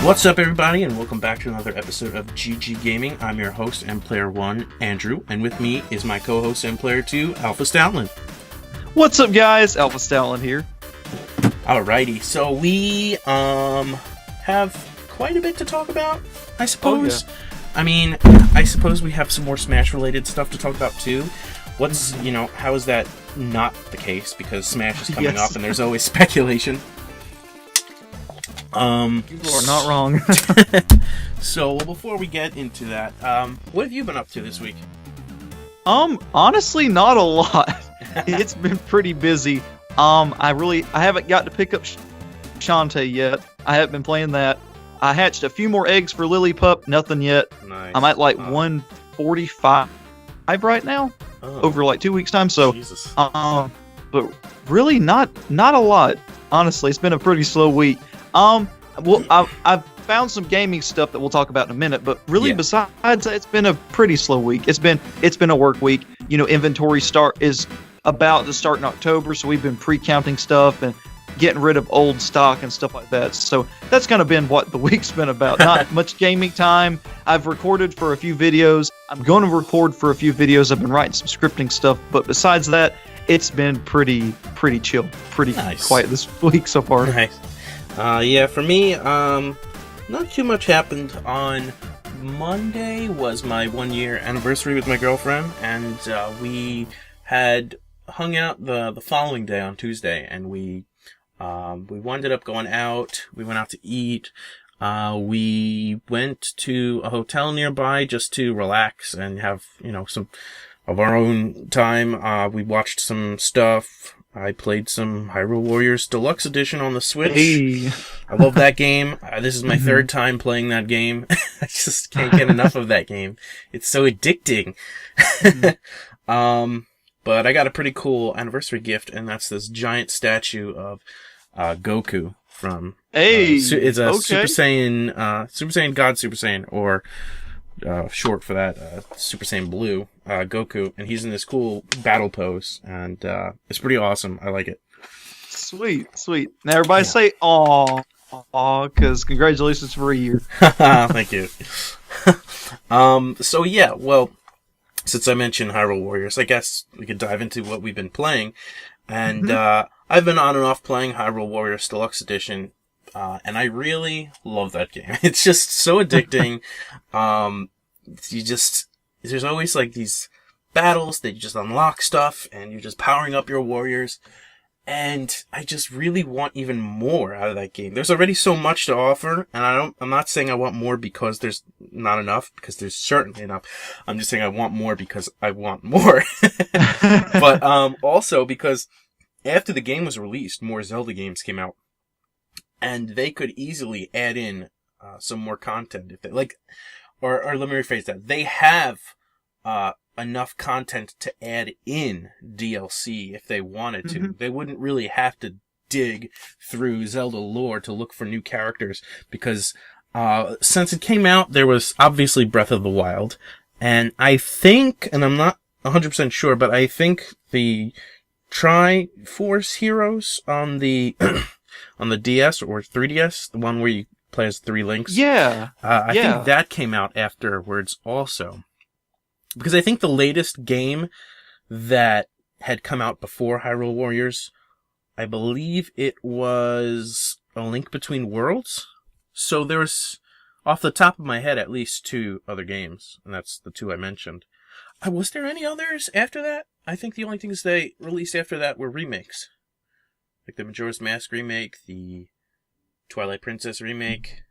What's up, everybody, and welcome back to another episode of GG Gaming. I'm your host and player 1, Andrew, and with me is my co-host and player 2, Alpha Stoutland. What's up, guys? Alpha Stoutland here. Alrighty, so we have quite a bit to talk about, I suppose. Oh, yeah. I mean, I suppose we have some more Smash-related stuff to talk about, too. How is that not the case? Because Smash is coming up, and there's always speculation. You are not wrong. So, before we get into that, what have you been up to this week? Honestly, not a lot. It's been pretty busy. I haven't got to pick up Shantae yet. I haven't been playing that. I hatched a few more eggs for Lillipup, nothing yet. Nice. I'm at 145 right now, over 2 weeks time. So, Jesus. But really not a lot. Honestly, it's been a pretty slow week. I've found some gaming stuff that we'll talk about in a minute, but really besides that, it's been a pretty slow week. It's been a work week. Inventory is about to start in October, so we've been pre-counting stuff and getting rid of old stock and stuff like that. So that's kind of been what the week's been about. Not much gaming time. I've recorded for a few videos. I'm going to record for a few videos. I've been writing some scripting stuff, but besides that, it's been pretty chill, pretty quiet this week so far. Nice. For me, not too much happened. On Monday was my 1-year anniversary with my girlfriend, and we had hung out the following day on Tuesday, and we ended up going out. We went out to eat. We went to a hotel nearby just to relax and have, some of our own time. We watched some stuff. I played some Hyrule Warriors Deluxe Edition on the Switch. Hey. I love that game. This is my third time playing that game. I just can't get enough of that game. It's so addicting. But I got a pretty cool anniversary gift, and that's this giant statue of Goku from... it's a Super Saiyan God Super Saiyan, or short for that, Super Saiyan Blue, Goku, and he's in this cool battle pose, and it's pretty awesome. I like it. Sweet. Now everybody say aw, because congratulations for a year. Thank you. Since I mentioned Hyrule Warriors, I guess we could dive into what we've been playing, and I've been on and off playing Hyrule Warriors Deluxe Edition, and I really love that game. It's just so addicting. There's always these battles that you just unlock stuff and you're just powering up your warriors. And I just really want even more out of that game. There's already so much to offer, and I'm not saying I want more because there's not enough, because there's certainly enough. I'm just saying I want more because I want more. But, also because after the game was released, more Zelda games came out. And they could easily add in some more content if they or let me rephrase that. They have enough content to add in DLC if they wanted to. They wouldn't really have to dig through Zelda lore to look for new characters, because since it came out, there was obviously Breath of the Wild, and I think, and I'm not 100% sure, but I think the Triforce Heroes on the on the DS or 3DS, the one where you play as 3 Links. I think that came out afterwards also. Because I think the latest game that had come out before Hyrule Warriors, I believe it was A Link Between Worlds. So there's, off the top of my head, at least 2 other games, and that's the 2 I mentioned. Was there any others after that? I think the only things they released after that were remakes. Like the Majora's Mask remake, the Twilight Princess remake.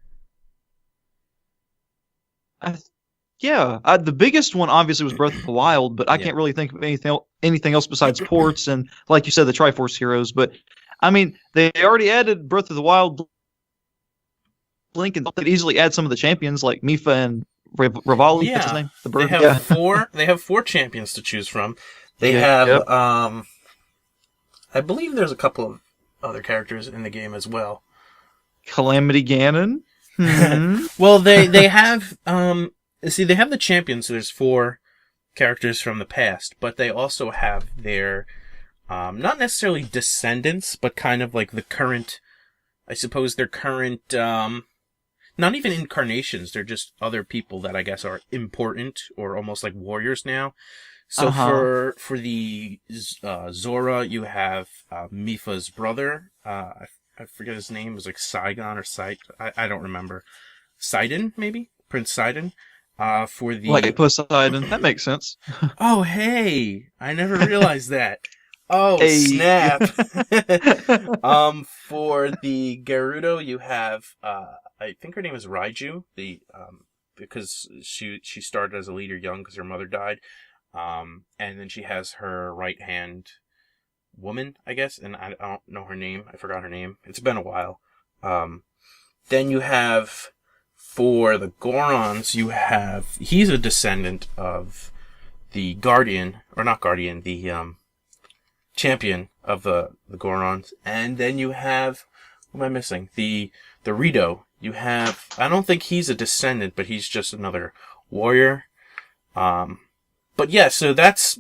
The biggest one obviously was Breath of the Wild, but I can't really think of anything else besides ports and, like you said, the Triforce Heroes. But I mean, they already added Breath of the Wild, Link, and they could easily add some of the champions like Mifa and Rivali. What's his name? The bird. They have 4. They have 4 champions to choose from. They have. I believe there's a couple of other characters in the game as well. Calamity Ganon. Well, they have. They have the champions. So there's 4 characters from the past, but they also have their, not necessarily descendants, but kind of like the current, I suppose their current, not even incarnations. They're just other people that I guess are important or almost like warriors now. So for the Zora, you have Mifa's brother. I forget his name. It was like Saigon or I don't remember. Sidon, maybe? Prince Sidon. For the... Like Poseidon. That makes sense. Oh, hey! I never realized that. Oh, Hey. snap! For the Gerudo, you have, I think her name is Raiju, because she started as a leader young because her mother died. And then she has her right-hand woman, I guess, and I don't know her name. I forgot her name. It's been a while. Then you have, for the Gorons, he's a descendant of the Guardian, or not Guardian, the champion of the Gorons. And then you have, what am I missing? The Rito. I don't think he's a descendant, but he's just another warrior. But yeah, so that's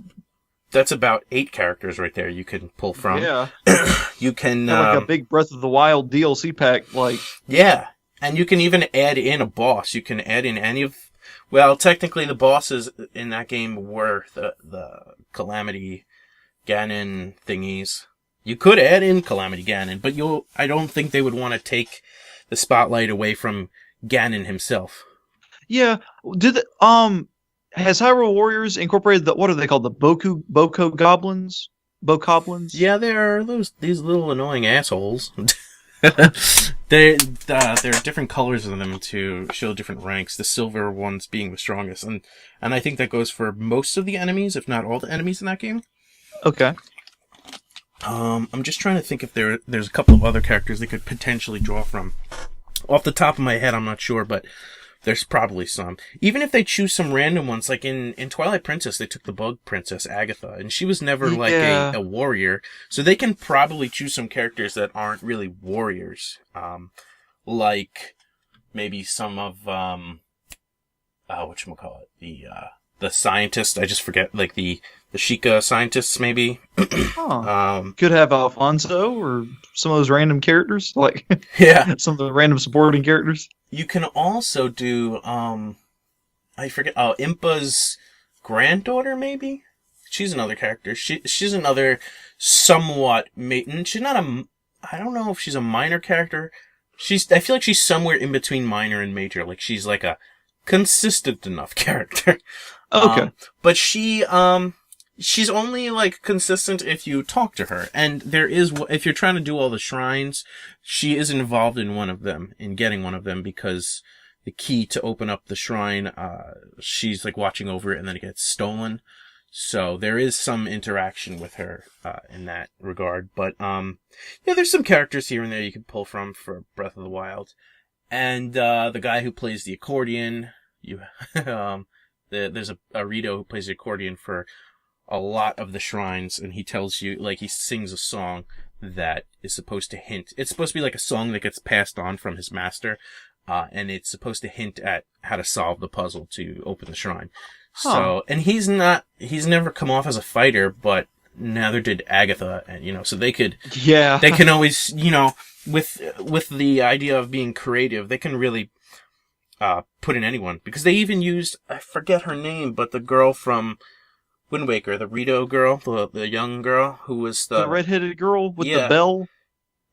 about 8 characters right there you can pull from. Yeah. You can... like a big Breath of the Wild DLC pack, like... Yeah, and you can even add in a boss. You can add in any of... Well, technically the bosses in that game were the Calamity Ganon thingies. You could add in Calamity Ganon, but I don't think they would want to take the spotlight away from Ganon himself. Yeah. Has Hyrule Warriors incorporated what are they called? The Boko Goblins? Bokoblins? Yeah, they're these little annoying assholes. There are different colors of them to show different ranks. The silver ones being the strongest, and I think that goes for most of the enemies, if not all the enemies in that game. Okay. I'm just trying to think if there's a couple of other characters they could potentially draw from. Off the top of my head, I'm not sure, but there's probably some. Even if they choose some random ones, like in Twilight Princess, they took the Bug Princess, Agatha, and she was never like a warrior. So they can probably choose some characters that aren't really warriors. Like maybe some of, whatchamacallit, the scientists, I just forget, like the Sheikah scientists, maybe. Could have Alfonso or some of those random characters, like yeah, some of the random supporting characters. You can also do, I forget, Impa's granddaughter, maybe? She's another character. She's another somewhat, she's not I don't know if she's a minor character. I feel like she's somewhere in between minor and major. Like, she's like a consistent enough character. Okay. But she's only, like, consistent if you talk to her. And if you're trying to do all the shrines, she is involved in getting one of them, because the key to open up the shrine, she's, like, watching over it, and then it gets stolen. So there is some interaction with her, in that regard. But, yeah, there's some characters here and there you can pull from for Breath of the Wild. And, the guy who plays the accordion, there's a Rito who plays the accordion for a lot of the shrines, and he tells you, like, he sings a song that is supposed to hint. It's supposed to be like a song that gets passed on from his master, and it's supposed to hint at how to solve the puzzle to open the shrine. So, and he's never come off as a fighter, but neither did Agatha, and, so they can always, with the idea of being creative, they can really, put in anyone, because they even used, I forget her name, but the girl from Wind Waker, the Rito girl, the young girl who was the redheaded girl with the bell.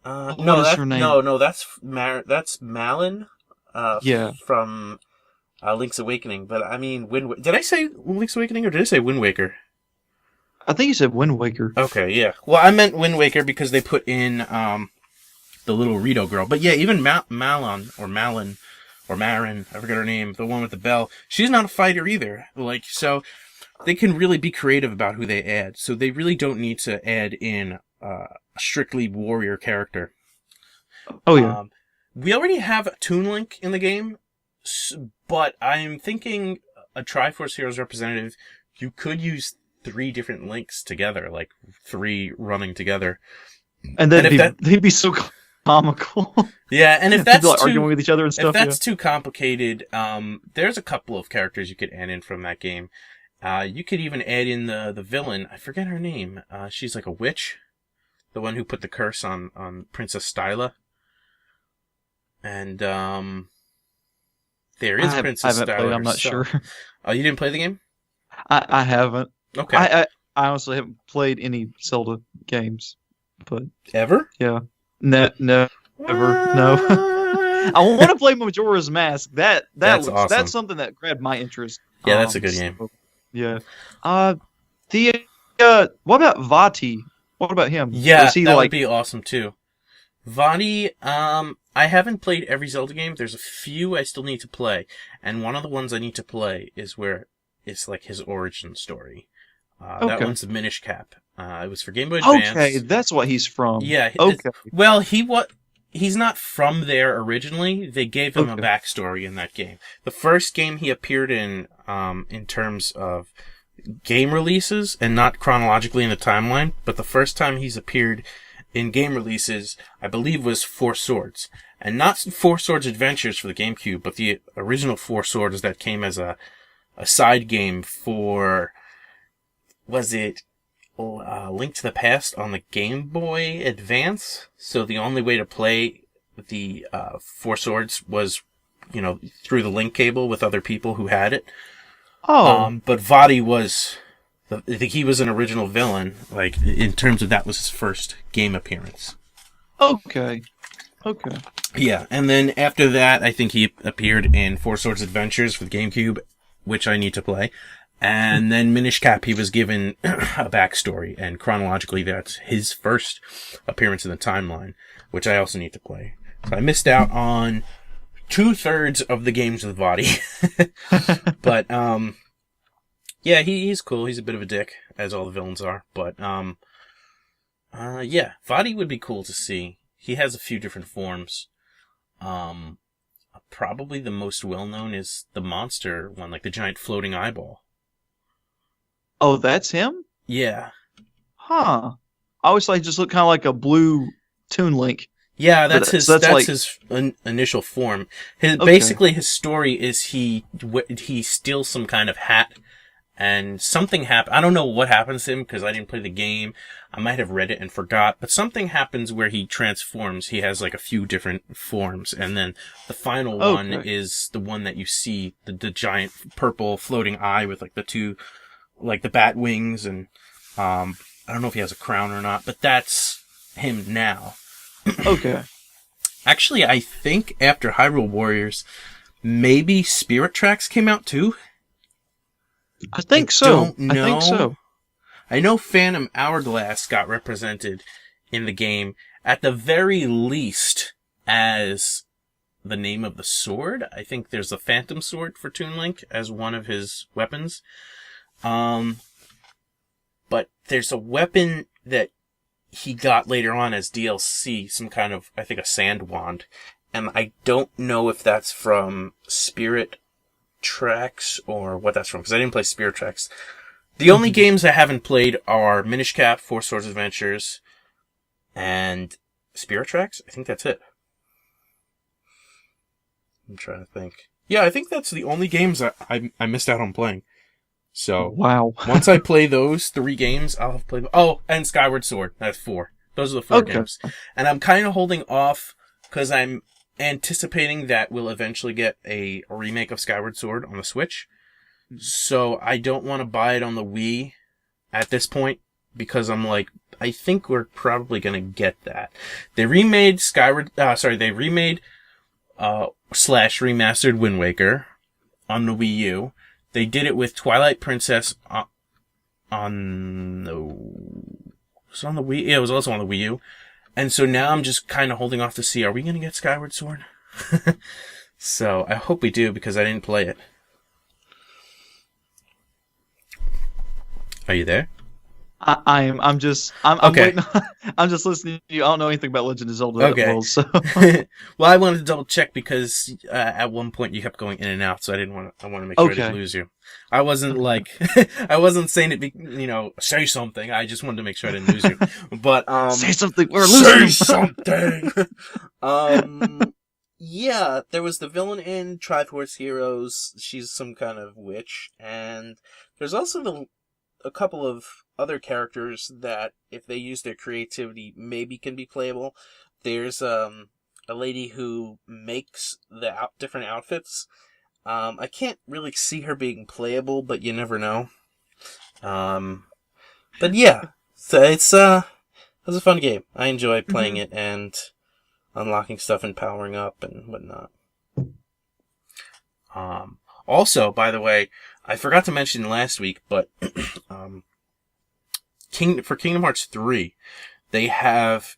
What is her name? No, that's Malin. From Link's Awakening. But I mean, did I say Link's Awakening or did I say Wind Waker? I think you said Wind Waker. Okay, yeah. Well, I meant Wind Waker because they put in the little Rito girl. But yeah, even Malin or Marin, I forget her name, the one with the bell. She's not a fighter either. Like, so they can really be creative about who they add. So they really don't need to add in a strictly warrior character. Oh, yeah. We already have a Toon Link in the game, but I'm thinking a Triforce Heroes representative, you could use 3 different links together, like 3 running together. And then they'd be so comical. Yeah, and if that's like arguing with each other and stuff. If that's too complicated, there's a couple of characters you could add in from that game. You could even add in the villain. I forget her name. She's like a witch. The one who put the curse on Princess Styla. And, There is I Princess haven't Star played. I'm Wars. not sure. Oh, you didn't play the game? I haven't. Okay. I honestly haven't played any Zelda games, but Ever? yeah, never, no. I want to play Majora's Mask. That's awesome. That's something that grabbed my interest. Yeah, that's a good game. Yeah. The what about Vati? What about him? Yeah, Was he that like would be awesome too. Vani, I haven't played every Zelda game. There's a few I still need to play, and one of the ones I need to play is where it's like his origin story. That Okay. one's the Minish Cap. It was for Game Boy Advance. Okay, that's what he's from. Yeah. Okay. Well, he's not from there originally. They gave him a Okay. backstory in that game. The first game he appeared in terms of game releases and not chronologically in the timeline, but the first time he's appeared in game releases, I believe, was Four Swords. And not Four Swords Adventures for the GameCube, but the original Four Swords that came as a side game for, was it Link to the Past on the Game Boy Advance? So the only way to play the Four Swords was, through the link cable with other people who had it. Oh. But Vadi was, he was an original villain, like, in terms of that was his first game appearance. Okay. Yeah, and then after that, I think he appeared in Four Swords Adventures for the GameCube, which I need to play. And then Minish Cap, he was given a backstory, and chronologically, that's his first appearance in the timeline, which I also need to play. So I missed out on 2/3 of the games with Vadi. But, yeah, he's cool. He's a bit of a dick, as all the villains are. But, yeah, Vadi would be cool to see. He has a few different forms. Probably the most well-known is the monster one, like the giant floating eyeball. Oh, that's him? Yeah. Huh. I always thought he just looked kind of like a blue Toon Link. Yeah, that's like his initial form. Okay. Basically, his story is he steals some kind of hat, and something happens. I don't know what happens to him because I didn't play the game. I might have read it and forgot, but something happens where he transforms. He has like a few different forms, and then the final one is the one that you see, the giant purple floating eye with like the two, like the bat wings, and I don't know if he has a crown or not, but that's him now. Okay. Actually, I think after Hyrule Warriors, maybe Spirit Tracks came out too. I think so. Don't know. I think so. I know Phantom Hourglass got represented in the game, at the very least, as the name of the sword. I think there's a Phantom Sword for Toon Link as one of his weapons. But there's a weapon that he got later on as DLC, some kind of, I think, a sand wand. And I don't know if that's from Spirit Tracks or what that's from, because I didn't play Spirit Tracks. The only games I haven't played are Minish Cap, Four Swords Adventures, and Spirit Tracks. I think that's it. I'm trying to think. Yeah, I think that's the only games I missed out on playing. So, wow. Once I play those 3 games, I'll have played... Oh, and Skyward Sword. That's 4. Those are the 4 games. And I'm kind of holding off because I'm anticipating that we'll eventually get a remake of Skyward Sword on the Switch. So I don't want to buy it on the Wii at this point because I'm like, I think we're probably going to get that. They remade they remade / remastered Wind Waker on the Wii U. They did it with Twilight Princess on the... Was it on the Wii? Yeah, it was also on the Wii U. And so now I'm just kind of holding off to see, are we going to get Skyward Sword? So I hope we do because I didn't play it. Are you there? I am. I'm Okay. waiting. I'm just listening to you. I don't know anything about Legend of Zelda. Okay. World, so. Well, I wanted to double check because at one point you kept going in and out, so I want to make sure I didn't lose you. I wasn't like, I wasn't saying it, say something. I just wanted to make sure I didn't lose you. But, say something. We're losing. Say something. Yeah, there was the villain in Triforce Heroes. She's some kind of witch, and there's also a couple of other characters that, if they use their creativity, maybe can be playable. There's a lady who makes the different outfits. I can't really see her being playable, but you never know. But yeah, so it was a fun game. I enjoy playing it and unlocking stuff and powering up and whatnot. Also, by the way, I forgot to mention last week, but for Kingdom Hearts 3, they have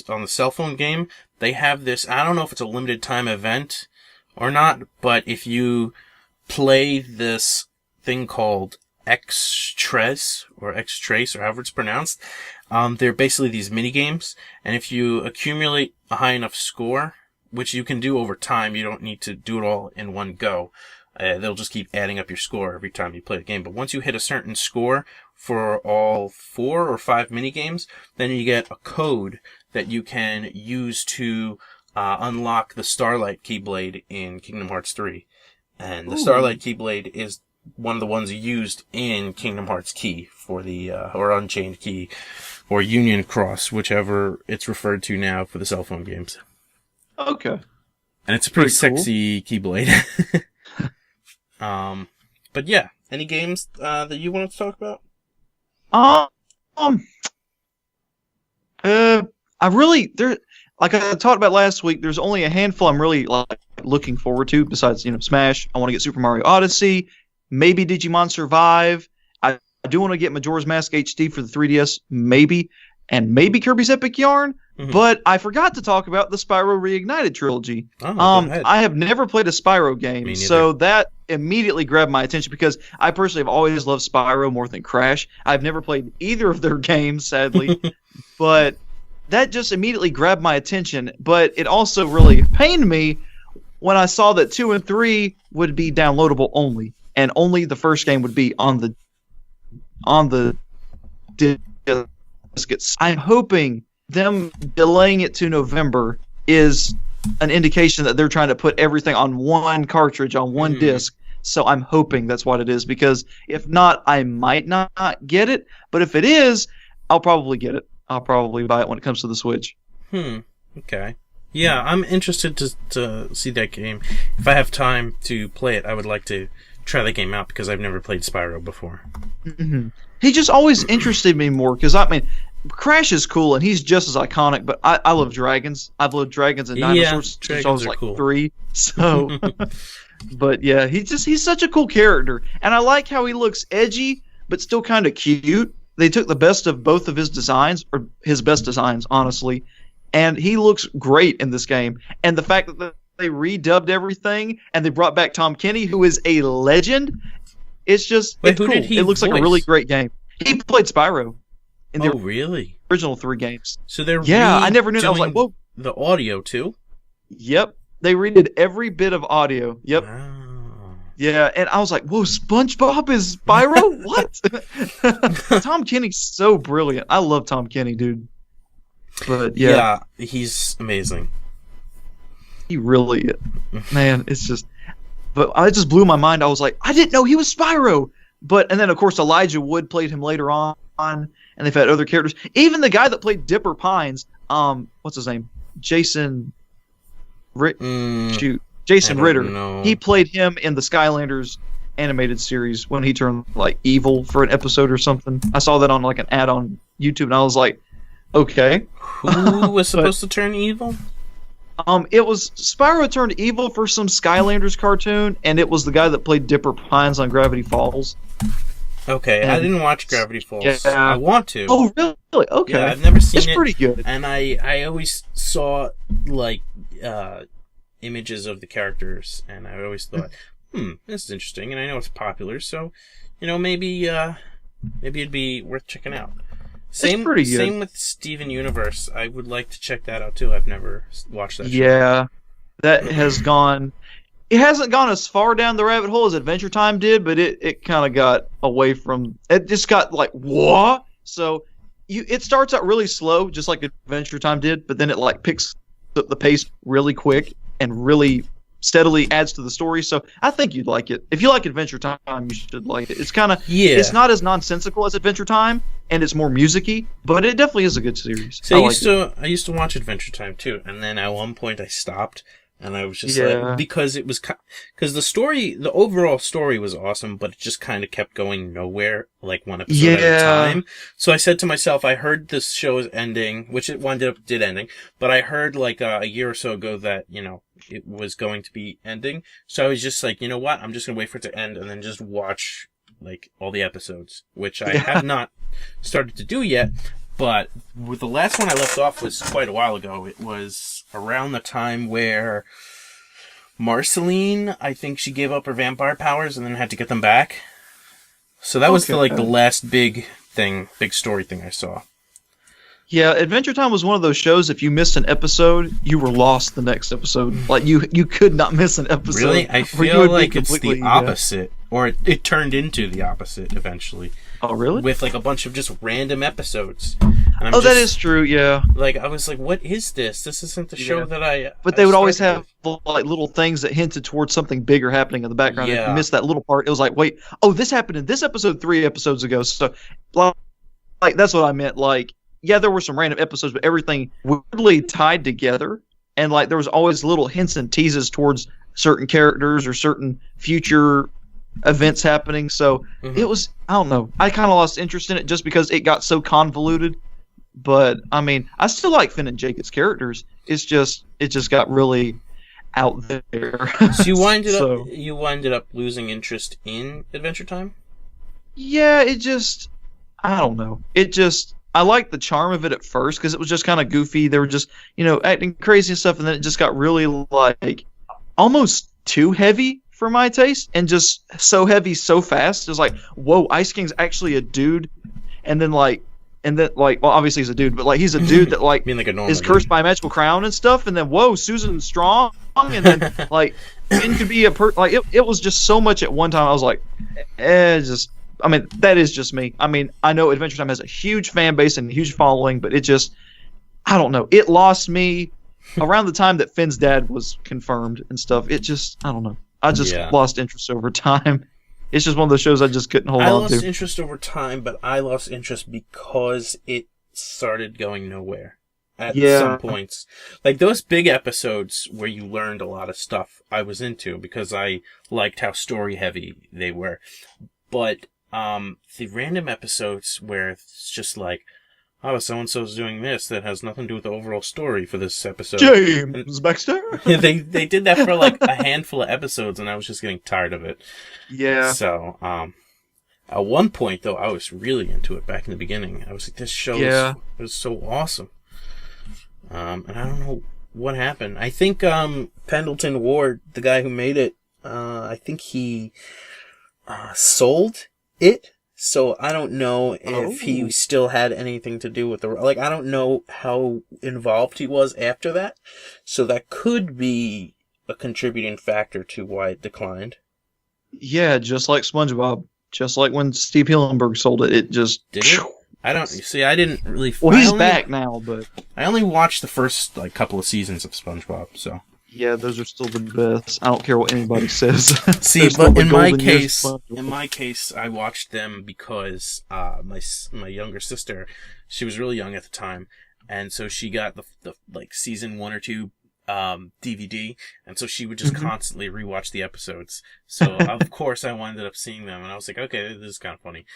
on the cell phone game, they have this, I don't know if it's a limited time event or not, but if you play this thing called X-Trace, or however it's pronounced, they're basically these mini games, and if you accumulate a high enough score, which you can do over time, you don't need to do it all in one go. They'll just keep adding up your score every time you play the game. But once you hit a certain score for all 4 or 5 mini games, then you get a code that you can use to unlock the Starlight Keyblade in Kingdom Hearts 3. And the Starlight Keyblade is one of the ones used in Kingdom Hearts Key for the, or Unchained Key, or Union Cross, whichever it's referred to now for the cell phone games. Okay. And it's a pretty sexy Keyblade. But yeah, any games that you wanted to talk about? I really like I talked about last week. There's only a handful I'm really looking forward to. Besides, Smash. I want to get Super Mario Odyssey, maybe Digimon Survive. I do want to get Majora's Mask HD for the 3DS, maybe, and maybe Kirby's Epic Yarn. Mm-hmm. But I forgot to talk about the Spyro Reignited trilogy. I have never played a Spyro game, so that immediately grabbed my attention because I personally have always loved Spyro more than Crash. I've never played either of their games, sadly, but that just immediately grabbed my attention. But it also really pained me when I saw that 2 and 3 would be downloadable only, and only the first game would be on the discs. I'm hoping them delaying it to November is an indication that they're trying to put everything on one cartridge, on one disc. So I'm hoping that's what it is, because if not, I might not get it. But if it is, I'll probably get it. I'll probably buy it when it comes to the Switch. Okay. Yeah, I'm interested to see that game. If I have time to play it, I would like to try the game out because I've never played Spyro before. He just always interested me more because, Crash is cool and he's just as iconic, but I love dragons. I've loved dragons and dinosaurs since I was cool. 3. So, but yeah, he's such a cool character, and I like how he looks edgy but still kind of cute. They took the best of both of his designs, or his best designs, honestly, and he looks great in this game. And the fact that they redubbed everything and they brought back Tom Kenny, who is a legend, it's just it's cool. It looks like a really great game. He played Spyro. Really? Original 3 games. So they're I never knew that. I was like, whoa. The audio too? Yep. They redid every bit of audio. Yep. Wow. Yeah, and I was like, whoa, SpongeBob is Spyro? What? Tom Kenny's so brilliant. I love Tom Kenny, dude. But yeah, he's amazing. He really is. Man, it's just... But I just blew my mind. I was like, I didn't know he was Spyro! And then, of course, Elijah Wood played him later on, and they've had other characters. Even the guy that played Dipper Pines, what's his name? Jason Ritter. Know. He played him in the Skylanders animated series when he turned evil for an episode or something. I saw that on an ad on YouTube, and I was like, okay. Who was supposed to turn evil? It was Spyro turned evil for some Skylanders cartoon, and it was the guy that played Dipper Pines on Gravity Falls. Okay, I didn't watch Gravity Falls. Yeah. I want to. Oh, really? Okay. Yeah, I've never seen it. It's pretty good. And I always saw, images of the characters, and I always thought, this is interesting, and I know it's popular, so, maybe it'd be worth checking out. It's pretty good. Same with Steven Universe. I would like to check that out, too. I've never watched that show. Yeah, that has gone... It hasn't gone as far down the rabbit hole as Adventure Time did, but it kind of got away from... It just got what? So it starts out really slow, just like Adventure Time did, but then it picks up the pace really quick and really steadily adds to the story. So I think you'd like it. If you like Adventure Time, you should like it. It's kind of... Yeah. It's not as nonsensical as Adventure Time, and it's more music-y, but it definitely is a good series. So I used to watch Adventure Time, too, and then at one point I stopped And I was just like, because the overall story was awesome, but it just kind of kept going nowhere, like one episode at a time. So I said to myself, I heard this show is ending, which it did ending, but I heard like a year or so ago that, it was going to be ending. So I was just like, you know what? I'm just going to wait for it to end and then just watch like all the episodes, which I have not started to do yet. But with the last one I left off was quite a while ago. It was around the time where Marceline, I think she gave up her vampire powers and then had to get them back. So that was the last big story thing I saw. Yeah, Adventure Time was one of those shows, if you missed an episode, you were lost the next episode. Like, you could not miss an episode. Really? I feel like it's the opposite. Or it turned into the opposite eventually. Oh, really? With, like, a bunch of just random episodes. That is true, yeah. Like, I was like, what is this? This isn't the show that I... But they would always have, like, little things that hinted towards something bigger happening in the background. Yeah. If you missed that little part, it was like, wait, this happened in this episode 3 episodes ago. So, like that's what I meant. Like, yeah, there were some random episodes, but everything weirdly tied together. And, like, there was always little hints and teases towards certain characters or certain future events happening. So it was, I don't know. I kind of lost interest in it just because it got so convoluted. But, I mean, I still like Finn and Jacob's characters. It just got really out there. So you winded up losing interest in Adventure Time? Yeah, I don't know. I liked the charm of it at first because it was just kind of goofy. They were just, acting crazy and stuff, and then it just got really, like, almost too heavy for my taste, and just so heavy so fast. It was like, whoa, Ice King's actually a dude, and then, well, obviously he's a dude, but, like, he's a dude that, like, is cursed by a magical crown and stuff, and then, whoa, Susan Strong, and then, like, Finn could be it was just so much at one time. I was like, that is just me. I mean, I know Adventure Time has a huge fan base and a huge following, but it just, I don't know. It lost me around the time that Finn's dad was confirmed and stuff. It just, I don't know. I just lost interest over time. It's just one of those shows I just couldn't hold on to. I lost interest over time, but I lost interest because it started going nowhere at some points. Like, those big episodes where you learned a lot of stuff, I was into because I liked how story-heavy they were. But the random episodes where it's just like, oh, so-and-so's doing this that has nothing to do with the overall story for this episode. James Baxter? they did that for like a handful of episodes, and I was just getting tired of it. Yeah. So, at one point, though, I was really into it back in the beginning. I was like, this show was so awesome. And I don't know what happened. I think Pendleton Ward, the guy who made it, I think he sold it. So I don't know if he still had anything to do with I don't know how involved he was after that. So that could be a contributing factor to why it declined. Yeah, just like SpongeBob. Just like when Steve Hillenburg sold it, it just... Did it? I didn't really... Well, he's back now, but... I only watched the first, couple of seasons of SpongeBob, so... Yeah, those are still the best. I don't care what anybody says. See, but in my case, I watched them because my younger sister, she was really young at the time, and so she got the season 1 or 2 DVD, and so she would just constantly rewatch the episodes. So of course I wound up seeing them, and I was like, okay, this is kind of funny.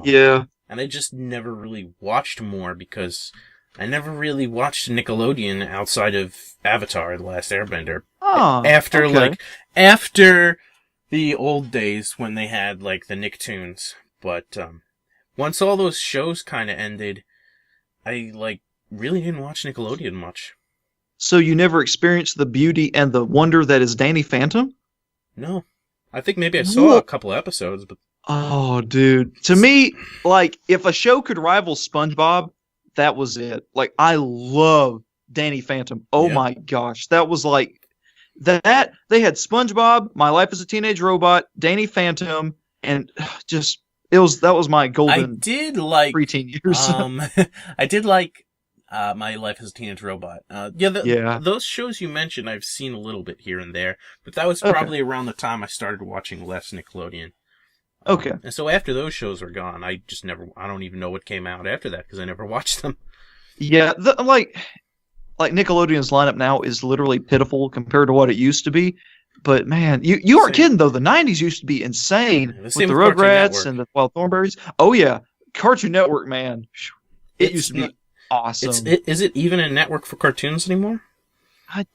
Yeah. And I just never really watched more because I never really watched Nickelodeon outside of Avatar: The Last Airbender. Oh, after the old days when they had the Nicktoons. But once all those shows kind of ended, I really didn't watch Nickelodeon much. So you never experienced the beauty and the wonder that is Danny Phantom? No. I think maybe I saw a couple episodes, but... Oh, dude. To me, if a show could rival SpongeBob, that was it. I love Danny Phantom. Oh my gosh. That was that. They had SpongeBob, My Life as a Teenage Robot, Danny Phantom, and just, that was my golden preteen years. I did like My Life as a Teenage Robot. Those shows you mentioned, I've seen a little bit here and there, but that was probably around the time I started watching less Nickelodeon. Okay. And so after those shows were gone, I don't even know what came out after that because I never watched them. Yeah, like Nickelodeon's lineup now is literally pitiful compared to what it used to be. But man, you aren't kidding though. The '90s used to be insane with the Rugrats and the Wild Thornberrys. Oh yeah, Cartoon Network, man, it used to be awesome. Is it even a network for cartoons anymore? I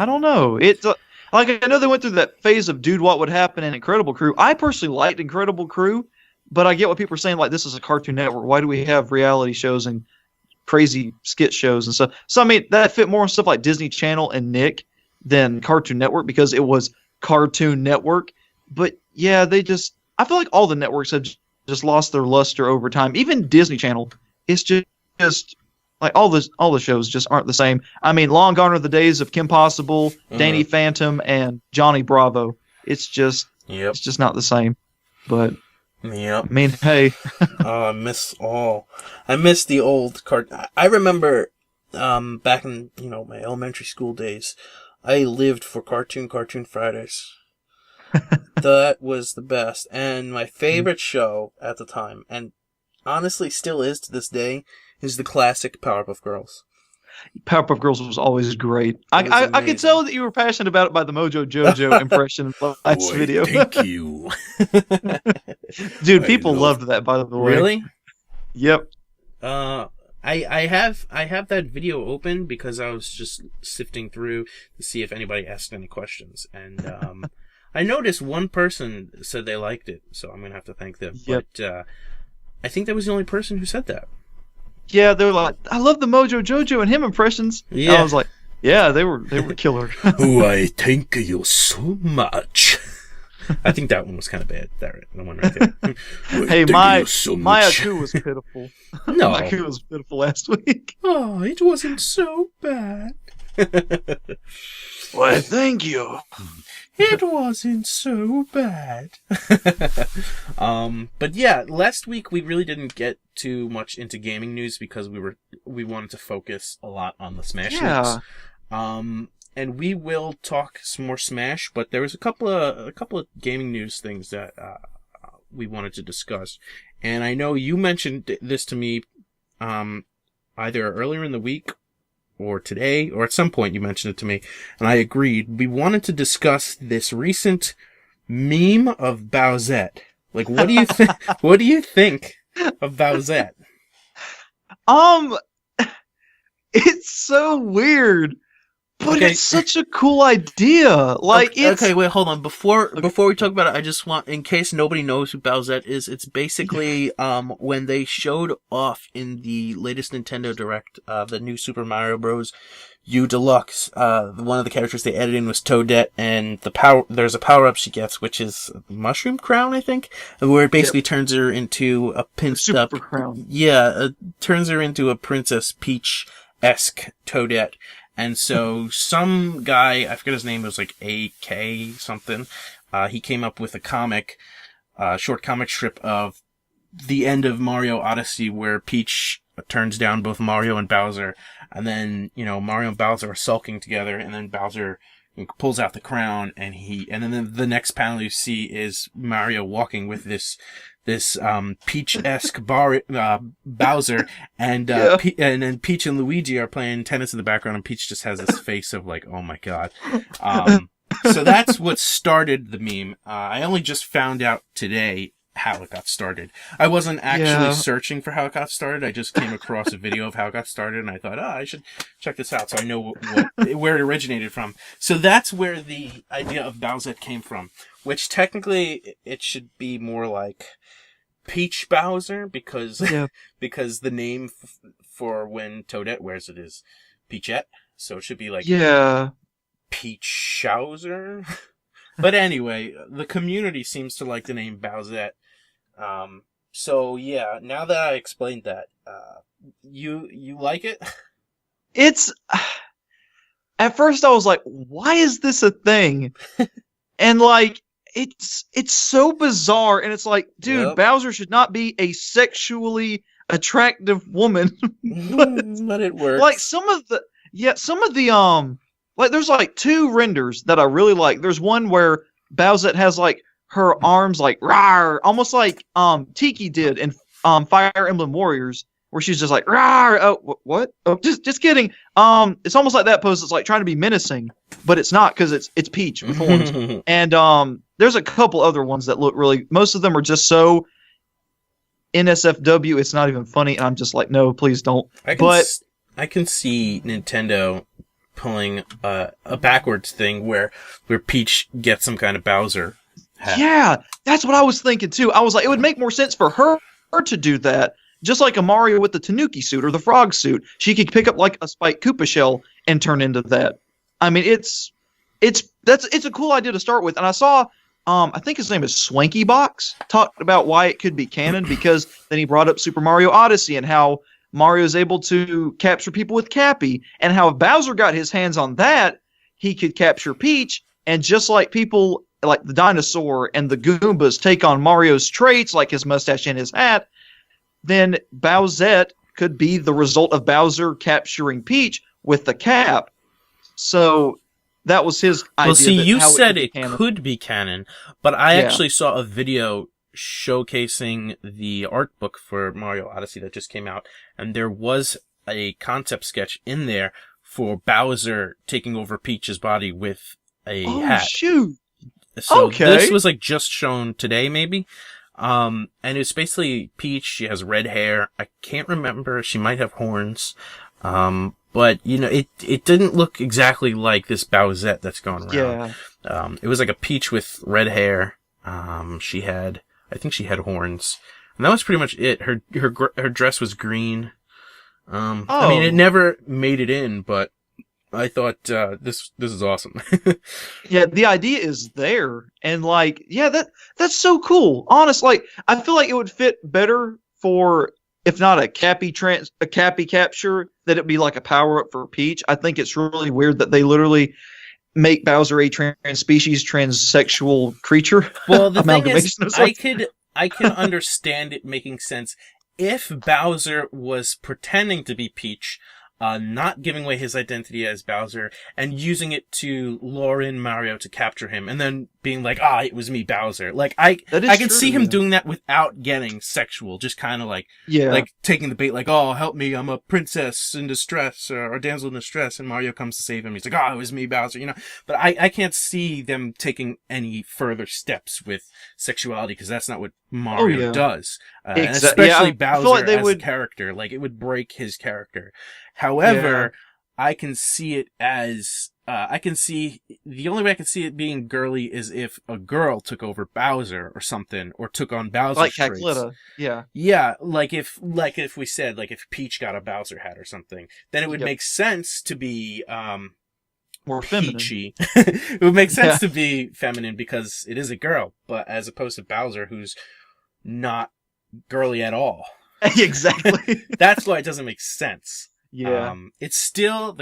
don't know. It's like I know they went through that phase of Dude, What Would Happen and Incredible Crew. I personally liked Incredible Crew, but I get what people are saying. Like, this is a Cartoon Network. Why do we have reality shows and crazy skit shows and stuff? So I mean, that fit more on stuff like Disney Channel and Nick than Cartoon Network because it was Cartoon Network. But yeah, I feel like all the networks have just lost their luster over time. Even Disney Channel, it's just like all the shows just aren't the same. I mean, long gone are the days of Kim Possible, Danny Phantom, and Johnny Bravo. It's just not the same. But I mean, hey. I miss the old I remember back in my elementary school days, I lived for Cartoon Fridays. That was the best. And my favorite show at the time, and honestly still is to this day, is the classic Powerpuff Girls. Powerpuff Girls was always great. I could tell that you were passionate about it by the Mojo Jojo impression in the last video. Thank you. Dude, people loved that, by the way. Really? Yep. I have that video open because I was just sifting through to see if anybody asked any questions, and I noticed one person said they liked it, so I'm gonna have to thank them. Yep. But I think that was the only person who said that. Yeah, they were like, I love the Mojo Jojo and him impressions. Yeah, and I was like, yeah, they were killer. Oh, I thank you so much. I think that one was kind of bad. The one right there. Hey, my Aku was pitiful. No, my Aku was pitiful last week. Oh, it wasn't so bad. Why, thank you. It wasn't so bad. But yeah, last week we really didn't get too much into gaming news because we wanted to focus a lot on the Smash news. And we will talk some more Smash, but there was a couple of gaming news things that we wanted to discuss. And I know you mentioned this to me either earlier in the week or today, or at some point you mentioned it to me, and I agreed. We wanted to discuss this recent meme of Bowsette. Like, what do you think? What do you think of Bowsette? It's so weird. But it's such a cool idea. Like, okay, wait, hold on. Before we talk about it, I just want, in case nobody knows who Bowsette is, it's basically when they showed off in the latest Nintendo Direct the new Super Mario Bros. U Deluxe. One of the characters they added in was Toadette, and there's a power up she gets, which is a mushroom crown, I think, where it basically turns her into a pinched Super up crown. Yeah, turns her into a Princess Peach-esque Toadette. And so some guy, I forget his name, it was like AK something, he came up with a short comic strip of the end of Mario Odyssey where Peach turns down both Mario and Bowser, and then, Mario and Bowser are sulking together, and then Bowser pulls out the crown, and then the next panel you see is Mario walking with this Peach-esque Bowser, and then Peach and Luigi are playing tennis in the background, and Peach just has this face of like, oh my god. So that's what started the meme. I only just found out today how it got started. I wasn't actually searching for how it got started. I just came across a video of how it got started, and I thought, I should check this out so I know where it originated from. So that's where the idea of Bowsette came from, which technically it should be more like Peach Bowser because the name for when Toadette wears it is Peachette, so it should be like Peach Bowser. But anyway, the community seems to like the name Bowsette. So yeah, now that I explained that, you like it? It's at first I was like, why is this a thing? And like, it's so bizarre, and it's like, dude, Bowser should not be a sexually attractive woman. But it works. Like some of the like there's like two renders that I really like. There's one where Bowsette has like her arms like rawr, almost like Tiki did in Fire Emblem Warriors. where she's just like, "Rawr, oh, what? Oh, just kidding." It's almost like that pose. It's like trying to be menacing, but it's not because it's Peach with horns. And there's a couple other ones that look really. Most of them are just so NSFW. It's not even funny, and I'm just like, no, please don't. I can see Nintendo pulling a backwards thing where Peach gets some kind of Bowser hat. Yeah, that's what I was thinking too. I was like, it would make more sense for her to do that. Just like a Mario with the Tanuki suit or the frog suit. She could pick up like a Spike Koopa shell and turn into that. I mean, it's a cool idea to start with. And I saw, I think his name is Swanky Box, talked about why it could be canon, because then he brought up Super Mario Odyssey and how Mario is able to capture people with Cappy, and how if Bowser got his hands on that, he could capture Peach. And just like people like the dinosaur and the Goombas take on Mario's traits, like his mustache and his hat, then Bowsette could be the result of Bowser capturing Peach with the cap. So that was his idea. Well, see, you said it could be canon, but I actually saw a video showcasing the art book for Mario Odyssey that just came out, and there was a concept sketch in there for Bowser taking over Peach's body with a hat. Oh, shoot! So this was like just shown today, maybe. And it's basically Peach. She has red hair. I can't remember. She might have horns. But you know, it didn't look exactly like this Bowsette that's going around. Yeah. It was like a Peach with red hair. I think she had horns. And that was pretty much it. Her dress was green. I mean, it never made it in, but I thought, this is awesome. Yeah, the idea is there, and like, yeah, that's so cool. Honest, like, I feel like it would fit better for, if not a Cappy capture, that it'd be like a power up for Peach. I think it's really weird that they literally make Bowser a trans-species, transsexual creature. Well, the thing is, I can understand it making sense if Bowser was pretending to be Peach, not giving away his identity as Bowser, and using it to lure in Mario to capture him, and then being like, it was me, Bowser. Like, I can see him doing that without getting sexual, just kind of like, like taking the bait, like, oh, help me, I'm a princess in distress, or damsel in distress, and Mario comes to save him. He's like, it was me, Bowser, you know? But I can't see them taking any further steps with sexuality, because that's not what Mario does. And especially Bowser as a character, like, it would break his character. However, I can see it as, the only way I can see it being girly is if a girl took over Bowser or something, or took on Bowser's traits. Like Cackletta, yeah. Yeah, like if we said, like if Peach got a Bowser hat or something, then it would make sense to be, more feminine. Peachy. It would make sense to be feminine because it is a girl, but as opposed to Bowser, who's not girly at all. Exactly. That's why it doesn't make sense. Yeah. It's still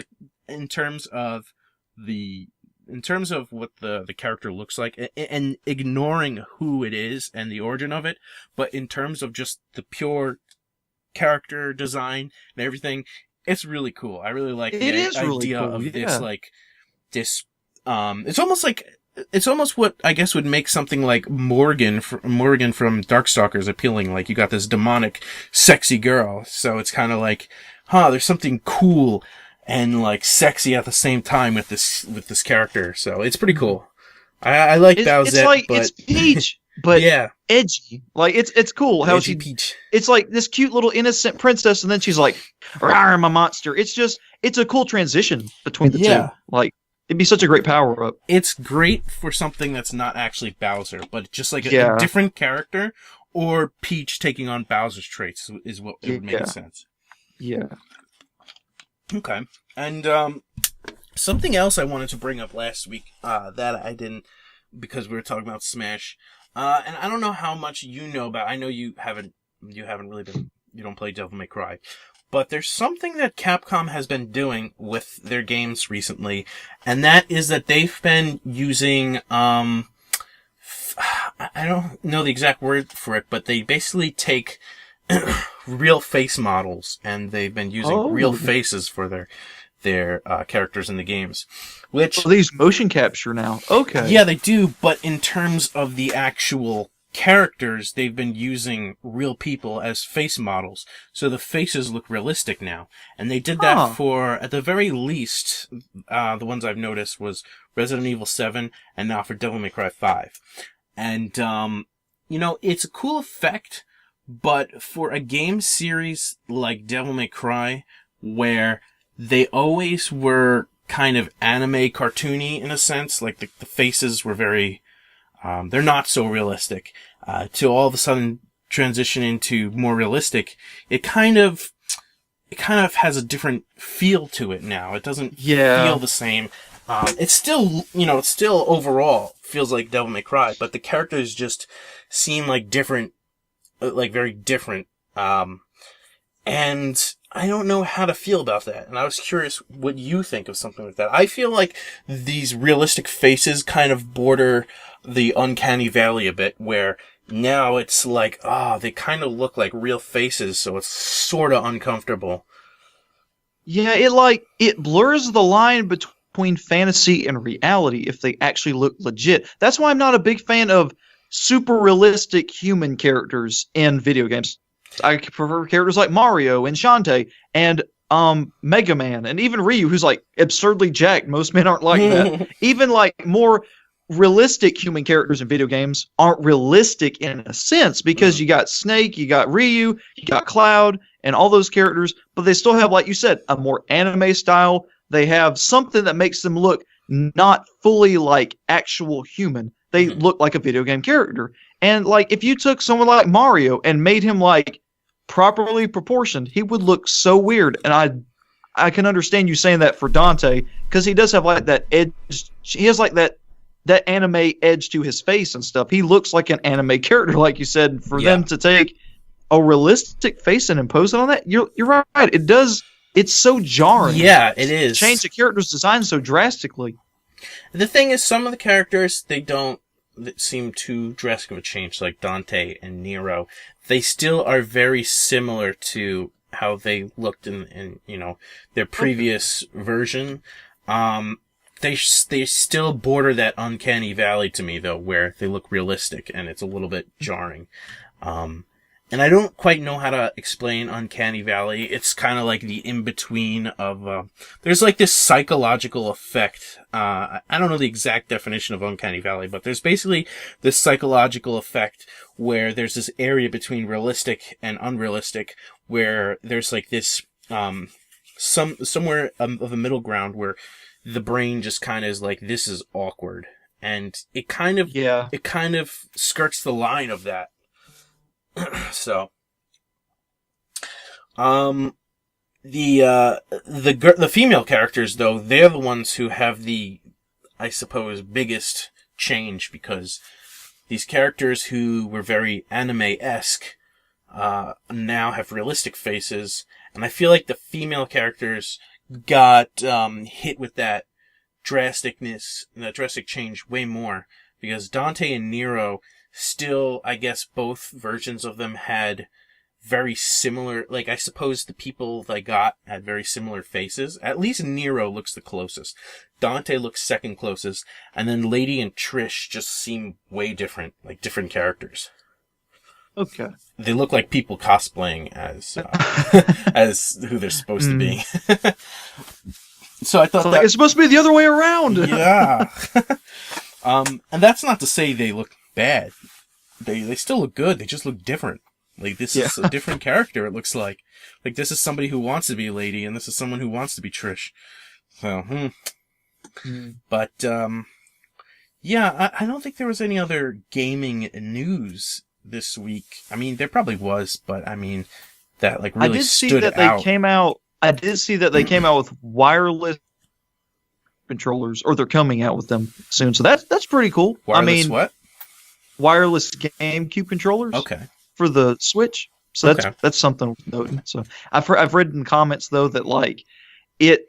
in terms of what the character looks like, and ignoring who it is and the origin of it, but in terms of just the pure character design and everything, it's really cool. I really like the idea of this, like, this, it's almost what I guess would make something like Morgan from Darkstalkers appealing. Like, you got this demonic, sexy girl, so it's kind of like, there's something cool and like sexy at the same time with this character. So it's pretty cool. I like Bowsette, it's Peach, but edgy. Like, it's cool how edgy Peach. It's like this cute little innocent princess, and then she's like, I'm a monster. It's a cool transition between the two. Like, it'd be such a great power up. It's great for something that's not actually Bowser, but just like a different character, or Peach taking on Bowser's traits is what it would make sense. Yeah. Okay. And something else I wanted to bring up last week that I didn't, because we were talking about Smash. And I don't know how much you know about. I know you haven't really been. You don't play Devil May Cry, but there's something that Capcom has been doing with their games recently, and that is that they've been using I don't know the exact word for it, but they basically take real face models, and they've been using real faces for their characters in the games. Which they use motion capture now. Okay. Yeah, they do, but in terms of the actual characters, they've been using real people as face models, so the faces look realistic now. And they did that for, at the very least, the ones I've noticed was Resident Evil 7, and now for Devil May Cry 5. And, it's a cool effect, but for a game series like Devil May Cry, where they always were kind of anime cartoony in a sense, like the faces were very, they're not so realistic, to all of a sudden transition into more realistic, it kind of has a different feel to it now. It doesn't feel the same. It's still, it still overall feels like Devil May Cry, but the characters just seem like different, like very different. And I don't know how to feel about that. And I was curious what you think of something like that. I feel like these realistic faces kind of border the uncanny valley a bit, where now it's like, they kind of look like real faces, so it's sort of uncomfortable. Yeah, it blurs the line between fantasy and reality if they actually look legit. That's why I'm not a big fan of super realistic human characters in video games. I prefer characters like Mario and Shantae and Mega Man and even Ryu, who's like absurdly jacked. Most men aren't like that. Even like more realistic human characters in video games aren't realistic in a sense, because you got Snake, you got Ryu, you got Cloud, and all those characters, but they still have, like you said, a more anime style. They have something that makes them look not fully like actual human. They look like a video game character. And like if you took someone like Mario and made him like properly proportioned, he would look so weird. And I can understand you saying that for Dante, because he does have like that edge. He has like that anime edge to his face and stuff. He looks like an anime character, like you said. For them to take a realistic face and impose it on that, you're right. It does. It's so jarring. Yeah, it is. Change the character's design so drastically. The thing is, some of the characters, they don't seem too drastic of a change, like Dante and Nero. They still are very similar to how they looked in their previous version. They still border that uncanny valley to me, though, where they look realistic, and it's a little bit jarring. And I don't quite know how to explain Uncanny Valley. It's kind of like the in-between of, there's like this psychological effect. I don't know the exact definition of Uncanny Valley, but there's basically this psychological effect where there's this area between realistic and unrealistic, where there's like this, somewhere of a middle ground where the brain just kind of is like, this is awkward. And it kind of skirts the line of that. So, the female characters, though, they're the ones who have the, I suppose, biggest change, because these characters who were very anime-esque, now have realistic faces, and I feel like the female characters got, hit with that drastic change way more, because Dante and Nero still, I guess both versions of them had very similar, like, I suppose the people they got had very similar faces. At least Nero looks the closest. Dante looks second closest. And then Lady and Trish just seem way different, like different characters. Okay. They look like people cosplaying as, as who they're supposed to be. So I thought that... it's supposed to be the other way around! Yeah. And that's not to say they look bad. They still look good. They just look different. Like, this is a different character, it looks like. Like, this is somebody who wants to be a lady, and this is someone who wants to be Trish. So, But, yeah, I don't think there was any other gaming news this week. I mean, there probably was, but, I mean, that, like, really stood out. I did see that they came out with wireless controllers, or they're coming out with them soon. So that's pretty cool. Wireless what? Wireless GameCube controllers. Okay. For the Switch. So that's something worth noting. So I've read in comments though that like it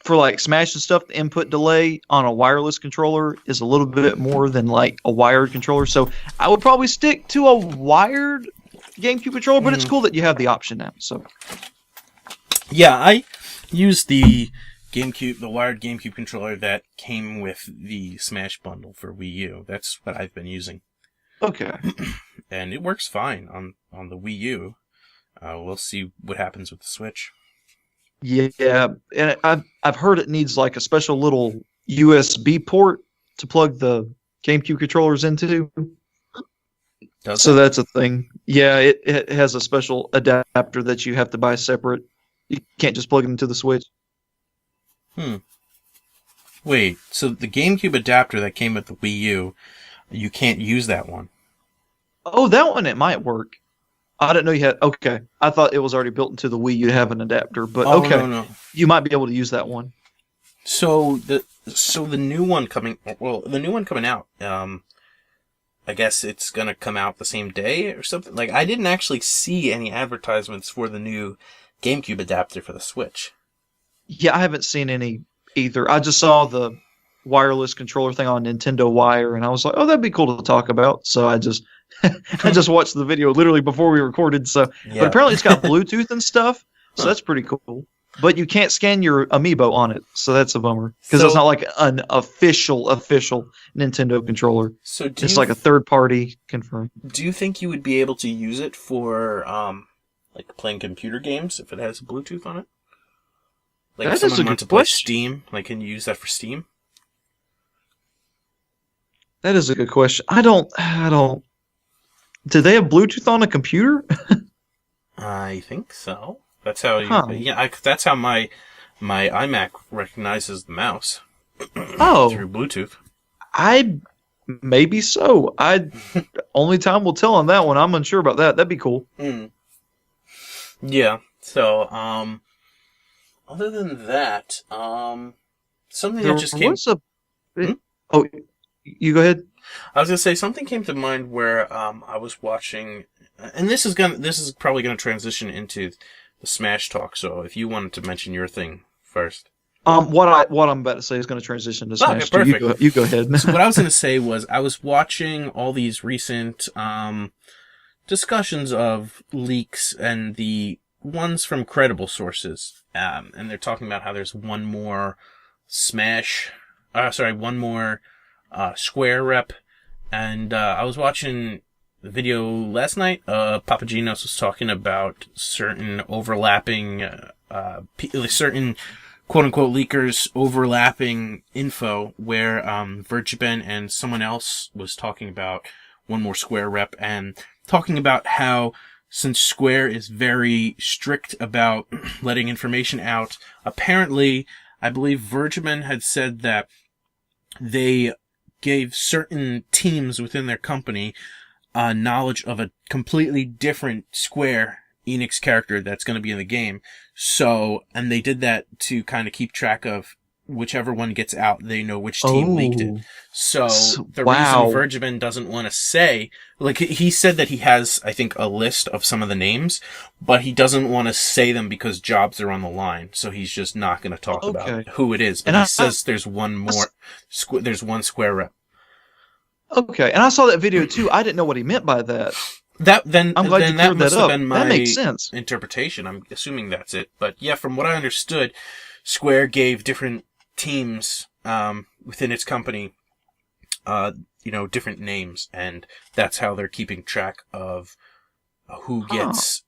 for like Smash and stuff, the input delay on a wireless controller is a little bit more than like a wired controller. So I would probably stick to a wired GameCube controller, but it's cool that you have the option now. So yeah, I used the wired GameCube controller that came with the Smash bundle for Wii U. That's what I've been using. Okay. And it works fine on the Wii U. We'll see what happens with the Switch. Yeah, and I've heard it needs like a special little USB port to plug the GameCube controllers into. So that's a thing. Yeah, it has a special adapter that you have to buy separate. You can't just plug it into the Switch. Wait, so the GameCube adapter that came with the Wii U, you can't use that one? Oh, that one, it might work. I didn't know you had... Okay, I thought it was already built into the Wii U to have an adapter, but okay. No. You might be able to use that one. So the new one coming out, I guess it's gonna come out the same day or something. Like, I didn't actually see any advertisements for the new GameCube adapter for the Switch. Yeah, I haven't seen any either. I just saw the wireless controller thing on Nintendo Wire, and I was like, "Oh, that'd be cool to talk about." So I just watched the video literally before we recorded. So, yeah. But apparently it's got Bluetooth and stuff, so that's pretty cool. But you can't scan your amiibo on it, so that's a bummer because it's not like an official Nintendo controller. So it's like a third party confirmed. Do you think you would be able to use it for like playing computer games if it has Bluetooth on it? Like if someone wants to play Steam, like can you use that for Steam? That is a good question. I don't. Do they have Bluetooth on a computer? I think so. That's how that's how my iMac recognizes the mouse. Through Bluetooth. Maybe so. Only time will tell on that one. I'm unsure about that. That'd be cool. Yeah. So, other than that, something that just came. Oh, you go ahead. I was gonna say something came to mind where I was watching, and this is probably gonna transition into the Smash talk. So if you wanted to mention your thing first. What I'm about to say is going to transition to Smash. Okay, perfect. You go ahead. So what I was going to say was I was watching all these recent discussions of leaks and the ones from credible sources, and they're talking about how there's one more Square rep, and I was watching the video last night. Papagenos was talking about certain overlapping, certain quote-unquote leakers overlapping info where Virgiben and someone else was talking about one more Square rep and talking about how since Square is very strict about letting information out, apparently, I believe Virgiben had said that they gave certain teams within their company knowledge of a completely different Square Enix character that's going to be in the game. So, and they did that to kind of keep track of whichever one gets out, they know which team leaked it. So the reason Virgiben doesn't want to say, like, he said that he has, I think, a list of some of the names, but he doesn't want to say them because jobs are on the line. So he's just not going to talk about who it is. But he says there's one Square rep. Okay, and I saw that video too. I didn't know what he meant by that. I'm glad you cleared that up. Been my that makes sense. Interpretation. I'm assuming that's it. But yeah, from what I understood, Square gave different teams within its company, different names, and that's how they're keeping track of who gets,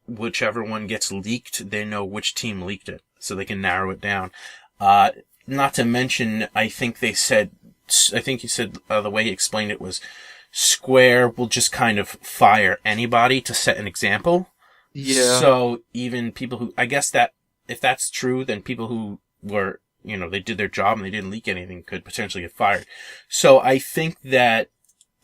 whichever one gets leaked. They know which team leaked it, so they can narrow it down. Not to mention, I think he said the way he explained it was, Square will just kind of fire anybody to set an example. Yeah. So even people who, I guess that, if that's true, then people who were, they did their job and they didn't leak anything could potentially get fired. So I think that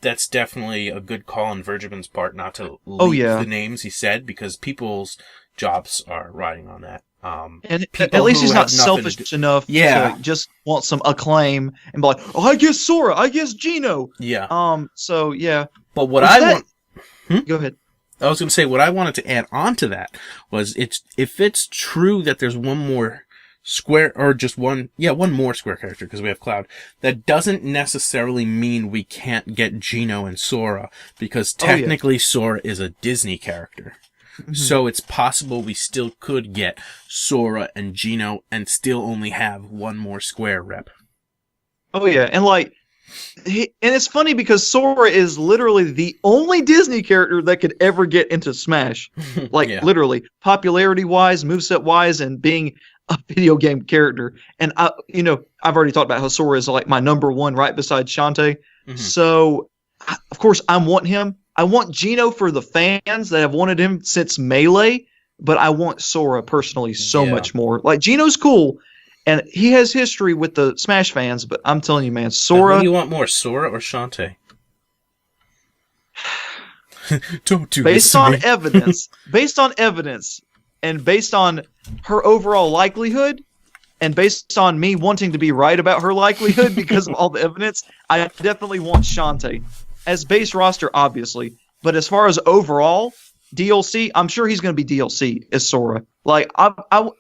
that's definitely a good call on Virgiben's part not to leak the names he said, because people's jobs are riding on that. And at least he's not selfish enough to just want some acclaim and be like, oh, I guess Sora, I guess Gino. Yeah. So, yeah. But what Go ahead. I was going to say, what I wanted to add on to that was, if it's true that there's one more Square, or just one more Square character, because we have Cloud, that doesn't necessarily mean we can't get Gino and Sora, because technically Sora is a Disney character. Mm-hmm. So it's possible we still could get Sora and Gino and still only have one more Square rep. Oh yeah, and And it's funny because Sora is literally the only Disney character that could ever get into Smash. Like, Yeah. literally, popularity-wise, moveset-wise, and being a video game character. And, I've already talked about how Sora is, like, my number one right beside Shantae. Mhm. So, of course, I want him. I want Geno for the fans that have wanted him since Melee, but I want Sora personally so much more. Like, Geno's cool. And he has history with the Smash fans, but I'm telling you, man, Sora... Who do you want more, Sora or Shantae? Don't do based this to on me. evidence, and based on her overall likelihood, and based on me wanting to be right about her likelihood because of all the evidence, I definitely want Shantae. As base roster, obviously. But as far as overall... DLC, I'm sure he's going to be DLC as Sora. Like,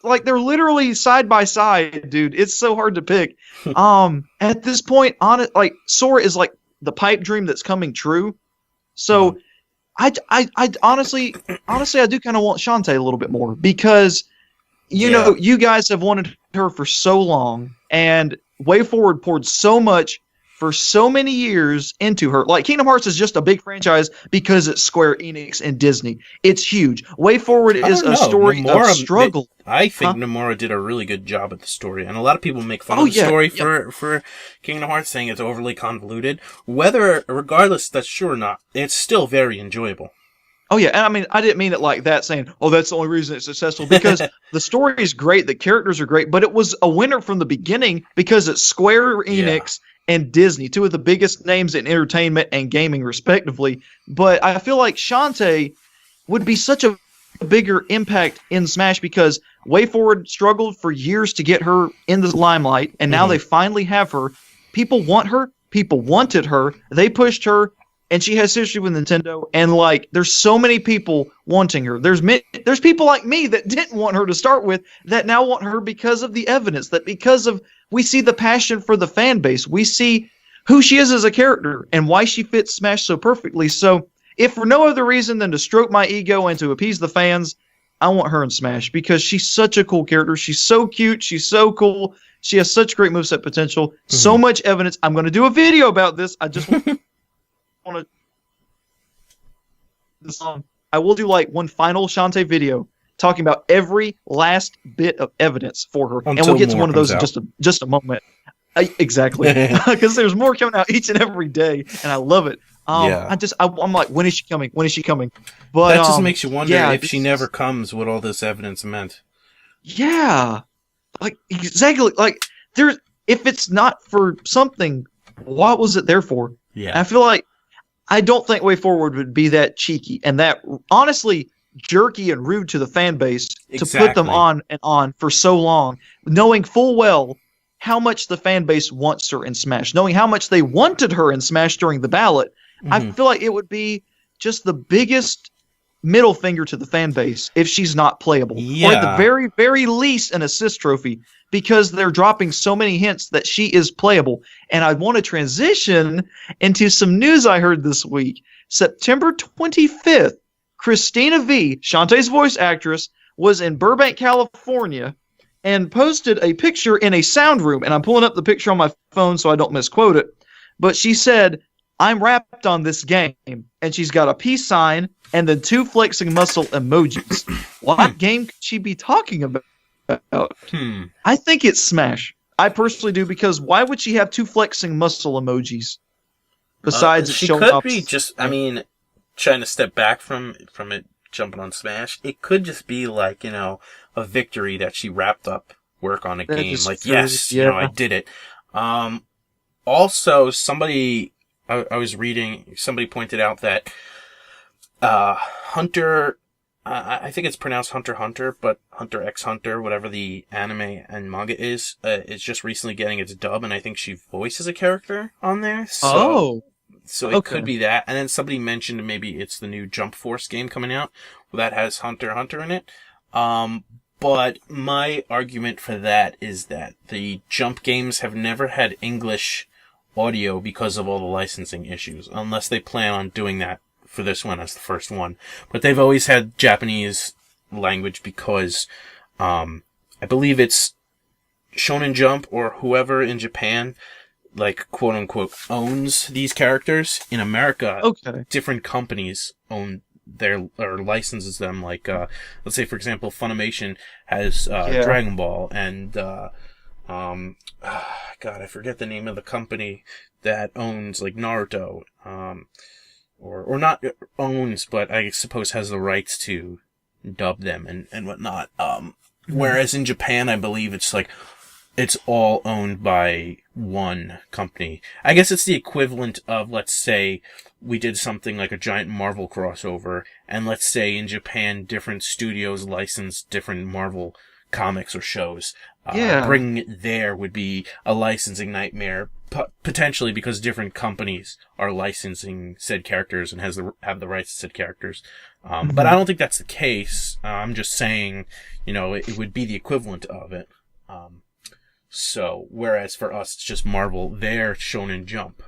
like they're literally side by side, dude. It's so hard to pick. At this point, like Sora is like the pipe dream that's coming true. So, I honestly, I do kind of want Shantae a little bit more because, you know, you guys have wanted her for so long, and Way Forward poured so much for so many years into her. Like, Kingdom Hearts is just a big franchise because it's Square Enix and Disney. It's huge. Way Forward is a story of struggle. I think Nomura did a really good job at the story, and a lot of people make fun of the story for Kingdom Hearts, saying it's overly convoluted. Regardless that's true or not, it's still very enjoyable. Oh, yeah, and I mean, I didn't mean it like that, saying, oh, that's the only reason it's successful, because the story is great, the characters are great, but it was a winner from the beginning because it's Square Enix and Disney, two of the biggest names in entertainment and gaming, respectively. But I feel like Shantae would be such a bigger impact in Smash because Way Forward struggled for years to get her in the limelight, and now they finally have her. People want her. People wanted her. They pushed her, and she has history with Nintendo. And, like, there's so many people wanting her. There's people like me that didn't want her to start with that now want her because of the evidence, that because of we see the passion for the fan base. We see who she is as a character and why she fits Smash so perfectly. So, if for no other reason than to stroke my ego and to appease the fans, I want her in Smash because she's such a cool character. She's so cute. She's so cool. She has such great moveset potential. So much evidence. I'm going to do a video about this. I just want to... I will do, like, one final Shantae video talking about every last bit of evidence for her. And we'll get to one of those in just a moment. Exactly. Because there's more coming out each and every day, and I love it. I'm like, when is she coming? When is she coming? But that just makes you wonder if she never comes, what all this evidence meant. Yeah. Like, exactly. Like, if it's not for something, what was it there for? Yeah. And I feel like I don't think Way Forward would be that cheeky and that, honestly, jerky and rude to the fan base to put them on and on for so long, knowing full well how much the fan base wants her in Smash, knowing how much they wanted her in Smash during the ballot. I feel like it would be just the biggest middle finger to the fan base if she's not playable. Or at the very, very least an assist trophy, because they're dropping so many hints that she is playable. And I want to transition into some news I heard this week. September 25th, Christina V., Shantae's voice actress, was in Burbank, California, and posted a picture in a sound room. And I'm pulling up the picture on my phone so I don't misquote it. But she said, "I'm wrapped on this game." And she's got a peace sign and then 2 flexing muscle emojis. What game could she be talking about? I think it's Smash. I personally do, because why would she have 2 flexing muscle emojis? Besides she showing could up. be just, I mean, trying to step back from it, jumping on Smash. It could just be like, you know, a victory that she wrapped up work on a game. Like, yes, you know, I did it. Also, somebody, I was reading, somebody pointed out that Hunter, I think it's pronounced Hunter Hunter, but Hunter x Hunter, whatever the anime and manga is just recently getting its dub, and I think she voices a character on there. So it could be that. And then somebody mentioned maybe it's the new Jump Force game coming out that has Hunter Hunter in it. But my argument for that is that the Jump games have never had English audio because of all the licensing issues, unless they plan on doing that for this one as the first one. But they've always had Japanese language because I believe it's Shonen Jump or whoever in Japan like quote unquote owns these characters. In America, Okay. different companies own their or licenses them. Like let's say for example, Funimation has Dragon Ball and God, I forget the name of the company that owns like Naruto. Or not owns, but I suppose has the rights to dub them and whatnot. Whereas in Japan, I believe it's like, it's all owned by one company. I guess it's the equivalent of, let's say, we did something like a giant Marvel crossover, and let's say in Japan, different studios license different Marvel comics or shows. Bringing it there would be a licensing nightmare, potentially because different companies are licensing said characters and have the rights to said characters. But I don't think that's the case. I'm just saying, it would be the equivalent of it. So, whereas for us, it's just Marvel, they're Shonen Jump.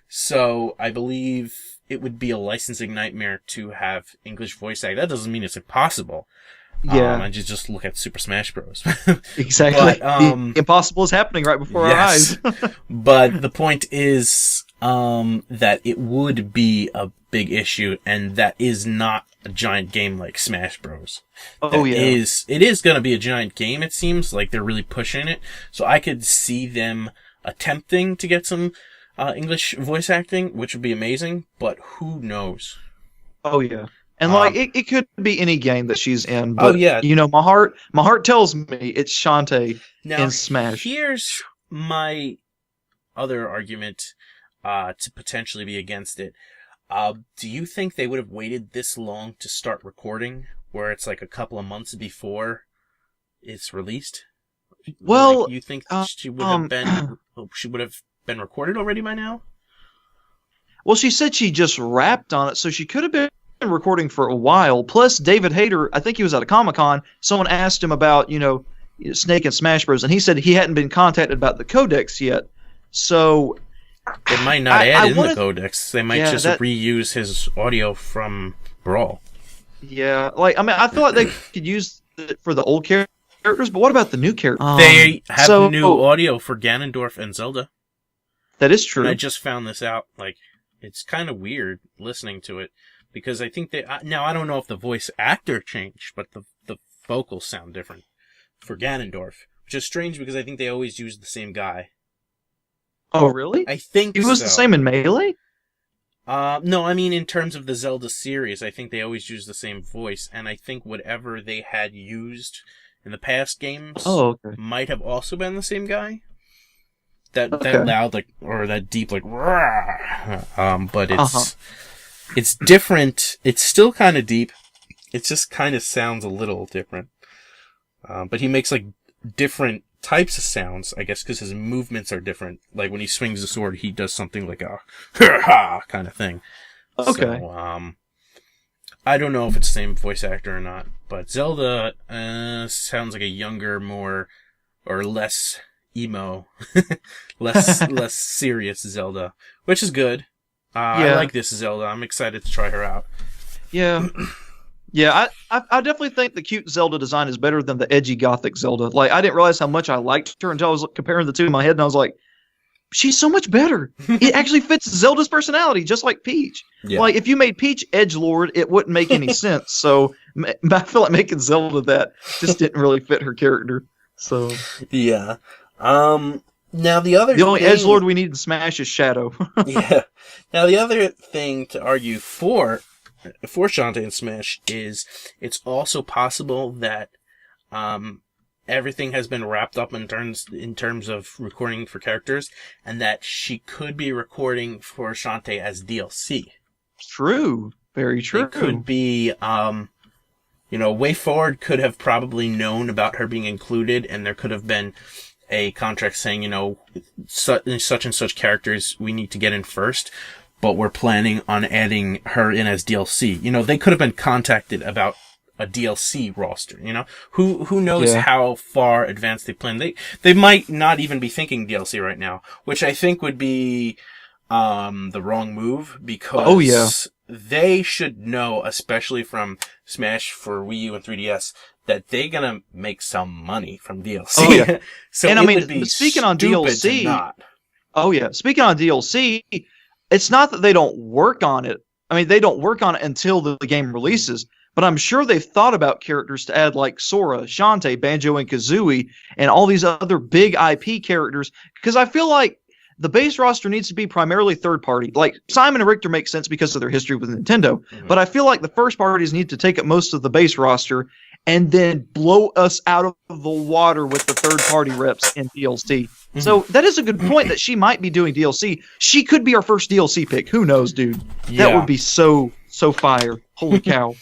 So, I believe it would be a licensing nightmare to have English voice acting. That doesn't mean it's impossible. Yeah. And just look at Super Smash Bros. Exactly. But, the impossible is happening right before our eyes. But the point is, that it would be a big issue, and that is not a giant game like Smash Bros. It is gonna be a giant game, it seems, like they're really pushing it. So I could see them attempting to get some, English voice acting, which would be amazing, but who knows? Oh yeah. And it could be any game that she's in, but yeah. My heart tells me it's Shantae in Smash. Here's my other argument to potentially be against it. Do you think they would have waited this long to start recording, where it's like a couple of months before it's released? Well, you think she would have been recorded already by now? Well, she said she just rapped on it, so she could have been recording for a while. Plus, David Hayter, I think he was at a Comic-Con, someone asked him about, Snake and Smash Bros., and he said he hadn't been contacted about the codex yet. So they might not add in the codex. They might just reuse his audio from Brawl. Yeah, I feel like they could use it for the old characters, but what about the new characters? They have new audio for Ganondorf and Zelda. That is true. And I just found this out. It's kind of weird listening to it. Because I think now I don't know if the voice actor changed, but the vocals sound different for Ganondorf, which is strange because I think they always use the same guy. Oh, really? I think he was the same in Melee? No, I mean in terms of the Zelda series, I think they always use the same voice, and I think whatever they had used in the past games might have also been the same guy. That loud, or that deep, but it's... It's different. It's still kind of deep. It just kind of sounds a little different. But he makes different types of sounds, I guess, because his movements are different. Like when he swings the sword, he does something like a ha kind of thing. Okay. So, I don't know if it's the same voice actor or not, but Zelda sounds like a younger, more or less emo, less serious Zelda, which is good. I like this Zelda. I'm excited to try her out. Yeah. Yeah, I definitely think the cute Zelda design is better than the edgy gothic Zelda. I didn't realize how much I liked her until I was comparing the two in my head, and I was like, she's so much better. It actually fits Zelda's personality, just like Peach. Yeah. If you made Peach edgelord, it wouldn't make any sense. So I feel like making Zelda that just didn't really fit her character. So yeah. Now the only edgelord we need to smash is Shadow. Yeah. Now the other thing to argue for Shantae and Smash is it's also possible that everything has been wrapped up in terms of recording for characters, and that she could be recording for Shantae as DLC. True. Very true. It could be Way Forward could have probably known about her being included, and there could have been a contract saying, such and such characters we need to get in first, but we're planning on adding her in as DLC. They could have been contacted about a DLC roster, Who knows how far advanced they plan. They might not even be thinking DLC right now, which I think would be the wrong move, because they should know, especially from Smash for Wii U and 3DS, that they're gonna make some money from DLC. Oh, yeah. So and it would be speaking on DLC, Oh yeah. Speaking on DLC, it's not that they don't work on it. I mean, they don't work on it until the game releases. But I'm sure they've thought about characters to add like Sora, Shantae, Banjo and Kazooie, and all these other big IP characters. Because I feel like the base roster needs to be primarily third party. Like Simon and Richter make sense because of their history with Nintendo. Mhm. But I feel like the first parties need to take up most of the base roster and then blow us out of the water with the third party reps in DLC. So that is a good point that she might be doing DLC. She could be our first DLC pick. Who knows, dude? Yeah. That would be so fire. Holy cow.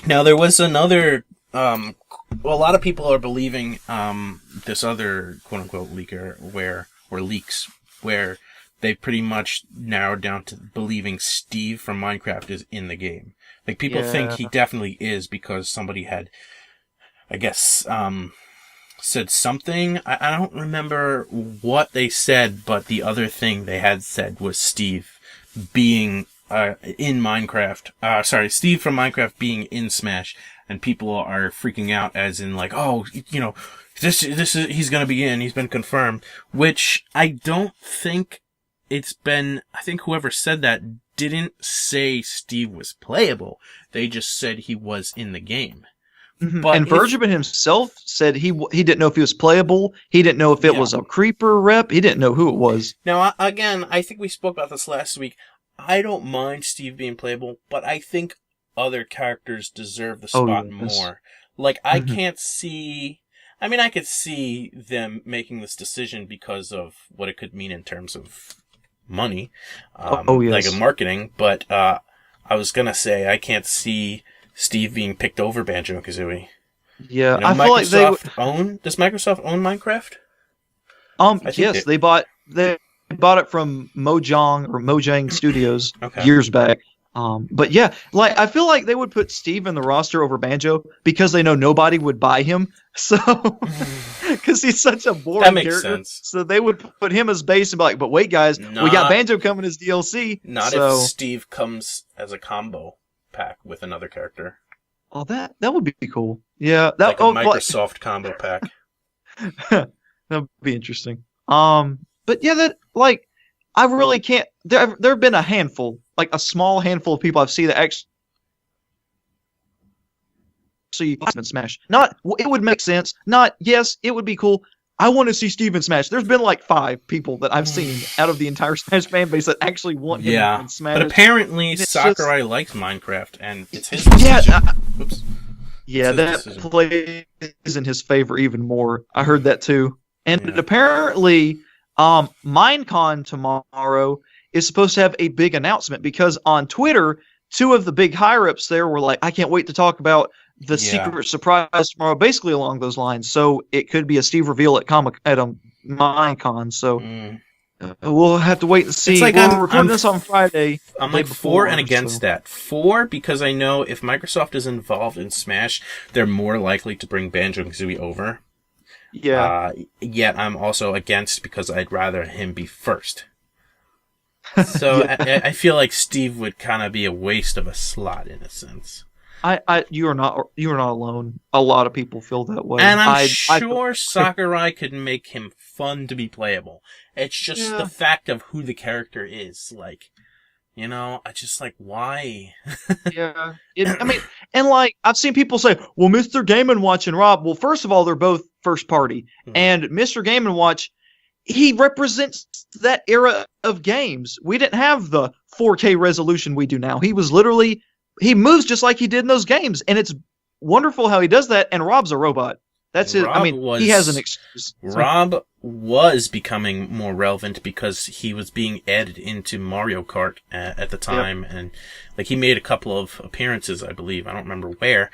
Now, there was another, well, a lot of people are believing, this other quote-unquote leaker leaks, where they pretty much narrowed down to believing Steve from Minecraft is in the game. Like, people think he definitely is because somebody had, I guess, said something. I don't remember what they said, but the other thing they had said was Steve being in Minecraft. Steve from Minecraft being in Smash, and people are freaking out as in like, oh, you know, this is he's gonna be in. He's been confirmed. Which I don't think it's been. I think whoever said that didn't say Steve was playable. They just said he was in the game. But and Bergman himself said he didn't know if he was playable. He didn't know if it was a creeper rep. He didn't know who it was. Now, again, I think we spoke about this last week. I don't mind Steve being playable, but I think other characters deserve the spot more. Like, I can't see... I mean, I could see them making this decision because of what it could mean in terms of money. Like a marketing, but I was gonna say I can't see Steve being picked over Banjo and Kazooie. Yeah, you know, I feel like Does Microsoft own Minecraft? Yes, they bought it from Mojang Studios years back. But yeah, like I feel like they would put Steve in the roster over Banjo because they know nobody would buy him. So, because he's such a boring character, sense. So they would put him as base and be like, "But wait, guys, we got Banjo coming as DLC." Not if Steve comes as a combo pack with another character. Oh, that would be cool. Yeah, that like a Microsoft combo pack. That would be interesting. But yeah, that like I really can't. There have been a handful, like a small handful of people I've seen that actually Smash. Not it would make sense. Not yes, it would be cool. I want to see Steven Smash. There's been like 5 people that I've seen out of the entire Smash fan base that actually want him in Smash. But apparently Sakurai likes Minecraft, and it's his decision. Oops. Yeah, that plays in his favor even more. I heard that too. And apparently, Minecon tomorrow is supposed to have a big announcement because on Twitter, 2 of the big higher-ups there were like, I can't wait to talk about the secret surprise tomorrow, basically along those lines. So it could be a Steve reveal at Minecon. So we'll have to wait and see. It's like we're recording this on Friday. I'm like for and against that. For, because I know if Microsoft is involved in Smash, they're more likely to bring Banjo and Kazooie over. Yeah. Yet I'm also against because I'd rather him be first. So I feel like Steve would kind of be a waste of a slot in a sense. You are not alone. A lot of people feel that way. And I'm sure Sakurai could make him fun to be playable. It's just the fact of who the character is. Like, you know, I just like, why? I mean, and like, I've seen people say, well, Mr. Game & Watch and Rob, well, first of all, they're both first party. And Mr. Game & Watch, he represents that era of games. We didn't have the 4K resolution we do now. He was literally... He moves just like he did in those games, and it's wonderful how he does that, and Rob's a robot. That's it. I mean, he has an excuse. Rob was becoming more relevant because he was being added into Mario Kart at the time, and like he made a couple of appearances, I believe. I don't remember where.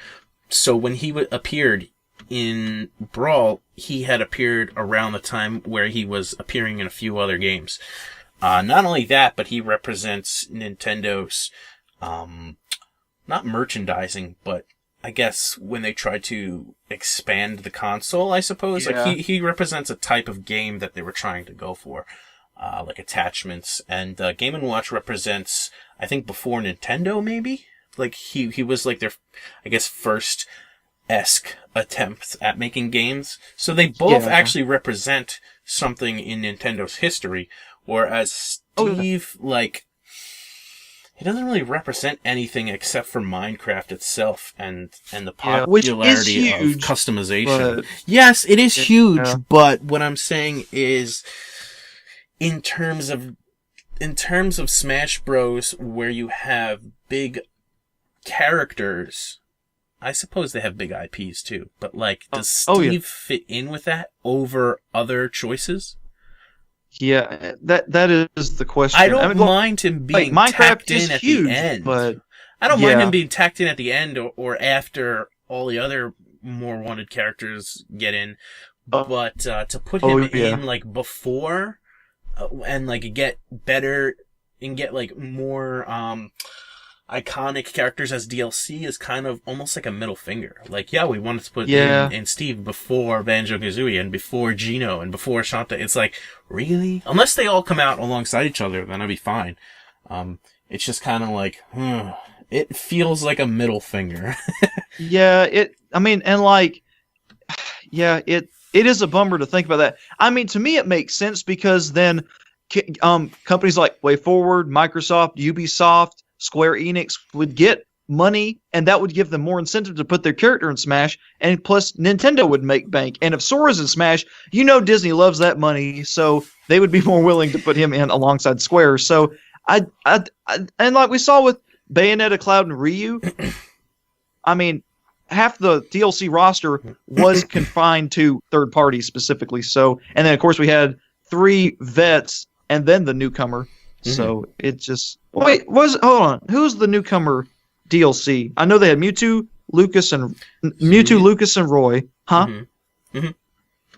So when he appeared in Brawl, he had appeared around the time where he was appearing in a few other games. Not only that, but he represents Nintendo's... not merchandising, but I guess when they try to expand the console, I suppose. Yeah. Like he represents a type of game that they were trying to go for, like attachments. And Game & Watch represents, I think, before Nintendo, maybe? Like he was like their, I guess, first esque attempts at making games. So they both actually represent something in Nintendo's history. Whereas Steve, he doesn't really represent anything except for Minecraft itself and the popularity of customization. Yes, it is huge, but what I'm saying is, in terms of Smash Bros, where you have big characters, I suppose they have big IPs too, but does Steve fit in with that over other choices? Yeah, that is the question. I don't mind him being tacked in at the end. But I don't mind him being tacked in at the end or after all the other more wanted characters get in. But to put him in before and get better and get more iconic characters as DLC is kind of almost like a middle finger. We wanted to put in Steve before Banjo-Kazooie and before Geno and before Shanta. It's really? Unless they all come out alongside each other, then I'd be fine. It's just kind of it feels like a middle finger. It is a bummer to think about that. I mean, to me it makes sense because then companies like WayForward, Microsoft, Ubisoft, Square Enix would get money, and that would give them more incentive to put their character in Smash, and plus Nintendo would make bank. And if Sora's in Smash, Disney loves that money, so they would be more willing to put him in alongside Square. So and like we saw with Bayonetta, Cloud, and Ryu, I mean, half the DLC roster was confined to third parties specifically. So, and then of course we had 3 vets and then the newcomer. So it just hold on. Who's the newcomer DLC? I know they had Mewtwo, Lucas, and Roy, huh?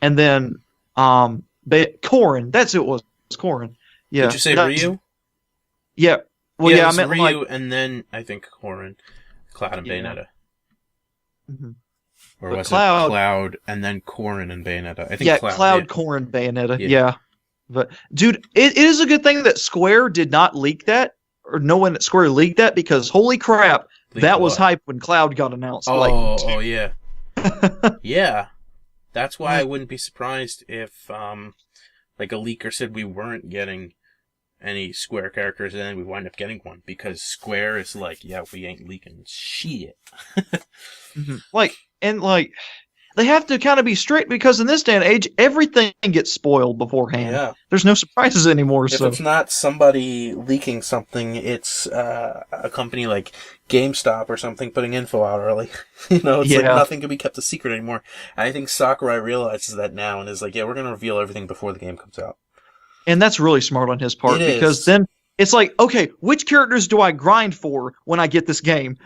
And then Corrin. That's it was Corrin. Yeah. Did you say Ryu? Yeah. Well, I meant Ryu, and then I think Corrin, Cloud, and Bayonetta. Or was it Cloud and then Corrin and Bayonetta? I think Cloud, Corrin, Bayonetta. Yeah. But dude, it is a good thing that Square did not leak that, or no one at Square leaked that, because holy crap, that was hype when Cloud got announced. Yeah. Yeah. That's why I wouldn't be surprised if a leaker said we weren't getting any Square characters and then we wind up getting one, because Square is we ain't leaking shit. They have to kind of be strict, because in this day and age, everything gets spoiled beforehand. Yeah. There's no surprises anymore. If it's not somebody leaking something, it's a company like GameStop or something putting info out early. It's nothing can be kept a secret anymore. And I think Sakurai realizes that now and is we're going to reveal everything before the game comes out. And that's really smart on his part, because then it's okay, which characters do I grind for when I get this game?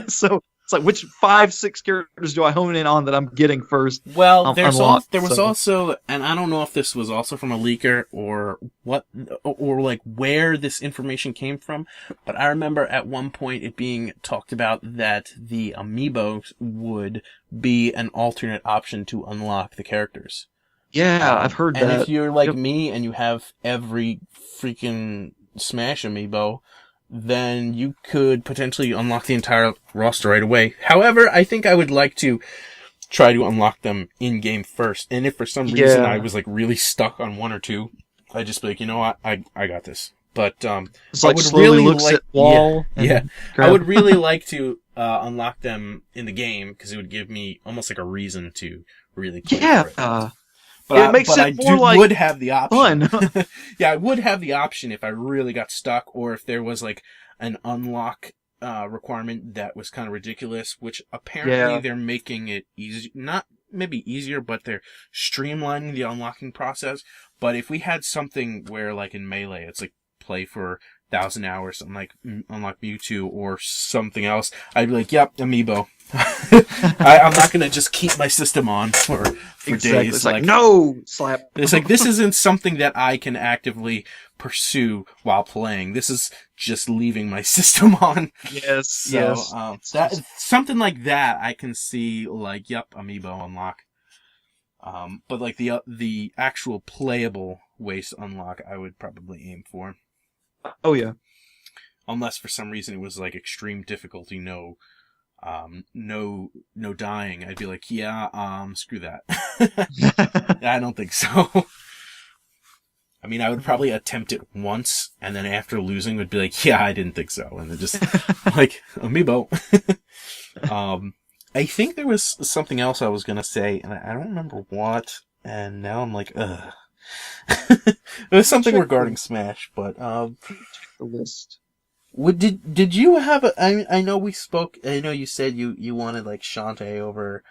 So it's which 5-6 characters do I hone in on that I'm getting first? Well, there was also, and I don't know if this was also from a leaker or what, or where this information came from, but I remember at one point it being talked about that the amiibo would be an alternate option to unlock the characters. Yeah, I've heard that. And if you're like me and you have every freaking Smash amiibo, then you could potentially unlock the entire roster right away. However, I think I would like to try to unlock them in-game first. And if for some reason I was really stuck on 1 or 2, I'd just be you know what, I got this. But it's I would really looks at wall. I would really like to unlock them in the game, because it would give me almost a reason to really play for it. But it makes it more would have the option. Fun. Yeah, I would have the option if I really got stuck, or if there was an unlock requirement that was kind of ridiculous, which apparently they're making it easy, not maybe easier, but they're streamlining the unlocking process. But if we had something where in Melee, it's play for 1,000 hours, something unlock Mewtwo or something else, I'd be yep, amiibo. I'm not gonna just keep my system on for days. It's no slap. It's this isn't something that I can actively pursue while playing. This is just leaving my system on. Yes, that something like that I can see. Yep, amiibo unlock. But the actual playable waste unlock, I would probably aim for. Oh yeah. Unless for some reason it was extreme difficulty, no no dying, I'd be like, yeah, screw that. I don't think so. I mean, I would probably attempt it once, and then after losing would be like, yeah, I didn't think so. And then just, like, amiibo. I think there was something else I was gonna say, and I don't remember what, and now I'm like, ugh. It was something regarding Smash, but, Check the list. Did you have I know we spoke, I know you said you wanted, like, Shantae over,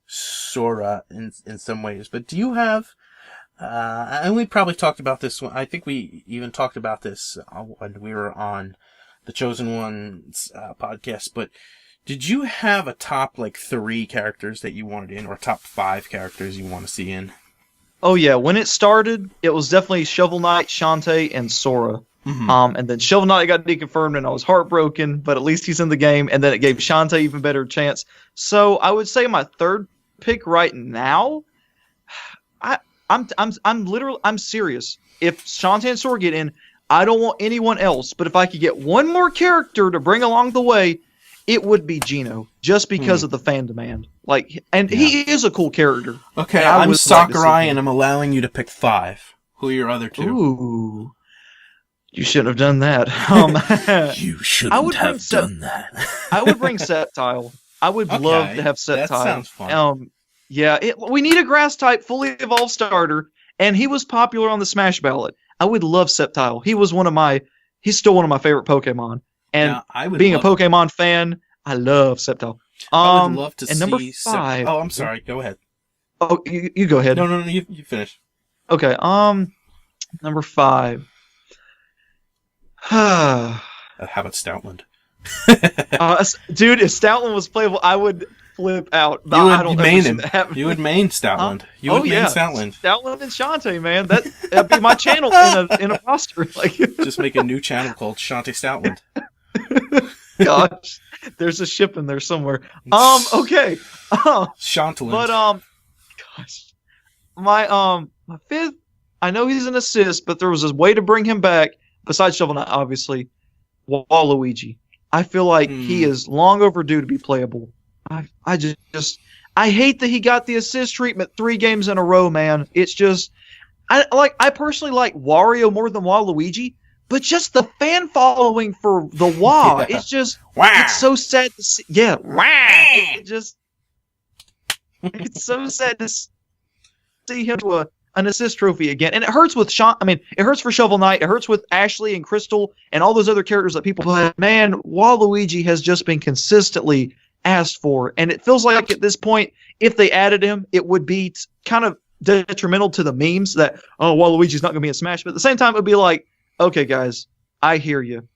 Sora in some ways, but do you have, and we probably talked about this one. I think we even talked about this when we were on the Chosen Ones podcast. But did you have a top like 3 characters that you wanted in, or top 5 characters you want to see in? Oh yeah, when it started, it was definitely Shovel Knight, Shantae, and Sora. Mm-hmm. And then Shovel Knight got deconfirmed, and I was heartbroken. But at least he's in the game, and then it gave Shantae even better chance. So I would say my third pick right now. I'm serious. If Shantae and Sora get in, I don't want anyone else. But if I could get one more character to bring along the way, it would be Geno, just because of the fan demand. Like, and he is a cool character. Okay, I'm Sakurai, and I'm allowing you to pick 5. Who are your other 2? Ooh, you shouldn't have done that. You shouldn't have done that. I would bring Sceptile. I would love to have Sceptile. That sounds fun. Yeah, we need a grass type fully evolved starter, and he was popular on the Smash ballot. I would love Sceptile. He's still one of my favorite Pokemon. And being a Pokemon fan, I love Sceptile. I would love to see number 5. Oh, I'm sorry. Go ahead. Oh, you go ahead. No, you finish. Okay. Number 5. How about Stoutland? Dude, if Stoutland was playable, I would flip out. You would main him. You would main Stoutland. You would main Stoutland. Stoutland and Shantae, man. That'd be my channel in a roster. Like, just make a new channel called Shantae Stoutland. Gosh, there's a ship in there somewhere. Okay. Shantaland. But gosh, my 5th. I know he's an assist, but there was a way to bring him back besides Shovel Knight, obviously. Waluigi. I feel like he is long overdue to be playable. I hate that he got the assist treatment 3 games in a row, man. It's just I personally like Wario more than Waluigi, but just the fan following for the Wa, it's just it's so sad to see. Yeah, it's so sad to see him to an assist trophy again. And it hurts with it hurts for Shovel Knight, it hurts with Ashley and Crystal and all those other characters that people play. Man, Waluigi has just been consistently asked for, and it feels like at this point, if they added him, it would be kind of detrimental to the memes that, oh, Waluigi's not going to be in Smash, but at the same time, it would be like, okay, guys, I hear you.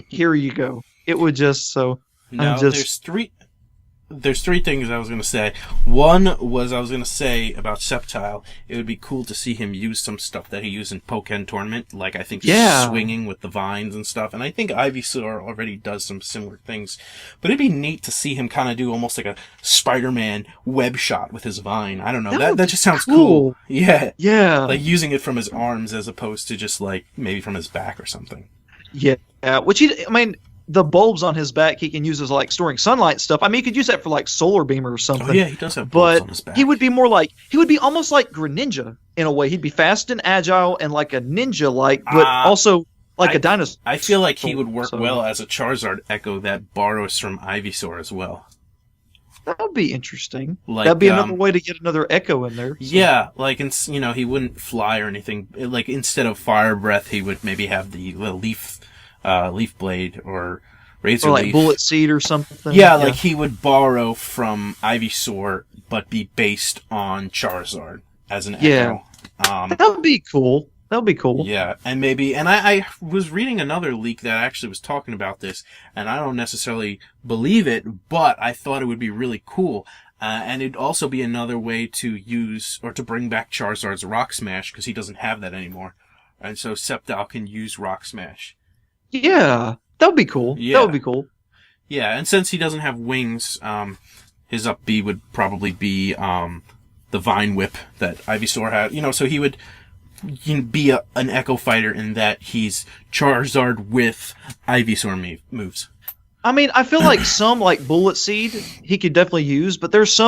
Here you go. It would just, so... No, there's three things I was going to say. One was I was going to say about Sceptile, it would be cool to see him use some stuff that he used in Pokken Tournament, like I think swinging with the vines and stuff, and I think Ivysaur already does some similar things. But it'd be neat to see him kind of do almost like a Spider-Man web shot with his vine. I don't know, that just sounds cool. Yeah. Like using it from his arms as opposed to just like maybe from his back or something. Yeah, the bulbs on his back he can use as like storing sunlight stuff. I mean, he could use that for like solar beam or something. Oh yeah, he does have bulbs on his back. He would be almost like Greninja in a way. He'd be fast and agile and like a ninja like, but also like a dinosaur. I feel like he would work well as a Charizard Echo that borrows from Ivysaur as well. That would be interesting. Like, that'd be another way to get another Echo in there. So. Yeah, like, he wouldn't fly or anything. Like, instead of Fire Breath, he would maybe have the Leaf Blade or Razor or like Leaf. Bullet Seed or something. Yeah, like he would borrow from Ivysaur, but be based on Charizard as an Echo. That would be cool. That would be cool. Yeah, and I was reading another leak that actually was talking about this, and I don't necessarily believe it, but I thought it would be really cool. And it'd also be another way to use, or to bring back Charizard's Rock Smash, because he doesn't have that anymore. And so Sceptile can use Rock Smash. Yeah, that would be cool. Yeah. That would be cool. Yeah, and since he doesn't have wings, his up B would probably be the Vine Whip that Ivysaur had. So he would be an Echo Fighter in that he's Charizard with Ivysaur moves. I mean, I feel like some like Bullet Seed he could definitely use, but there's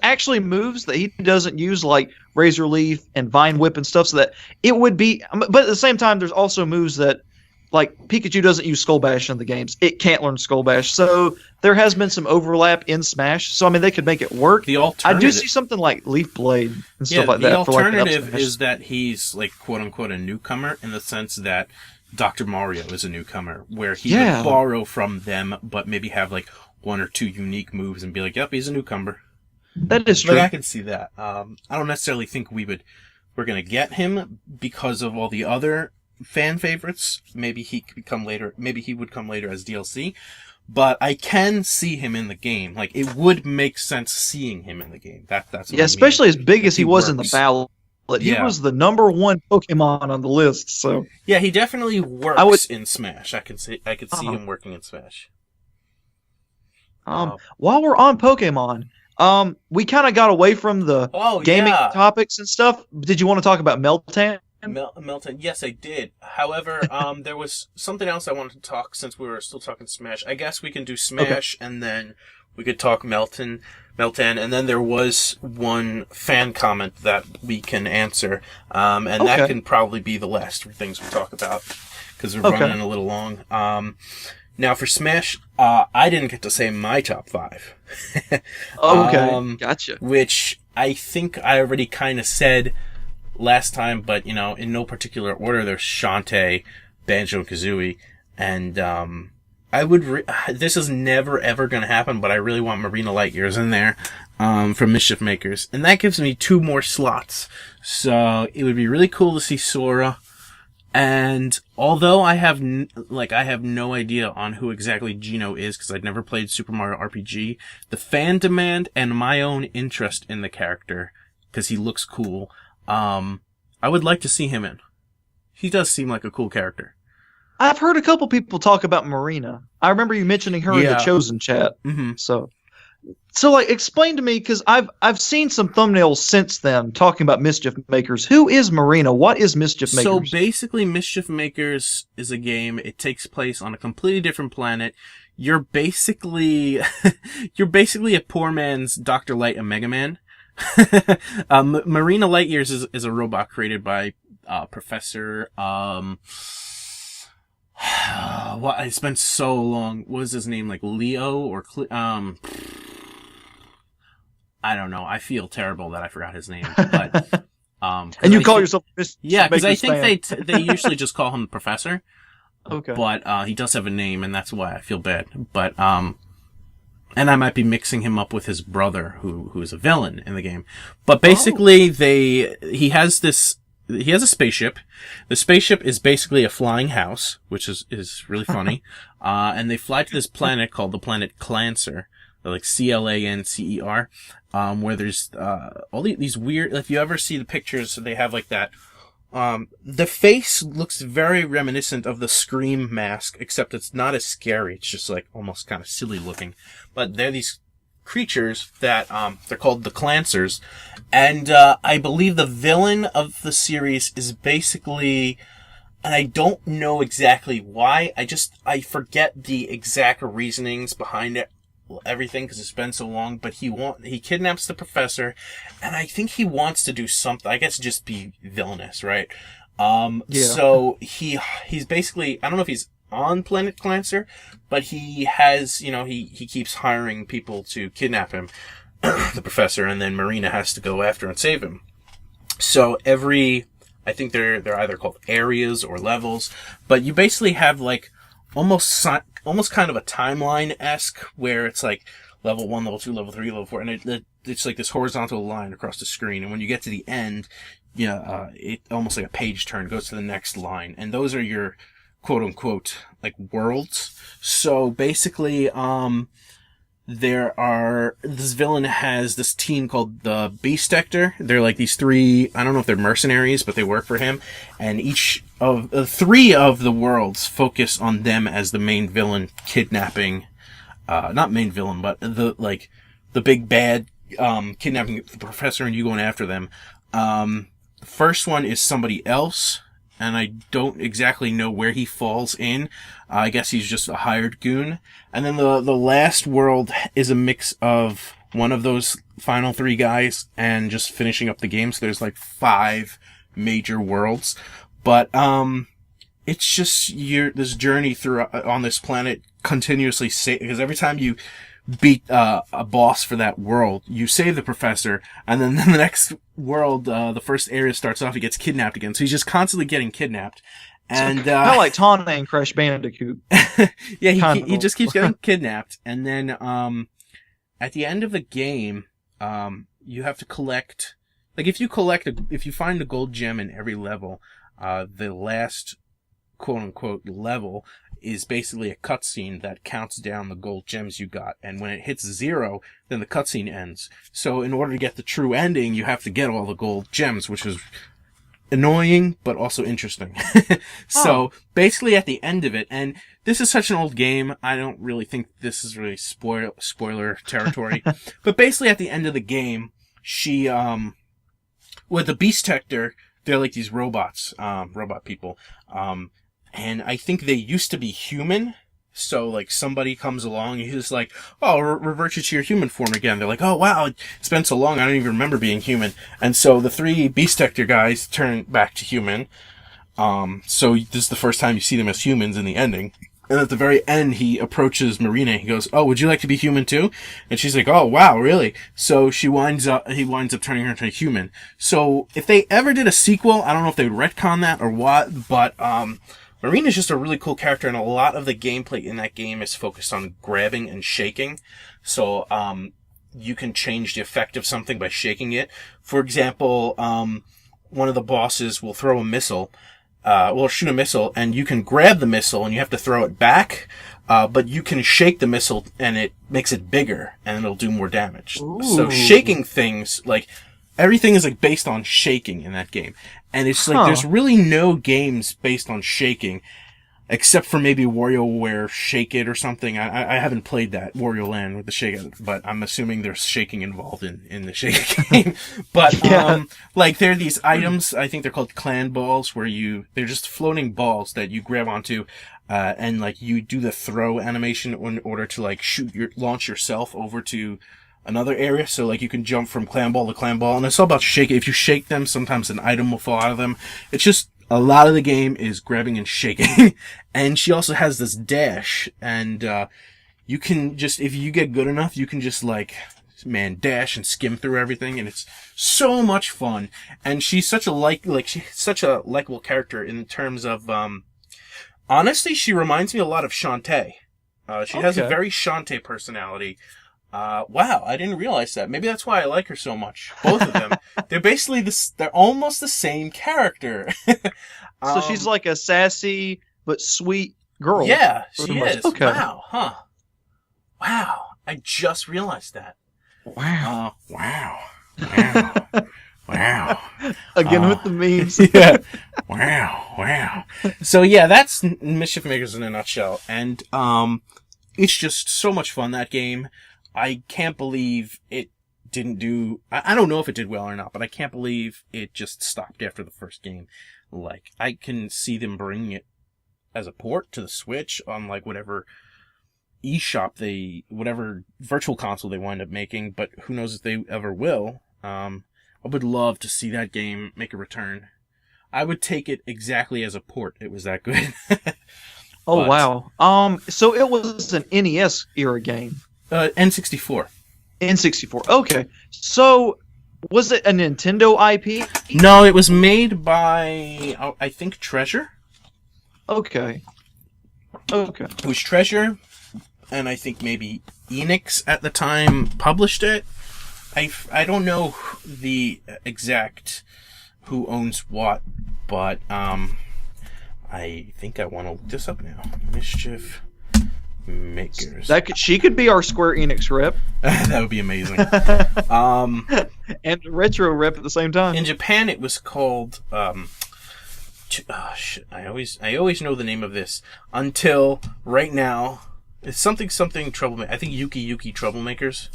actually moves that he doesn't use like Razor Leaf and Vine Whip and stuff, so that it would be. But at the same time, there's also moves that like Pikachu doesn't use Skull Bash in the games. It can't learn Skull Bash, so there has been some overlap in Smash. So I mean, they could make it work. The alternative, I do see something like Leaf Blade and stuff like that. The alternative is that he's like quote unquote a newcomer in the sense that Dr. Mario is a newcomer, where he would borrow from them, but maybe have like one or two unique moves and be like, "Yep, he's a newcomer." That is true. Like, I can see that. I don't necessarily think we're gonna get him because of all the other fan favorites. Maybe he could come later. Maybe he would come later as DLC. But I can see him in the game. Like, it would make sense seeing him in the game. That's what I mean. Especially as big as he was in the battle. He was the #1 Pokemon on the list, so yeah, he definitely works in Smash. I could see him working in Smash. While we're on Pokemon, we kind of got away from the gaming topics and stuff. Did you want to talk about Meltan? Meltan, yes, I did. However, there was something else I wanted to talk since we were still talking Smash. I guess we can do Smash and then we could talk Meltan, and then there was one fan comment that we can answer, and that can probably be the last things we talk about because we're running a little long. Now for Smash, I didn't get to say my top 5. Gotcha. Which I think I already kind of said last time, but in no particular order. There's Shantae, Banjo-Kazooie, and this is never ever going to happen, but I really want Marina Liteyears in there from Mischief Makers, and that gives me 2 more slots. So it would be really cool to see Sora. And although I have no idea on who exactly Geno is because I'd never played Super Mario RPG, the fan demand and my own interest in the character because he looks cool, I would like to see him in. He does seem like a cool character. I've heard a couple people talk about Marina. I remember you mentioning her in the Chosen chat. Mm-hmm. So like, explain to me, because I've seen some thumbnails since then talking about Mischief Makers. Who is Marina? What is Mischief Makers? So basically, Mischief Makers is a game. It takes place on a completely different planet. You're basically a poor man's Dr. Light and Mega Man. Marina Liteyears is a robot created by Professor. It's been so long. What was his name? Like Leo or I don't know. I feel terrible that I forgot his name. But and you call yourself Mischief? Yeah, because I think they usually just call him Professor. Okay. But he does have a name, and that's why I feel bad. But and I might be mixing him up with his brother, who is a villain in the game. But basically, he has a spaceship. The spaceship is basically a flying house, which is really funny. And they fly to this planet called the planet Clancer, like Clancer, where there's all these weird. If you ever see the pictures, they have like that. The face looks very reminiscent of the Scream mask, except it's not as scary. It's just like almost kind of silly looking. But they're these creatures that they're called the Clancers, and I believe the villain of the series is basically, and I don't know exactly why. I forget the exact reasonings behind it, everything, because it's been so long. But he kidnaps the professor, and I think he wants to do something. I guess just be villainous, right? So he's basically, I don't know if he's on Planet Clancer, but he has, he keeps hiring people to kidnap him, the professor, and then Marina has to go after and save him. So I think they're either called areas or levels, but you basically have like almost kind of a timeline-esque where it's like level 1, level 2, level 3, level 4, and it's like this horizontal line across the screen, and when you get to the end, it almost like a page turn goes to the next line, and those are your quote unquote like worlds. So basically, this villain has this team called the Beast Sector. They're like these 3, I don't know if they're mercenaries, but they work for him. And each of 3 of the worlds focus on them as the main villain kidnapping, not main villain, but the big bad, kidnapping the professor and you going after them. The first one is somebody else. and I don't exactly know where he falls in. I guess he's just a hired goon. And then the last world is a mix of one of those final 3 guys and just finishing up the game. So there's like 5 major worlds. But it's just this journey through on this planet continuously, because every time you beat a boss for that world, you save the professor, and then the next world, the first area starts off, he gets kidnapped again. So he's just constantly getting kidnapped. And kind of like Tawna and Crash Bandicoot. Yeah, he just keeps getting kidnapped, and then at the end of the game, you have to collect. Like if you find a gold gem in every level, the last quote unquote level is basically a cutscene that counts down the gold gems you got, and when it hits 0, then the cutscene ends. So in order to get the true ending, you have to get all the gold gems, which is annoying but also interesting. So basically at the end of it, and this is such an old game, I don't really think this is really spoiler territory, but basically at the end of the game, she with the Beast Tector, they're like these robots, robot people, and I think they used to be human. So, like, somebody comes along, and he's like, oh, revert you to your human form again. They're like, oh, wow, it's been so long, I don't even remember being human. And so the 3 Beast Tector guys turn back to human. So this is the first time you see them as humans in the ending. And at the very end, he approaches Marina. He goes, oh, would you like to be human too? And she's like, oh, wow, really? So he winds up turning her into a human. So if they ever did a sequel, I don't know if they would retcon that or what, but, Marina's just a really cool character, and a lot of the gameplay in that game is focused on grabbing and shaking. So, you can change the effect of something by shaking it. For example, one of the bosses will throw a missile, shoot a missile, and you can grab the missile and you have to throw it back, but you can shake the missile and it makes it bigger and it'll do more damage. Ooh. So shaking things, like, everything is like based on shaking in that game. And it's like, there's really no games based on shaking, except for maybe WarioWare Shake It or something. I haven't played that, Wario Land with the Shake It, but I'm assuming there's shaking involved in the Shake It game. But, like, there are these items, I think they're called clan balls, where they're just floating balls that you grab onto, and like, you do the throw animation in order to like launch yourself over to another area, so like you can jump from clan ball to clan ball, and it's all about shaking. If you shake them, sometimes an item will fall out of them. It's just, a lot of the game is grabbing and shaking. And she also has this dash, and you can just, if you get good enough, you can just like, dash and skim through everything, and it's so much fun. And she's such a she's such a likable character in terms of, honestly, she reminds me a lot of Shantae. She has a very Shantae personality. Wow, I didn't realize that. Maybe that's why I like her so much. Both of them. They're basically they're almost the same character. So she's like a sassy but sweet girl. Yeah, she is. Okay. Wow, huh. Wow, I just realized that. Wow. Wow. Wow. Wow. Again with the memes. Yeah. Wow. So yeah, that's Mischief Makers in a nutshell. And, it's just so much fun, that game. I can't believe it didn't do, I don't know if it did well or not, but I can't believe it just stopped after the first game. Like, I can see them bringing it as a port to the Switch on like whatever eShop whatever virtual console they wind up making, but who knows if they ever will. I would love to see that game make a return. I would take it exactly as a port. It was that good. Oh, wow. So it was an NES era game. N64. N64. Okay. So was it a Nintendo IP? No, it was made by, I think, Treasure. Okay. It was Treasure, and I think maybe Enix at the time published it. I don't know the exact who owns what, but I think I want to look this up now. Mischief Makers. She could be our Square Enix rep. That would be amazing. And retro rep at the same time. In Japan, it was called. I always know the name of this until right now. It's something Troublemaker. I think Yuki Troublemakers,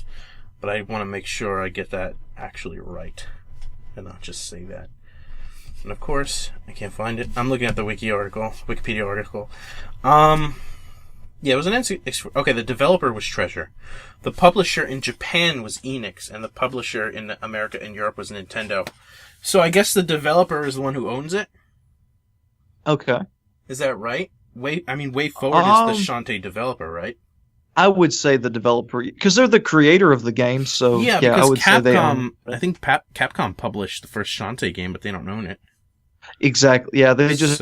but I want to make sure I get that actually right and not just say that. And of course, I can't find it. I'm looking at the Wikipedia article. Yeah, it was an okay, the developer was Treasure. The publisher in Japan was Enix, and the publisher in America and Europe was Nintendo. So I guess the developer is the one who owns it? Okay. Is that right? Way Forward is the Shantae developer, right? I would say the developer, because they're the creator of the game, so yeah, I would say they own it. I think Capcom published the first Shantae game, but they don't own it. Exactly. Yeah, they just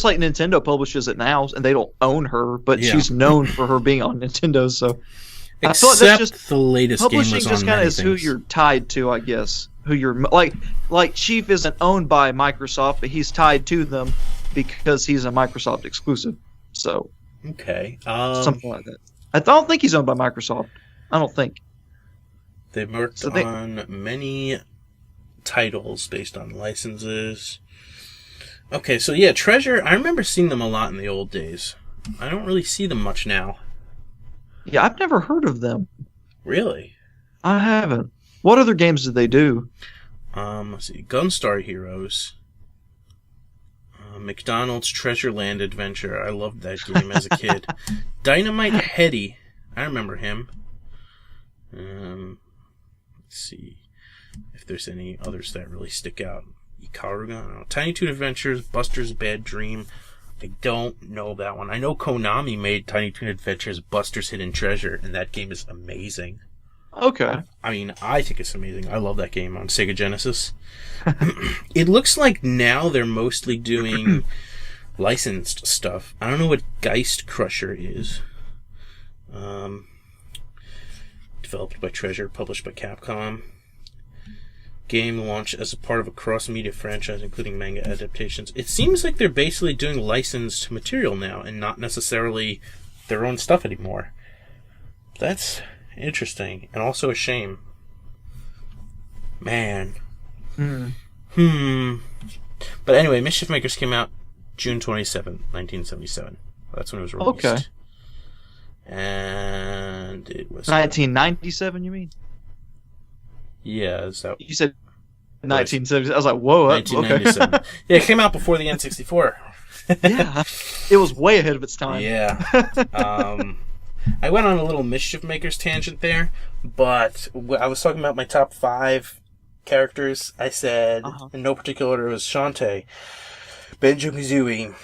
like Nintendo publishes it now, and they don't own her, but she's known for her being on Nintendo. So I thought that's just the latest game was on publishing just kind of is who you're tied to, I guess. Who you're like Chief isn't owned by Microsoft, but he's tied to them because he's a Microsoft exclusive. So okay, something like that. I don't think he's owned by Microsoft. I don't think they worked on many titles based on licenses. Okay, so yeah, Treasure, I remember seeing them a lot in the old days. I don't really see them much now. Yeah, I've never heard of them. Really? I haven't. What other games did they do? Let's see. Gunstar Heroes. McDonald's Treasure Land Adventure. I loved that game as a kid. Dynamite Heady. I remember him. Let's see if there's any others that really stick out. Ikaruga. Tiny Toon Adventures. Buster's Bad Dream. I don't know that one. I know Konami made Tiny Toon Adventures Buster's Hidden Treasure, and that game is amazing. Okay. I mean, I think it's amazing. I love that game on Sega Genesis. It looks like now they're mostly doing licensed stuff. I don't know what Geist Crusher is. Developed by Treasure, published by Capcom. Game launched as a part of a cross-media franchise, including manga adaptations. It seems like they're basically doing licensed material now, and not necessarily their own stuff anymore. That's interesting, and also a shame. Man. But anyway, Mischief Makers came out June 27th, 1977. That's when it was released. Okay. And it was 1997, you mean? Yeah, is that... You said 1970. I was like, whoa, 1997. Okay. Yeah, it came out before the N64. Yeah, it was way ahead of its time. Yeah. I went on a little Mischief Makers tangent there, but I was talking about my top 5 characters. I said, in no particular order, it was Shantae, Banjo-Kazooie,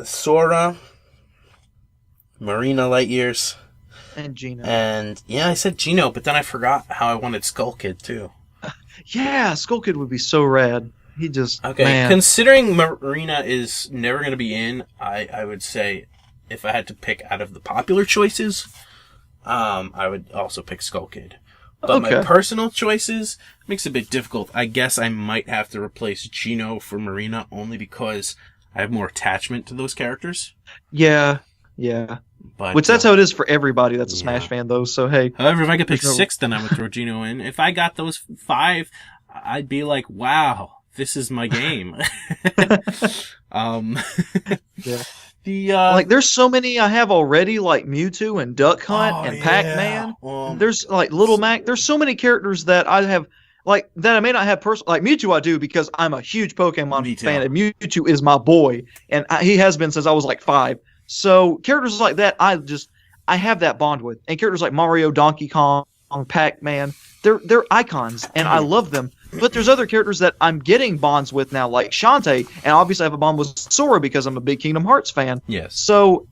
Sora, Marina Liteyears, and Gino. And yeah, I said Gino, but then I forgot how I wanted Skull Kid too. Yeah, Skull Kid would be so rad. He just okay. Man. Considering Marina is never going to be in, I would say if I had to pick out of the popular choices, I would also pick Skull Kid. But my personal choices makes it a bit difficult. I guess I might have to replace Gino for Marina only because I have more attachment to those characters. Yeah. But, which that's how it is for everybody that's a Smash fan, though. So hey. However, if I could pick 6, then I would throw Gino in. If I got those 5, I'd be like, wow, this is my game. Yeah. Like there's so many I have already, like Mewtwo and Duck Hunt and Pac-Man. There's like Little Mac. There's so many characters that I have, like that I may not have personal. Like Mewtwo, I do because I'm a huge Pokemon fan, and Mewtwo is my boy, and he has been since I was like 5. So characters like that, I have that bond with, and characters like Mario, Donkey Kong, Pac-Man, they're icons, and I love them. But there's other characters that I'm getting bonds with now, like Shantae, and obviously I have a bond with Sora because I'm a big Kingdom Hearts fan. Yes. So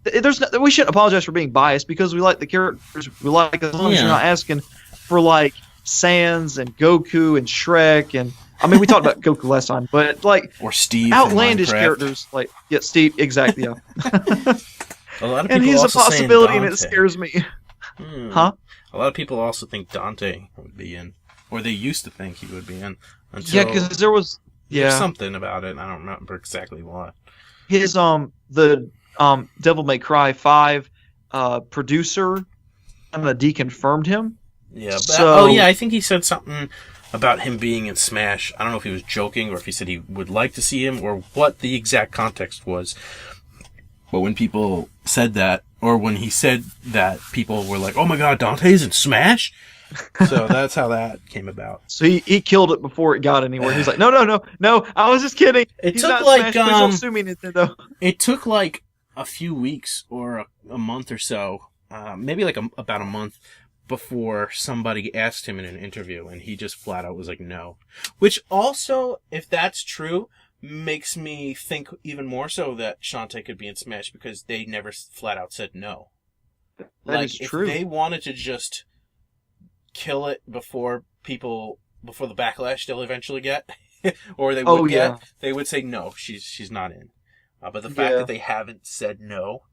we shouldn't apologize for being biased because we like the characters we like, as long as you're not asking for like Sans and Goku and Shrek and. I mean, we talked about Goku last time, but like or Steve, outlandish characters like Steve, exactly, yeah. A lot of people and he's also a possibility, and it scares me. Huh? A lot of people also think Dante would be in, or they used to think he would be in. Yeah, because there's something about it. I don't remember exactly what. His the Devil May Cry 5 producer kind of deconfirmed him. Yeah. But, I think he said something about him being in Smash. I don't know if he was joking or if he said he would like to see him or what the exact context was. But when people said that, or when he said that, people were like, oh my god, Dante's in Smash? So that's how that came about. So he killed it before it got anywhere. He's like, no, I was just kidding. It He's took not like Smash, please don't sue me, Nintendo. It took like a few weeks or a month or so, maybe like about a month before somebody asked him in an interview, and he just flat out was like, no. Which also, if that's true, makes me think even more so that Shantae could be in Smash, because they never flat out said no. That is true. If they wanted to just kill it before the backlash they'll eventually get, or they would they would say no, she's not in. But the fact that they haven't said no,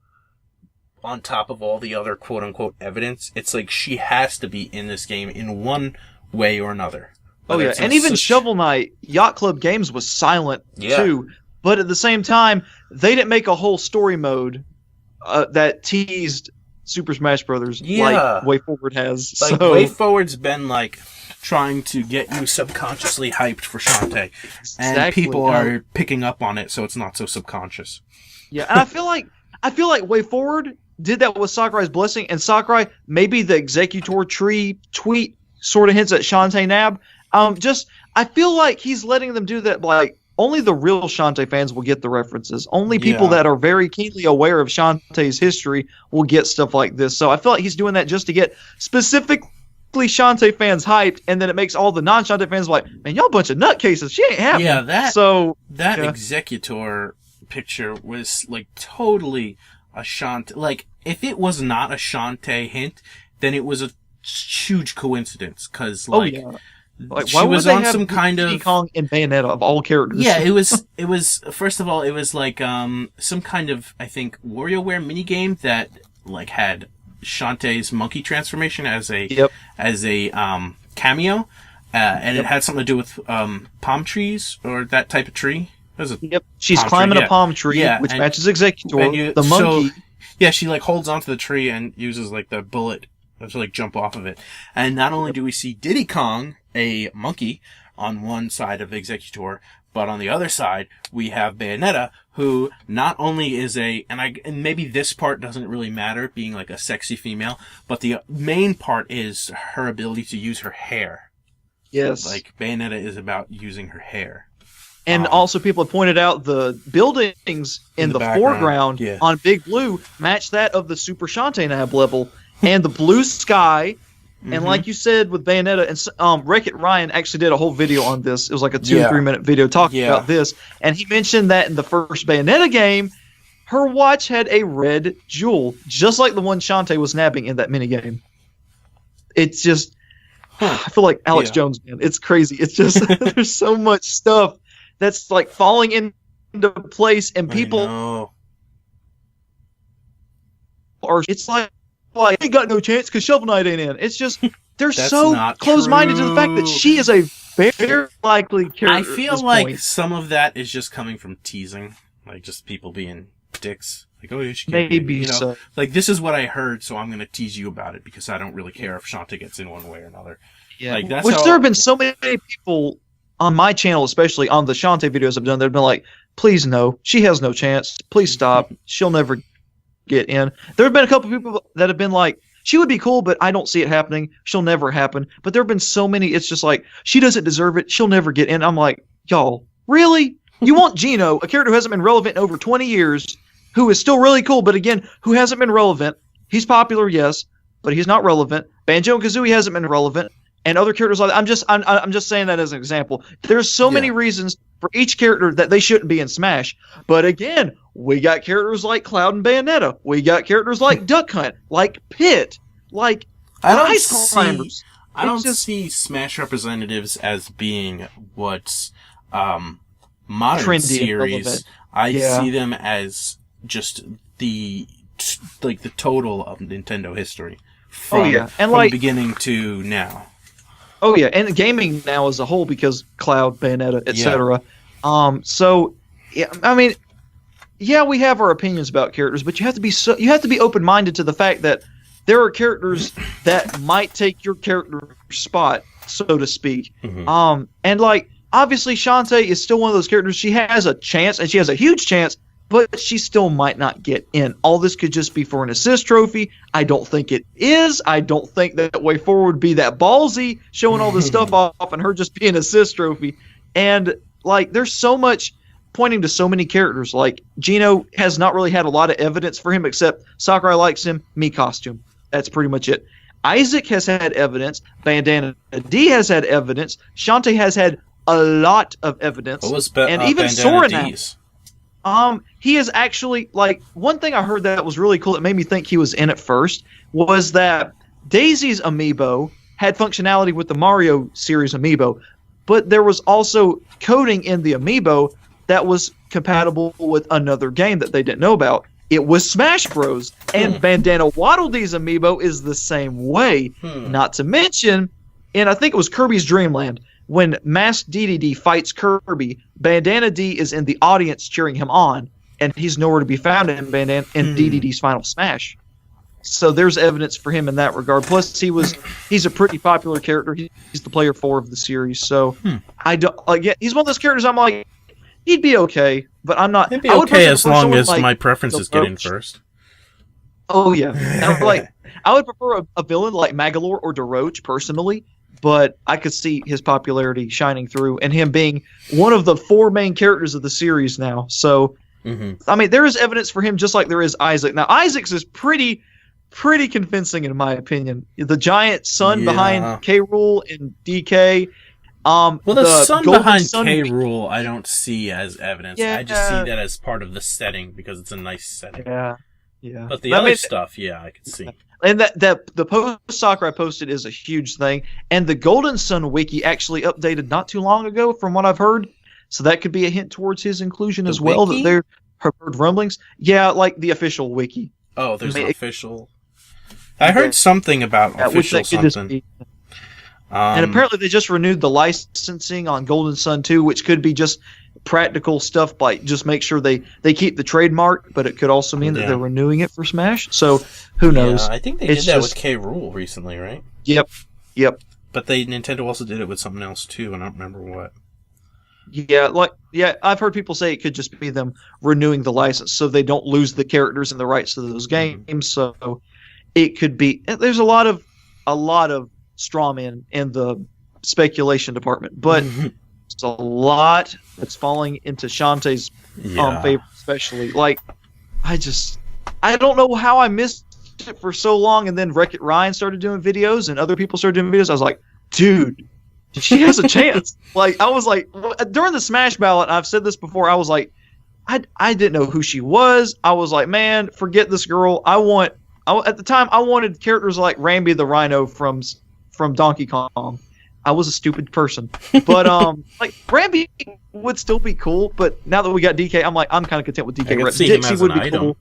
on top of all the other quote-unquote evidence, it's like she has to be in this game in one way or another. And even Shovel Knight, Yacht Club Games was silent, too. But at the same time, they didn't make a whole story mode that teased Super Smash Brothers like WayForward has. Like, WayForward's been, like, trying to get you subconsciously hyped for Shantae. And people are picking up on it, so it's not so subconscious. Yeah, and I feel like WayForward did that with Sakurai's blessing, and Sakurai, maybe the Executor Tree tweet sort of hints at Shantae Nab. I feel like he's letting them do that. Like, only the real Shantae fans will get the references. Only people that are very keenly aware of Shantae's history will get stuff like this. So I feel like he's doing that just to get specifically Shantae fans hyped, and then it makes all the non-Shantae fans like, man, y'all a bunch of nutcases. She ain't happy. Yeah, that Executor picture was like totally a Shantae. Like, if it was not a Shantae hint, then it was a huge coincidence, because she was on some kind of Kong and Bayonetta of all characters. Yeah, it was first of all, it was like some kind of, I think, WarioWare minigame that like had Shantae's monkey transformation as a cameo, and it had something to do with palm trees or that type of tree. She's climbing a palm tree, which matches Executor, the monkey. So, she like holds onto the tree and uses like the bullet to like jump off of it. And not only do we see Diddy Kong, a monkey, on one side of Executor, but on the other side we have Bayonetta, who not only is and maybe this part doesn't really matter, being like a sexy female, but the main part is her ability to use her hair. Yes. Like, Bayonetta is about using her hair. And also, people have pointed out the buildings in the foreground on Big Blue match that of the Super Shantae Nab level, and the blue sky. And like you said with Bayonetta, and Wreck-It Ryan actually did a whole video on this. It was like a 2 or 3 minute video talking about this. And he mentioned that in the first Bayonetta game, her watch had a red jewel, just like the one Shantae was nabbing in that minigame. It's just, I feel like Alex Jones, man. It's crazy. It's just, there's so much stuff that's like falling into place, and people are, it's like ain't got no chance because Shovel Knight ain't in. It's just, they're so close-minded to the fact that she is a very likely character. I feel like some of that is just coming from teasing, like just people being dicks. Like, oh, yeah, she can't maybe so. Like, this is what I heard, so I'm going to tease you about it because I don't really care if Shantae gets in one way or another. Yeah, like, that's there have been so many people on my channel, especially on the Shantae videos I've done, that have been like, please no, she has no chance. Please stop. She'll never get in. There have been a couple people that have been like, she would be cool, but I don't see it happening. She'll never happen. But there have been so many, it's just like, she doesn't deserve it. She'll never get in. I'm like, y'all, really? You want Gino, a character who hasn't been relevant in over 20 years, who is still really cool, but again, who hasn't been relevant. He's popular, yes, but he's not relevant. Banjo and Kazooie hasn't been relevant. And other characters like that. I'm just saying that as an example. There's so many reasons for each character that they shouldn't be in Smash. But again, we got characters like Cloud and Bayonetta. We got characters like Duck Hunt, like Pit, like Ice Climbers. I don't see Smash representatives as being what's modern trendy series. I see them as just the total of Nintendo history from beginning to now. Oh yeah, and gaming now as a whole, because Cloud, Bayonetta, etc. So, yeah, I mean, yeah, we have our opinions about characters, but you have to be open-minded to the fact that there are characters that might take your character spot, so to speak. And like, obviously, Shantae is still one of those characters. She has a chance, and she has a huge chance but she still might not get in. All this could just be for an assist trophy. I don't think it is. I don't think that Way Forward would be that ballsy, showing all this stuff off and her just being an assist trophy. And, like, there's so much pointing to so many characters. Like, Gino has not really had a lot of evidence for him except Sakurai likes him, me costume. That's pretty much it. Isaac has had evidence. Bandana D has had evidence. Shantae has had a lot of evidence. What was and even Bandana Soren D's? He is actually, like, one thing I heard that was really cool that made me think he was in at first was that Daisy's amiibo had functionality with the Mario series amiibo, but there was also coding in the amiibo that was compatible with another game that they didn't know about. It was Smash Bros. And Bandana Waddle Dee's amiibo is the same way. Not to mention, and I think it was Kirby's Dream Land, when Masked DDD fights Kirby, Bandana D is in the audience cheering him on, and he's nowhere to be found in DDD's Final Smash. So there's evidence for him in that regard. Plus, he's a pretty popular character. He's the player 4 of the series. So I don't he's one of those characters I'm like, he'd be okay, but I'm not. He'd be okay as long as my preferences get in first. Oh yeah, I would prefer a villain like Magalore or DeRoach personally, but I could see his popularity shining through and him being one of the 4 main characters of the series now. So, I mean, there is evidence for him just like there is Isaac. Now, Isaac's is pretty convincing in my opinion. The giant sun behind K. Rool and DK. Well, the sun behind K. Rool I don't see as evidence. I just see that as part of the setting because it's a nice setting. Yeah. But the other stuff, I could see. And that the post Sakurai posted is a huge thing. And the Golden Sun wiki actually updated not too long ago, from what I've heard. So that could be a hint towards his inclusion as well. Wiki? That they're heard rumblings. Yeah, like the official wiki. Oh, there's an official. I heard something about official something. And apparently they just renewed the licensing on Golden Sun 2, which could be just practical stuff, like just make sure they keep the trademark, but it could also mean that they're renewing it for Smash. So who knows? I think they did that with K. Rool recently, right? Yep. But Nintendo also did it with something else too, and I don't remember what. I've heard people say it could just be them renewing the license so they don't lose the characters and the rights to those games. So it could be. There's a lot of straw man in the speculation department, but it's a lot that's falling into Shantae's favor, especially. Like, I don't know how I missed it for so long, and then Wreck-It Ryan started doing videos, and other people started doing videos. I was like, dude, she has a chance. Like, I was like, during the Smash ballot, I've said this before, I was like, I didn't know who she was. I was like, man, forget this girl. At the time, I wanted characters like Rambi the Rhino from Donkey Kong. I was a stupid person, but like Rambi would still be cool. But now that we got DK, I'm kind of content with DK. I can see him as an item. Cool.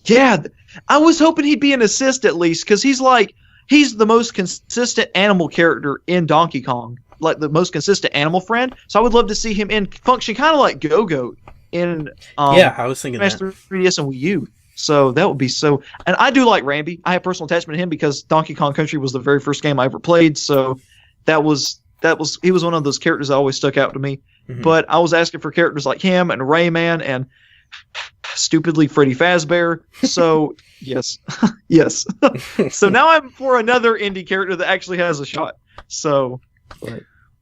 Yeah, I was hoping he'd be an assist at least, because he's the most consistent animal character in Donkey Kong, like the most consistent animal friend. So I would love to see him function kind of like Go-Goat in I was thinking Smash 3DS and Wii U. So that would be so. And I do like Rambi. I have personal attachment to him because Donkey Kong Country was the very first game I ever played. So he was one of those characters that always stuck out to me. But I was asking for characters like him and Rayman and stupidly Freddy Fazbear. So yes. So now I'm for another indie character that actually has a shot. So.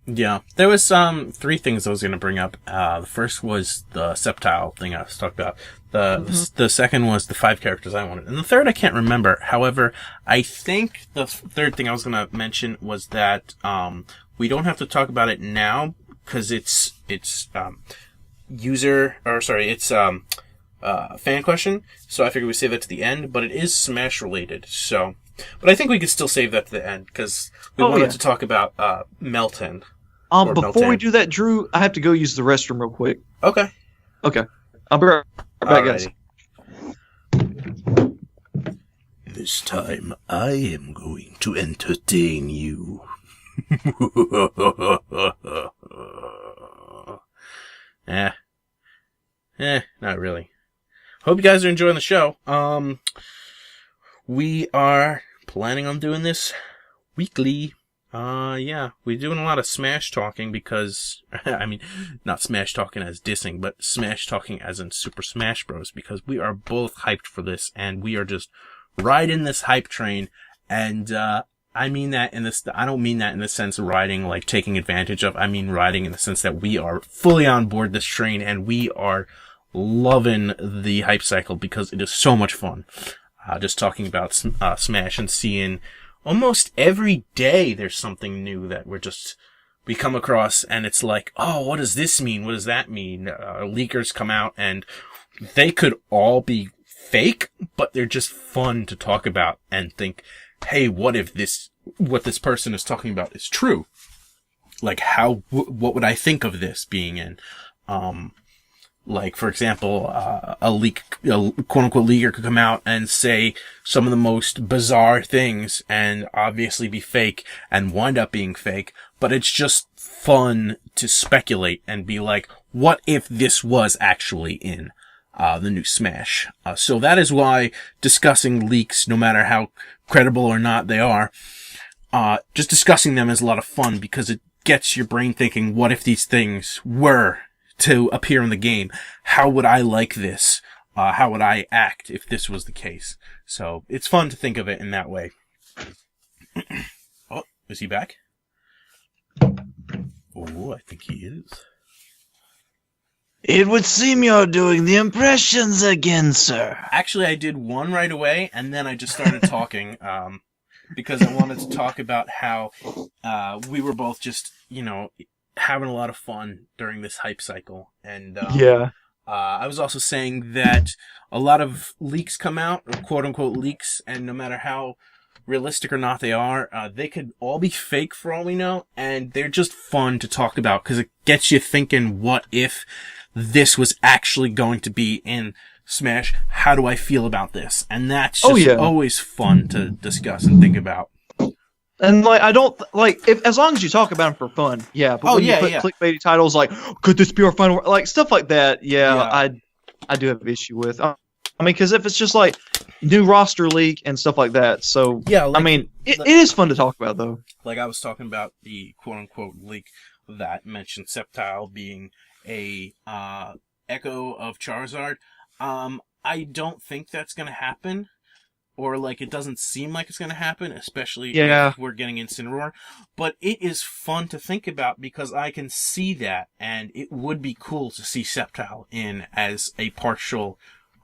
Yeah, there was 3 things I was going to bring up. The first was the Sceptile thing I was talking about. The second was the 5 characters I wanted. And the third I can't remember. However, I think the third thing I was going to mention was that we don't have to talk about it now because it's fan question. So I figured we save that to the end, but it is Smash related. So, but I think we could still save that to the end because we wanted to talk about Melton. Before we do that, Drew, I have to go use the restroom real quick. Okay. I'll be right back, guys. This time, I am going to entertain you. Not really. Hope you guys are enjoying the show. We are planning on doing this weekly. Yeah, we're doing a lot of Smash talking because, I mean, not Smash talking as dissing, but Smash talking as in Super Smash Bros. Because we are both hyped for this, and we are just riding this hype train, and, I mean that in this, I don't mean that in the sense of riding, like taking advantage of, I mean riding in the sense that we are fully on board this train, and we are loving the hype cycle because it is so much fun. Just talking about, Smash and seeing almost every day there's something new that we come across, and it's like, oh, what does this mean? What does that mean? Leakers come out, and they could all be fake, but they're just fun to talk about and think, hey, what if what this person is talking about is true? Like, what would I think of this being in? Like, for example, a quote-unquote leaker could come out and say some of the most bizarre things and obviously be fake and wind up being fake, but it's just fun to speculate and be like, what if this was actually in the new Smash? So that is why discussing leaks, no matter how credible or not they are, just discussing them is a lot of fun because it gets your brain thinking, what if these things were to appear in the game? How would I like this? How would I act if this was the case? So it's fun to think of it in that way. Oh, is he back? Oh, I think he is. It would seem you're doing the impressions again, sir. Actually, I did one right away, and then I just started talking, because I wanted to talk about how, we were both just, having a lot of fun during this hype cycle. And, yeah. I was also saying that a lot of leaks come out, or quote unquote leaks, and no matter how realistic or not they are, they could all be fake for all we know, and they're just fun to talk about, because it gets you thinking, what if this was actually going to be in Smash? How do I feel about this? And that's just always fun to discuss and think about. And I don't as long as you talk about them for fun, yeah. But when you put clickbaity titles like, could this be our final? Like stuff like that, I do have an issue with. I mean, because if it's just like new roster leak and stuff like that, so yeah. I mean, it is fun to talk about though. Like I was talking about the quote unquote leak that mentioned Sceptile being a echo of Charizard. I don't think that's gonna happen. Or, it doesn't seem like it's going to happen, especially if we're getting Incineroar. But it is fun to think about because I can see that, and it would be cool to see Sceptile in as a partial,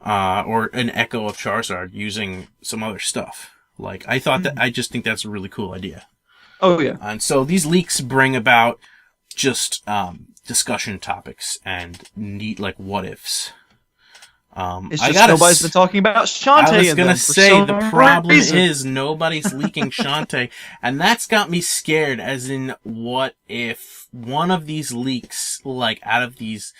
or an echo of Charizard using some other stuff. I just think that's a really cool idea. Oh, yeah. And so these leaks bring about just, discussion topics and neat, what ifs. It's just nobody's been talking about Shantae. I was gonna say the problem is nobody's leaking Shantae, and that's got me scared. As in, what if one of these leaks, out of these,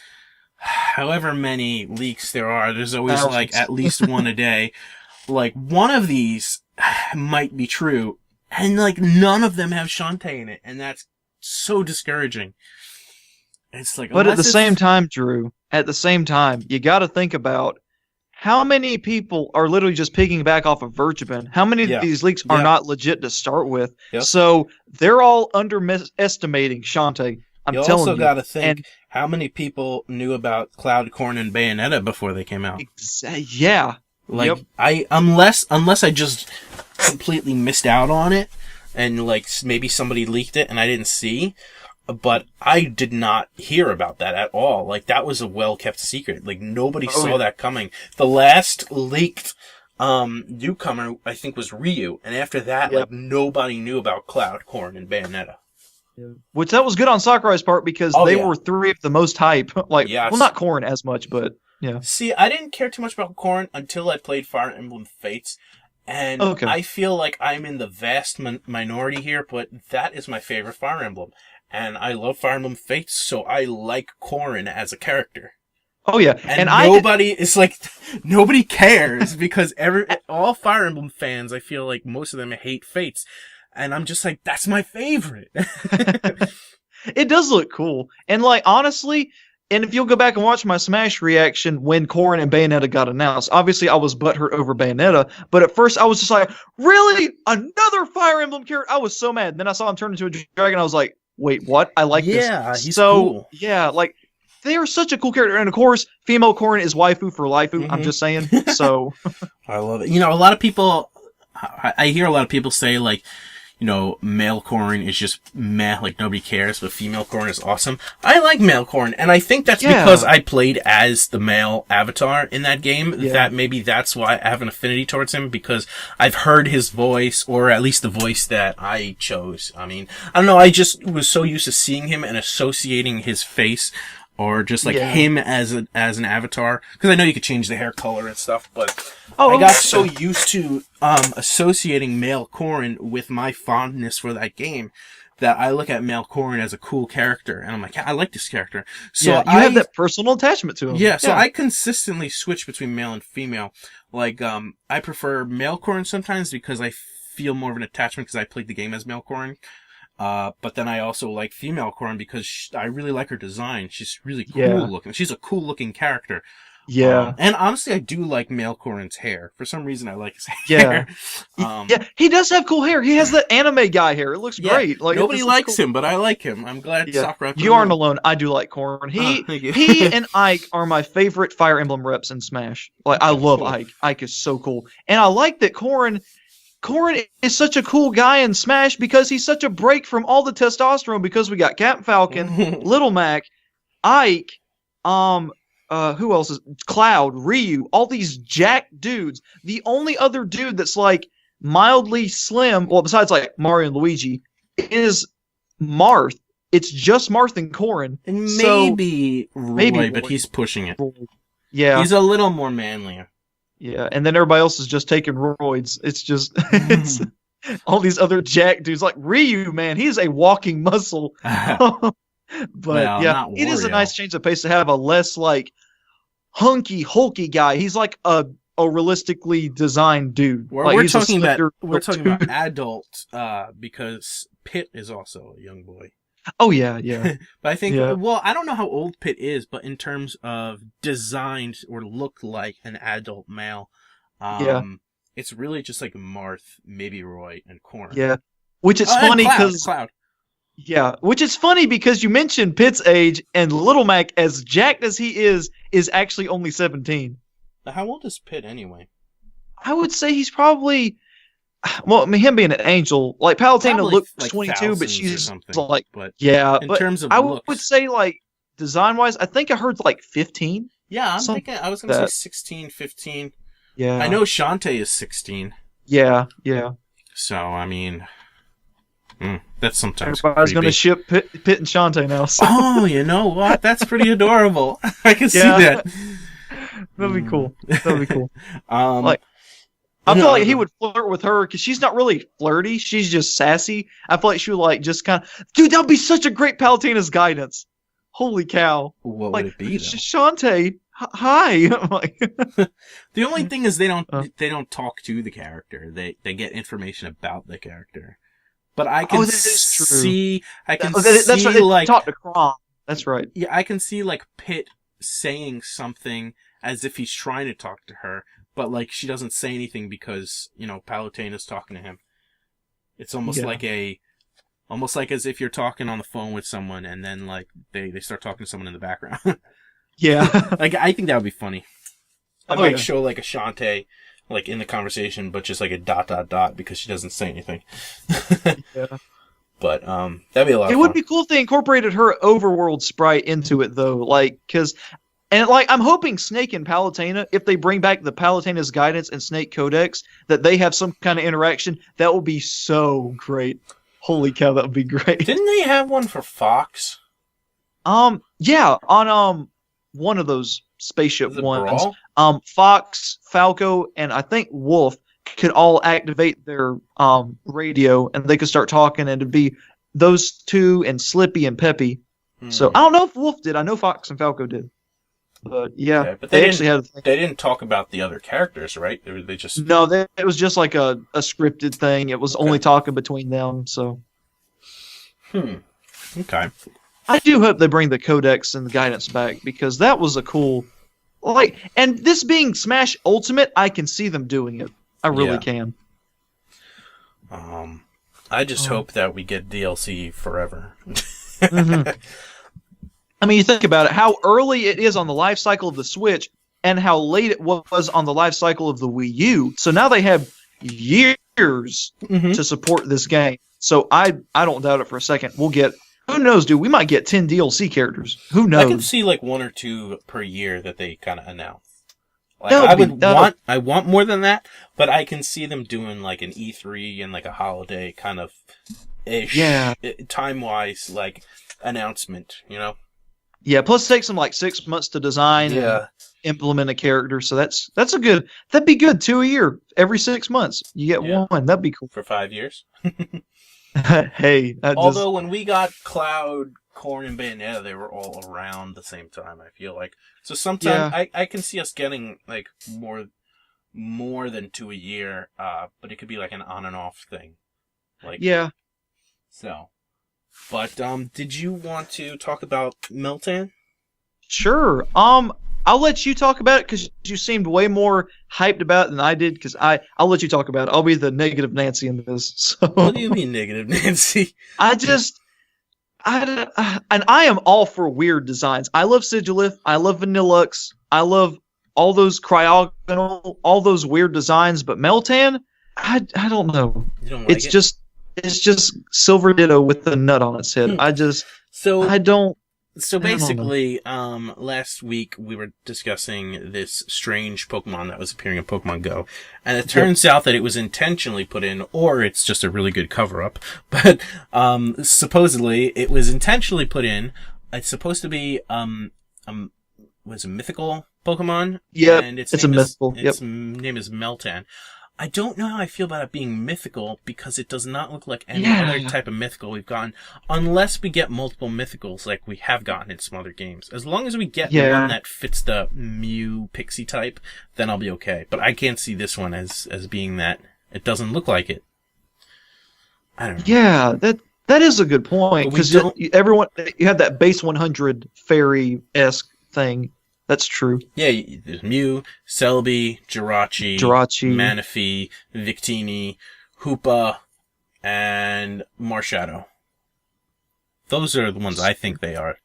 however many leaks there are, there's always at least one a day. One of these might be true, and none of them have Shantae in it, and that's so discouraging. It's but at the same time, Drew. At the same time, you got to think about how many people are literally just piggyback off of Virtuben. How many of these leaks are not legit to start with? Yep. So they're all underestimating Shantae. I'm telling you. You also got to think how many people knew about Cloud, Corn, and Bayonetta before they came out. Yeah. Unless I just completely missed out on it, and maybe somebody leaked it and I didn't see. But I did not hear about that at all. That was a well-kept secret. Nobody saw that coming. The last leaked newcomer, I think, was Ryu. And after that, nobody knew about Cloud, Corn, and Bayonetta. Yeah. Which that was good on Sakurai's part because they were three of the most hype. Well, not Corn as much, but yeah. See, I didn't care too much about Corn until I played Fire Emblem Fates. And I feel like I'm in the vast minority here, but that is my favorite Fire Emblem. And I love Fire Emblem Fates, so I like Corrin as a character. Oh yeah, and nobody cares because all Fire Emblem fans, I feel like most of them hate Fates, and I'm just that's my favorite. It does look cool, and honestly, And if you'll go back and watch my Smash reaction when Corrin and Bayonetta got announced, obviously I was butthurt over Bayonetta, but at first I was just like, really? Another Fire Emblem character? I was so mad. And then I saw him turn into a dragon. I was like, wait, what? I like this. Yeah, he's cool. Yeah, like, they are such a cool character. And of course, female Corrin is waifu for lifu. I'm just saying. So I love it. You know, a lot of people, I hear a lot of people say, like, you know, male Corrin is just meh, like nobody cares, but female Corrin is awesome. I like male Corrin, and I think that's because I played as the male avatar in that game, that maybe that's why I have an affinity towards him, because I've heard his voice, or at least the voice that I chose. I mean, I don't know, I just was so used to seeing him and associating his face, or just like him as an avatar, because I know you could change the hair color and stuff, but I got so used to associating male Corrin with my fondness for that game that I look at male Corrin as a cool character, and I'm like, I like this character. So you have that personal attachment to him. Yeah, so I consistently switch between male and female. Like, I prefer male Corrin sometimes because I feel more of an attachment because I played the game as male Corrin. But then I also like female Corrin because I really like her design. She's really cool looking. She's a cool looking character. Yeah. And honestly, I do like male Corrin's hair. For some reason, I like his hair. Yeah, he does have cool hair. He has that anime guy hair. It looks great. Like, nobody likes him, but I like him. I'm glad Sakura. You aren't alone. I do like Corrin. He and Ike are my favorite Fire Emblem reps in Smash. Like, I love Ike. Ike is so cool. And I like that Corrin is such a cool guy in Smash because he's such a break from all the testosterone, because we got Captain Falcon, Little Mac, Ike, who else is Cloud, Ryu, all these jacked dudes. The only other dude that's like mildly slim, well, besides like Mario and Luigi, is Marth. It's just Marth and Corrin. And maybe Roy, but he's pushing it. Yeah. He's a little more manly. Yeah, and then everybody else is just taking roids. It's just it's all these other jack dudes. Like Ryu, man, he's a walking muscle. But it is a nice change of pace to have a less like hunky, hulky guy. He's like a realistically designed dude. We're talking about adult, because Pit is also a young boy. Oh yeah. But I think, well, I don't know how old Pit is, but in terms of designed or look like an adult male, it's really just like Marth, maybe Roy, and Corrin. Yeah, which is funny because Cloud. Yeah, which is funny because you mentioned Pit's age, and Little Mac, as jacked as he is actually only 17. How old is Pit anyway? I would say he's probably. Well, I mean, him being an angel, like Palutena looks like 22, but she's like, in terms of I looks, would say like design-wise, I think I heard like 15. Yeah, I'm thinking I was going to say 16, 15. Yeah, I know Shantae is 16. Yeah. So I mean, that's sometimes everybody's going to ship Pit and Shantae now. So. Oh, you know what? That's pretty adorable. I can see that. That'd be cool. I feel like he would flirt with her because she's not really flirty. She's just sassy. I feel like she would like just kind of, dude, that would be such a great Palutena's guidance. Holy cow. What would it be, though? Shantae, hi. The only thing is they don't talk to the character. They get information about the character. But I can see, that's right, like, talk to Kron. That's right. Yeah, I can see like Pit saying something as if he's trying to talk to her. But, like, she doesn't say anything because, you know, Palutena's talking to him. It's almost like as if you're talking on the phone with someone and then, like, they start talking to someone in the background. Yeah. Like, I think that would be funny. I might show, like, a Shantae, like, in the conversation, but just, like, a ... because she doesn't say anything. Yeah. But, that'd be a lot of fun. It would be cool if they incorporated her overworld sprite into it, though. Like, because... And, like, I'm hoping Snake and Palutena, if they bring back the Palutena's Guidance and Snake Codex, that they have some kind of interaction. That would be so great. Holy cow, that would be great. Didn't they have one for Fox? Yeah, on, one of those spaceship ones. Fox, Falco, and I think Wolf could all activate their, radio, and they could start talking, and it'd be those two and Slippy and Peppy. So, I don't know if Wolf did. I know Fox and Falco did. But yeah, but they actually had. They didn't talk about the other characters, right? They just it was just like a scripted thing. It was only talking between them. So, Okay. I do hope they bring the codex and the guidance back, because that was a cool, and this being Smash Ultimate, I can see them doing it. I really can. I just hope that we get DLC forever. Mm-hmm. I mean, you think about it, how early it is on the life cycle of the Switch, and how late it was on the life cycle of the Wii U. So now they have years to support this game. So I don't doubt it for a second. We'll get, who knows, dude? We might get 10 DLC characters. Who knows? I can see like 1 or 2 per year that they kind of announce. Like I want more than that, but I can see them doing like an E3 and like a holiday kind of ish, time-wise, like announcement, you know? Yeah, plus it takes them like 6 months to design and implement a character, so that'd be good, 2 a year, every 6 months. You get one, that'd be cool. For 5 years. Hey. Although when we got Cloud, Corn, and Bayonetta, they were all around the same time, I feel like. So sometimes I can see us getting like more than 2 a year, but it could be like an on and off thing. So. But did you want to talk about Meltan? Sure. I'll let you talk about it, because you seemed way more hyped about it than I did. Because I'll let you talk about it. I'll be the negative Nancy in this. So. What do you mean negative Nancy? And I am all for weird designs. I love Sigilith. I love Vanillux. I love all those cryogonal, all those weird designs. But Meltan, I don't know. You don't like it? It's just Silver Ditto with the nut on its head. So basically, last week we were discussing this strange Pokemon that was appearing in Pokemon Go, and it turns out that it was intentionally put in, or it's just a really good cover-up, but, supposedly it was intentionally put in. It's supposed to be, was a mythical Pokemon? Yeah, it's a mythical. Its name is Meltan. I don't know how I feel about it being mythical, because it does not look like any other type of mythical we've gotten, unless we get multiple mythicals like we have gotten in some other games. As long as we get the one that fits the Mew Pixie type, then I'll be okay. But I can't see this one as being that. It doesn't look like it. I don't know. Yeah, that is a good point, because you have that base 100 fairy-esque thing. That's true. Yeah, there's Mew, Celebi, Jirachi, Manaphy, Victini, Hoopa, and Marshadow. Those are the ones I think they are.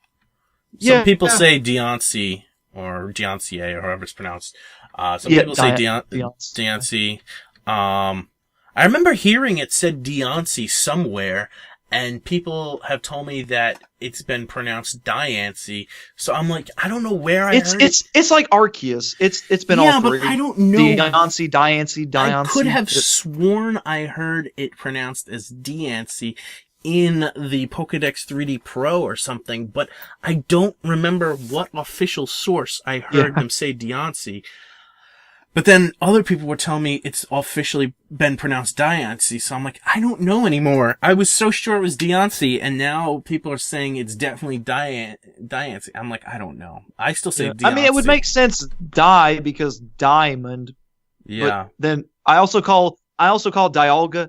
Some people say Deontay, or Deontay, or however it's pronounced. Some people say Deontay. I remember hearing it said Deontay somewhere, and people have told me that it's been pronounced Diancie. So I'm like, I don't know where I heard it. It's like Arceus. It's been all three. Yeah, but I don't know. Diancie. I could have sworn I heard it pronounced as Diancie in the Pokédex 3D Pro or something, but I don't remember what official source I heard them say Diancie. But then other people were telling me it's officially been pronounced Diancie, so I'm like, I don't know anymore. I was so sure it was Diancie, and now people are saying it's definitely Diancie. I'm like, I don't know. I still say Diancie. I mean, it would make sense because diamond. Yeah. But then I also call Dialga,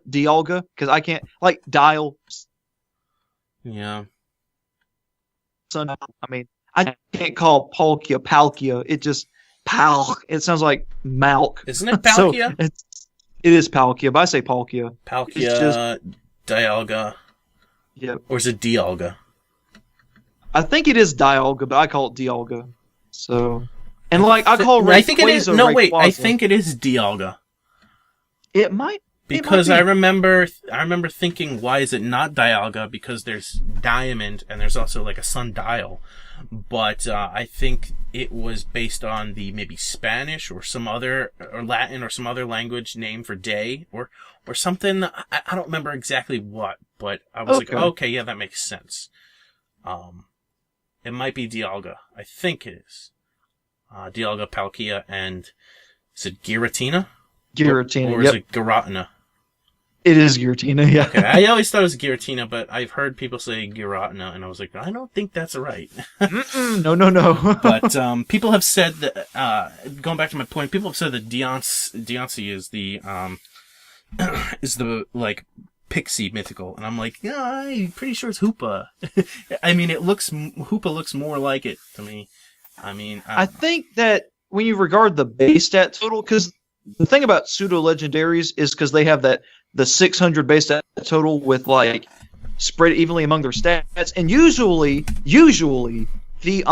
because I can't, like, dial. Yeah. So, I mean, I can't call Palkia. It just... It sounds like Malk. Isn't it Palkia? So it is Palkia, but I say Palkia. Palkia, Dialga. Yep. Or is it Dialga? I think it is Dialga, but I call it Dialga. So, and like I call Rayquaza. I think it is. No, wait. I think it is Dialga. It might. Because I remember thinking, why is it not Dialga? Because there's Diamond and there's also like a sundial. But I think it was based on the maybe Spanish or some other, or Latin or some other language name for day or something. I don't remember exactly what, but I was like, okay, yeah, that makes sense. It might be Dialga. I think it is. Dialga, Palkia, and is it Giratina? Giratina, or is it Giratina? It is Giratina, yeah. Okay, I always thought it was Giratina, but I've heard people say Giratina, and I was like, I don't think that's right. No. But people have said that, going back to my point, people have said that Deontay is the like pixie mythical, and I'm like, yeah, I'm pretty sure it's Hoopa. I mean, Hoopa looks more like it to me. I mean, I think that when you regard the base stat total, because the thing about pseudo legendaries is because they have the 600 base stat total with like spread evenly among their stats, and usually the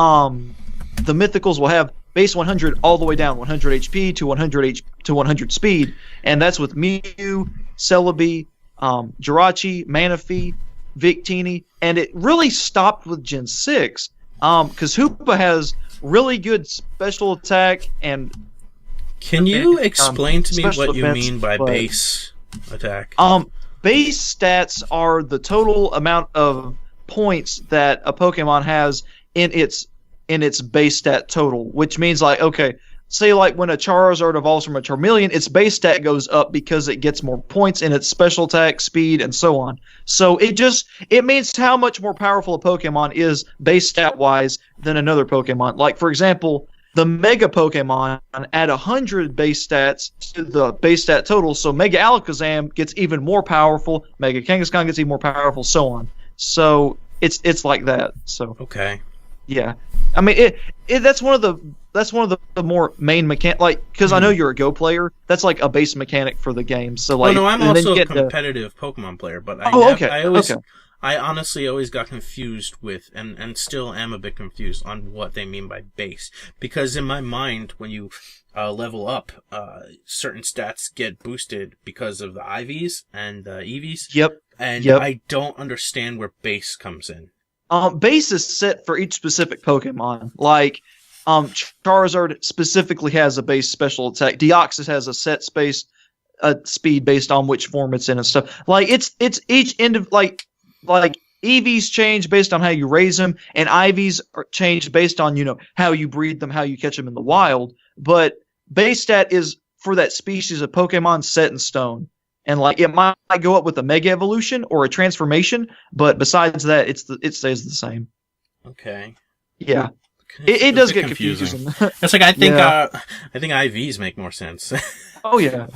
mythicals will have base 100 all the way down, 100 HP to 100 speed, and that's with Mew, Celebi, Jirachi, Manaphy, Victini, and it really stopped with Gen 6, because Hoopa has really good special attack and. Can you explain to me what you defense, mean by base attack? Base stats are the total amount of points that a Pokemon has in its base stat total, which means like, okay, say like when a Charizard evolves from a Charmeleon, its base stat goes up because it gets more points in its special attack, speed, and so on. So it means how much more powerful a Pokemon is base stat wise than another Pokemon. Like for example, the Mega Pokemon add 100 base stats to the base stat total, so Mega Alakazam gets even more powerful, Mega Kangaskhan gets even more powerful, so on. So it's like that. So okay. Yeah, I mean that's one of the more main mechanic, like because I know you're a Go player. That's like a base mechanic for the game. So like, no, I'm also a competitive Pokemon player, but I honestly always got confused with, and still am a bit confused on what they mean by base, because in my mind, when you level up, certain stats get boosted because of the IVs and the EVs. Yep. And I don't understand where base comes in. Base is set for each specific Pokemon. Like, Charizard specifically has a base special attack. Deoxys has a set speed based on which form it's in and stuff. Like, it's each end of like EVs change based on how you raise them, and IVs are changed based on how you breed them, how you catch them in the wild. But base stat is for that species of Pokemon set in stone. And like it might go up with a Mega Evolution or a transformation, but besides that, it stays the same. Okay. Yeah. It does get confusing. It's like I think IVs make more sense. Oh yeah.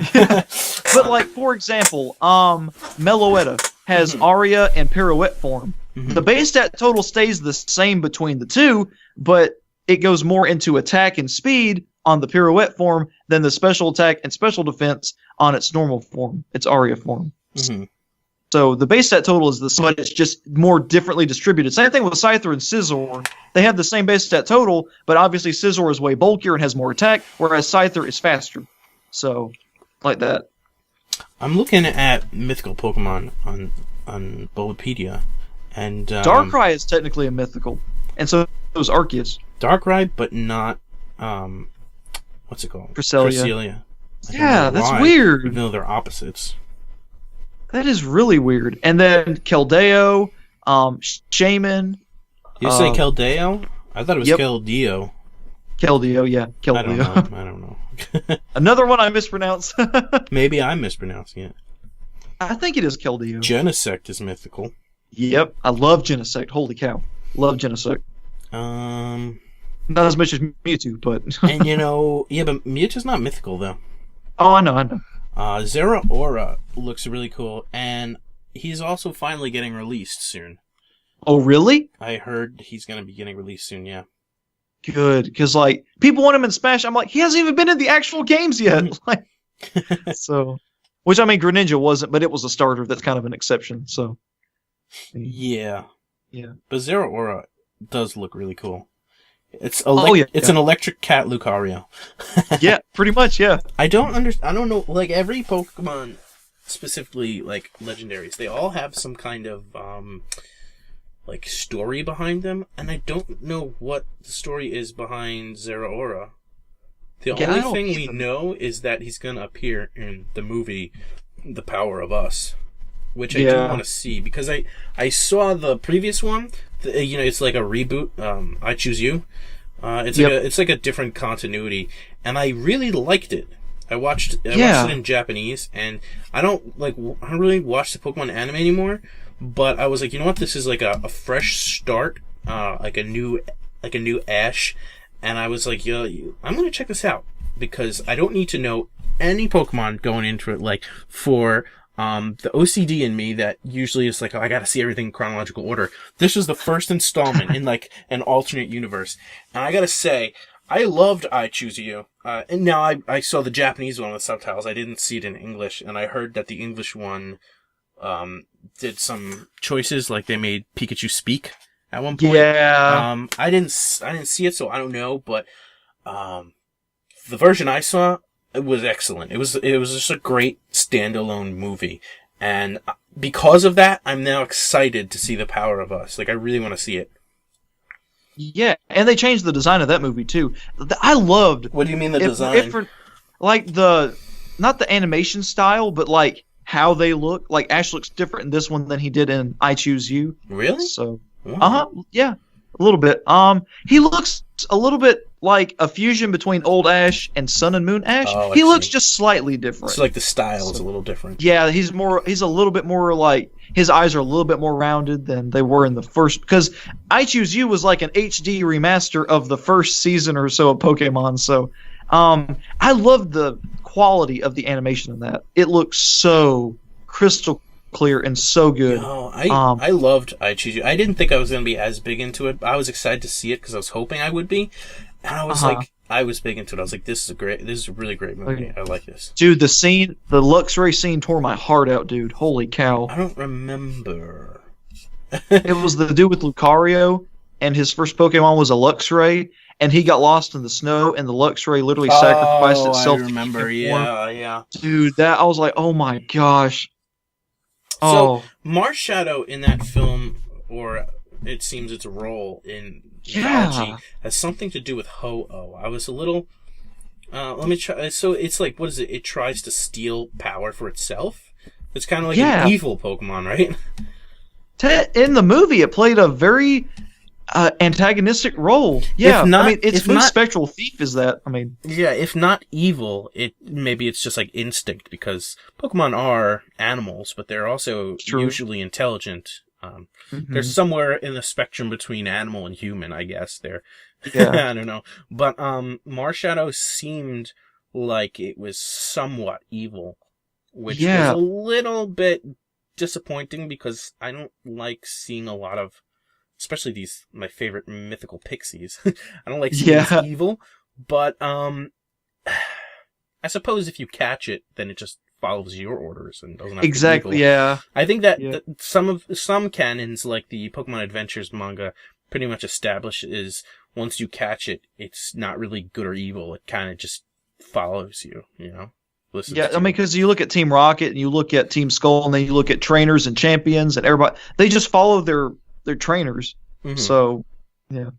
But like for example, Meloetta has Aria and Pirouette form. Mm-hmm. The base stat total stays the same between the two, but it goes more into attack and speed on the Pirouette form than the special attack and special defense on its normal form, its Aria form. Mm-hmm. So the base stat total is the same, but it's just more differently distributed. Same thing with Scyther and Scizor. They have the same base stat total, but obviously Scizor is way bulkier and has more attack, whereas Scyther is faster. So, like that. I'm looking at mythical Pokemon on Bulbapedia, and Darkrai is technically a mythical, and so is Arceus. Darkrai, but not what's it called? Cresselia. Yeah, that's weird. Even though they're opposites. That is really weird. And then Keldeo, Shaman. You say Keldeo? I thought it was Keldeo. Keldeo, yeah. Keldeo. I don't know. Another one I mispronounce. Maybe I'm mispronouncing it. I think it is Keldeo. Genesect is mythical. Yep, I love Genesect. Holy cow. Love Genesect. Not as much as Mewtwo, but... And but Mewtwo's not mythical, though. Oh, I know. Zeraora looks really cool, and he's also finally getting released soon. Oh, really? I heard he's going to be getting released soon, yeah. Good, because, like, people want him in Smash. I'm like, he hasn't even been in the actual games yet. Like, so... Which, I mean, Greninja wasn't, but it was a starter. That's kind of an exception, so... Yeah. Yeah. But Zeraora does look really cool. It's an electric cat Lucario. Yeah, pretty much, yeah. I don't know, like, every Pokemon, specifically, like, legendaries, they all have some kind of, like, story behind them, and I don't know what the story is behind Zeraora. The only thing we know is that he's gonna appear in the movie The Power of Us, which I do want to see, because I saw the previous one. It's like a reboot. I Choose You. It's like a different continuity, and I really liked it. I watched it in Japanese, and I don't really watch the Pokemon anime anymore. But I was like, you know what? This is like a fresh start, like a new Ash, and I was like, I'm gonna check this out, because I don't need to know any Pokemon going into it, like for the OCD in me that usually is like, oh, I gotta see everything in chronological order. This was the first installment in like an alternate universe. And I gotta say, I loved I Choose You. And now I saw the Japanese one with subtitles. I didn't see it in English. And I heard that the English one, did some choices, like they made Pikachu speak at one point. Yeah. I didn't see it, so I don't know, but, the version I saw, it was excellent. It was just a great standalone movie. And because of that, I'm now excited to see The Power of Us. Like, I really want to see it. Yeah, and they changed the design of that movie, too. I loved... What do you mean the design? Like, not the animation style, but, like, how they look. Like, Ash looks different in this one than he did in I Choose You. Really? So, Wow. yeah, a little bit. He looks a little bit like a fusion between Old Ash and Sun and Moon Ash. Oh, he looks just slightly different. So, like, the style is a little different. Yeah, he's a little bit more like, his eyes are a little bit more rounded than they were in the first, because I Choose You was like an HD remaster of the first season or so of Pokemon, so I love the quality of the animation in that. It looks so crystal clear and so good. No, I loved I Choose You. I didn't think I was going to be as big into it. I was excited to see it because I was hoping I would be. And I was like, I was big into it. I was like, this is a really great movie. Okay. I like this. Dude, the Luxray scene tore my heart out, dude. Holy cow. I don't remember. It was the dude with Lucario, and his first Pokemon was a Luxray, and he got lost in the snow, and the Luxray literally sacrificed itself. I remember, yeah. Dude, I was like, oh my gosh. So, Marshadow in that film, or it seems its role in mythology, has something to do with Ho-Oh. I was a little... let me try... So, it's like, what is it? It tries to steal power for itself? It's kind of like an evil Pokemon, right? In the movie, it played a very antagonistic role. Yeah, I mean, its most spectral thief is that. I mean, yeah, if not evil, maybe it's just like instinct, because Pokemon are animals, but they're also usually intelligent. They're somewhere in the spectrum between animal and human, I guess. I don't know, but Marshadow seemed like it was somewhat evil, which was a little bit disappointing, because I don't like seeing a lot of, especially my favorite mythical pixies. I don't like seeing this evil, but I suppose if you catch it, then it just follows your orders and doesn't have to be evil. Yeah. I think that some canons, like the Pokemon Adventures manga, pretty much establish is once you catch it, it's not really good or evil. It kind of just follows you, you know? I mean, because you look at Team Rocket and you look at Team Skull, and then you look at trainers and champions and everybody, they just follow their trainers. So, yeah.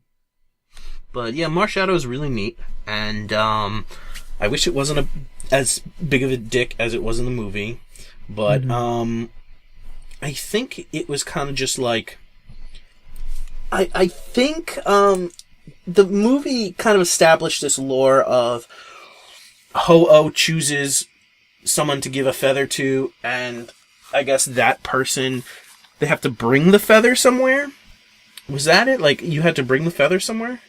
But yeah, Marshadow is really neat, and I wish it wasn't as big of a dick as it was in the movie, but I think it was kind of just like, I think the movie kind of established this lore of Ho-Oh chooses someone to give a feather to, and I guess that person, they have to bring the feather somewhere? Was that it? Like, you had to bring the feather somewhere?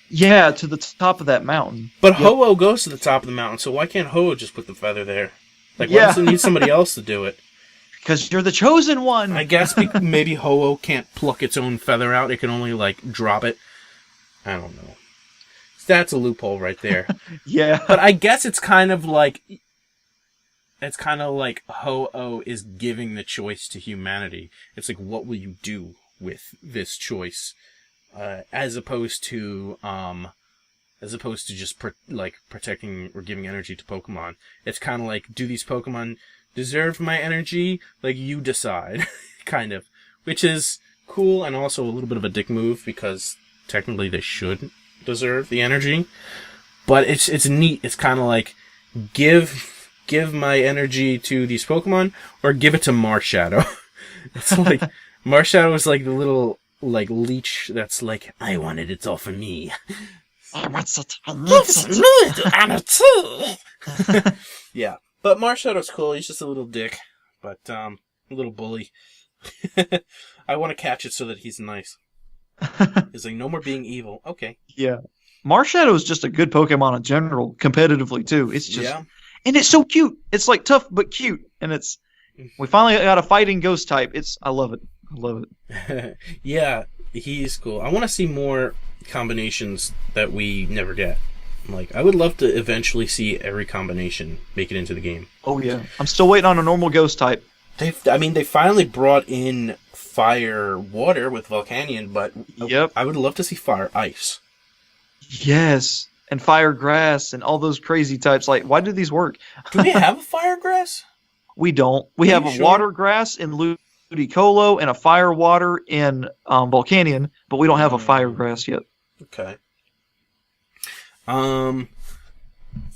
Yeah, to the top of that mountain. But Ho-Oh goes to the top of the mountain, so why can't Ho-Oh just put the feather there? Like, why does it need somebody else to do it? Because you're the chosen one! I guess maybe Ho-Oh can't pluck its own feather out, it can only, like, drop it. I don't know. That's a loophole right there. Yeah. But I guess it's kind of like Ho-Oh is giving the choice to humanity. It's like, what will you do with this choice? As opposed to just protecting or giving energy to Pokemon. It's kind of like, do these Pokemon deserve my energy? Like, you decide, kind of. Which is cool, and also a little bit of a dick move, because technically they should deserve the energy, but it's neat. It's kind of like, give my energy to these Pokemon, or give it to Marshadow. It's like Marshadow is like the little like leech that's like, I want it, it's all for me. I want it. Yeah, but Marshadow's cool. He's just a little dick, but a little bully. I want to catch it so that he's nice. It's like, no more being evil. Okay. Yeah. Marshadow is just a good Pokemon in general, competitively too. It's just, and it's so cute. It's like tough but cute, and it's We finally got a fighting ghost type. I love it. I love it. Yeah, he's cool. I want to see more combinations that we never get. Like, I would love to eventually see every combination make it into the game. Oh yeah, I'm still waiting on a normal ghost type. They finally brought in fire water with Volcanion, but yep. I would love to see fire ice. Yes, and fire grass and all those crazy types. Like, why do these work? Do we have a fire grass? We don't. We have a water grass in Ludicolo and a fire water in Volcanion, but we don't have a fire grass yet. Okay.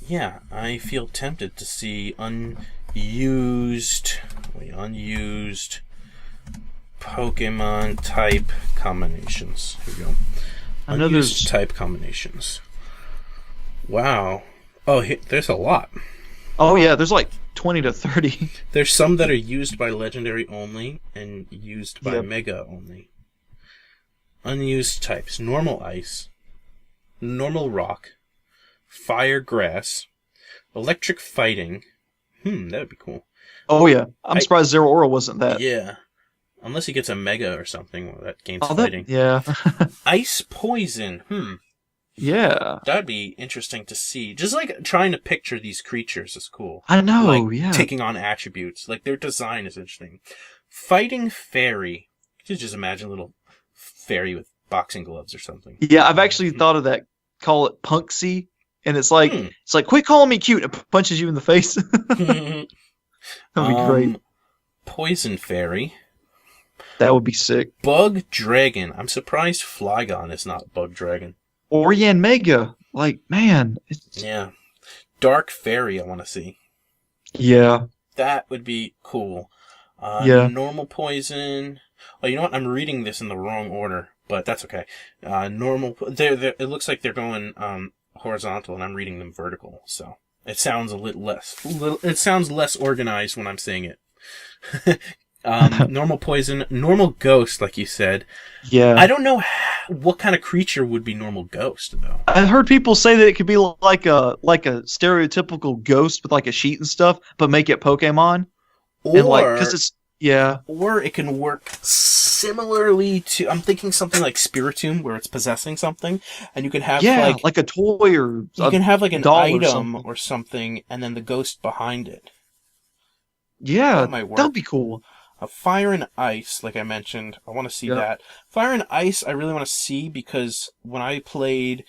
Yeah, I feel tempted to see unused Pokemon type combinations. Here we go. Unused type combinations. Wow. Oh, there's a lot. Oh yeah, there's like 20 to 30. There's some that are used by Legendary only and used by Mega only. Unused types: normal ice, normal rock, fire grass, electric fighting. That would be cool. Oh yeah, I'm surprised Zero Aura wasn't that. Yeah, unless he gets a Mega or something that game's fighting. Yeah. Ice poison. Yeah. That'd be interesting to see. Just like trying to picture these creatures is cool. I know. Like, yeah. taking on attributes, like their design is interesting. Fighting fairy. You just imagine a little fairy with boxing gloves or something. Yeah, I've actually thought of that. Call it Punksy, and it's like quit calling me cute. It punches you in the face. That'd be great. Poison fairy. That would be sick. Bug dragon. I'm surprised Flygon is not bug dragon. Orion Mega. Like, man. Yeah. Dark fairy. I want to see. Yeah. That would be cool. Normal poison. Oh, you know what? I'm reading this in the wrong order, but that's okay. Normal. It looks like they're going horizontal, and I'm reading them vertical. So it sounds it sounds less organized when I'm saying it. Normal poison, normal ghost, like you said. Yeah. I don't know what kind of creature would be normal ghost, though. I heard people say that it could be like a stereotypical ghost with like a sheet and stuff, but make it Pokemon. Or it can work similarly to. I'm thinking something like Spiritomb, where it's possessing something, and you can have like a toy or you can have like an item or something, and then the ghost behind it. Yeah, that would be cool. Fire and ice, like I mentioned, I want to see that. Fire and ice, I really want to see because when I played,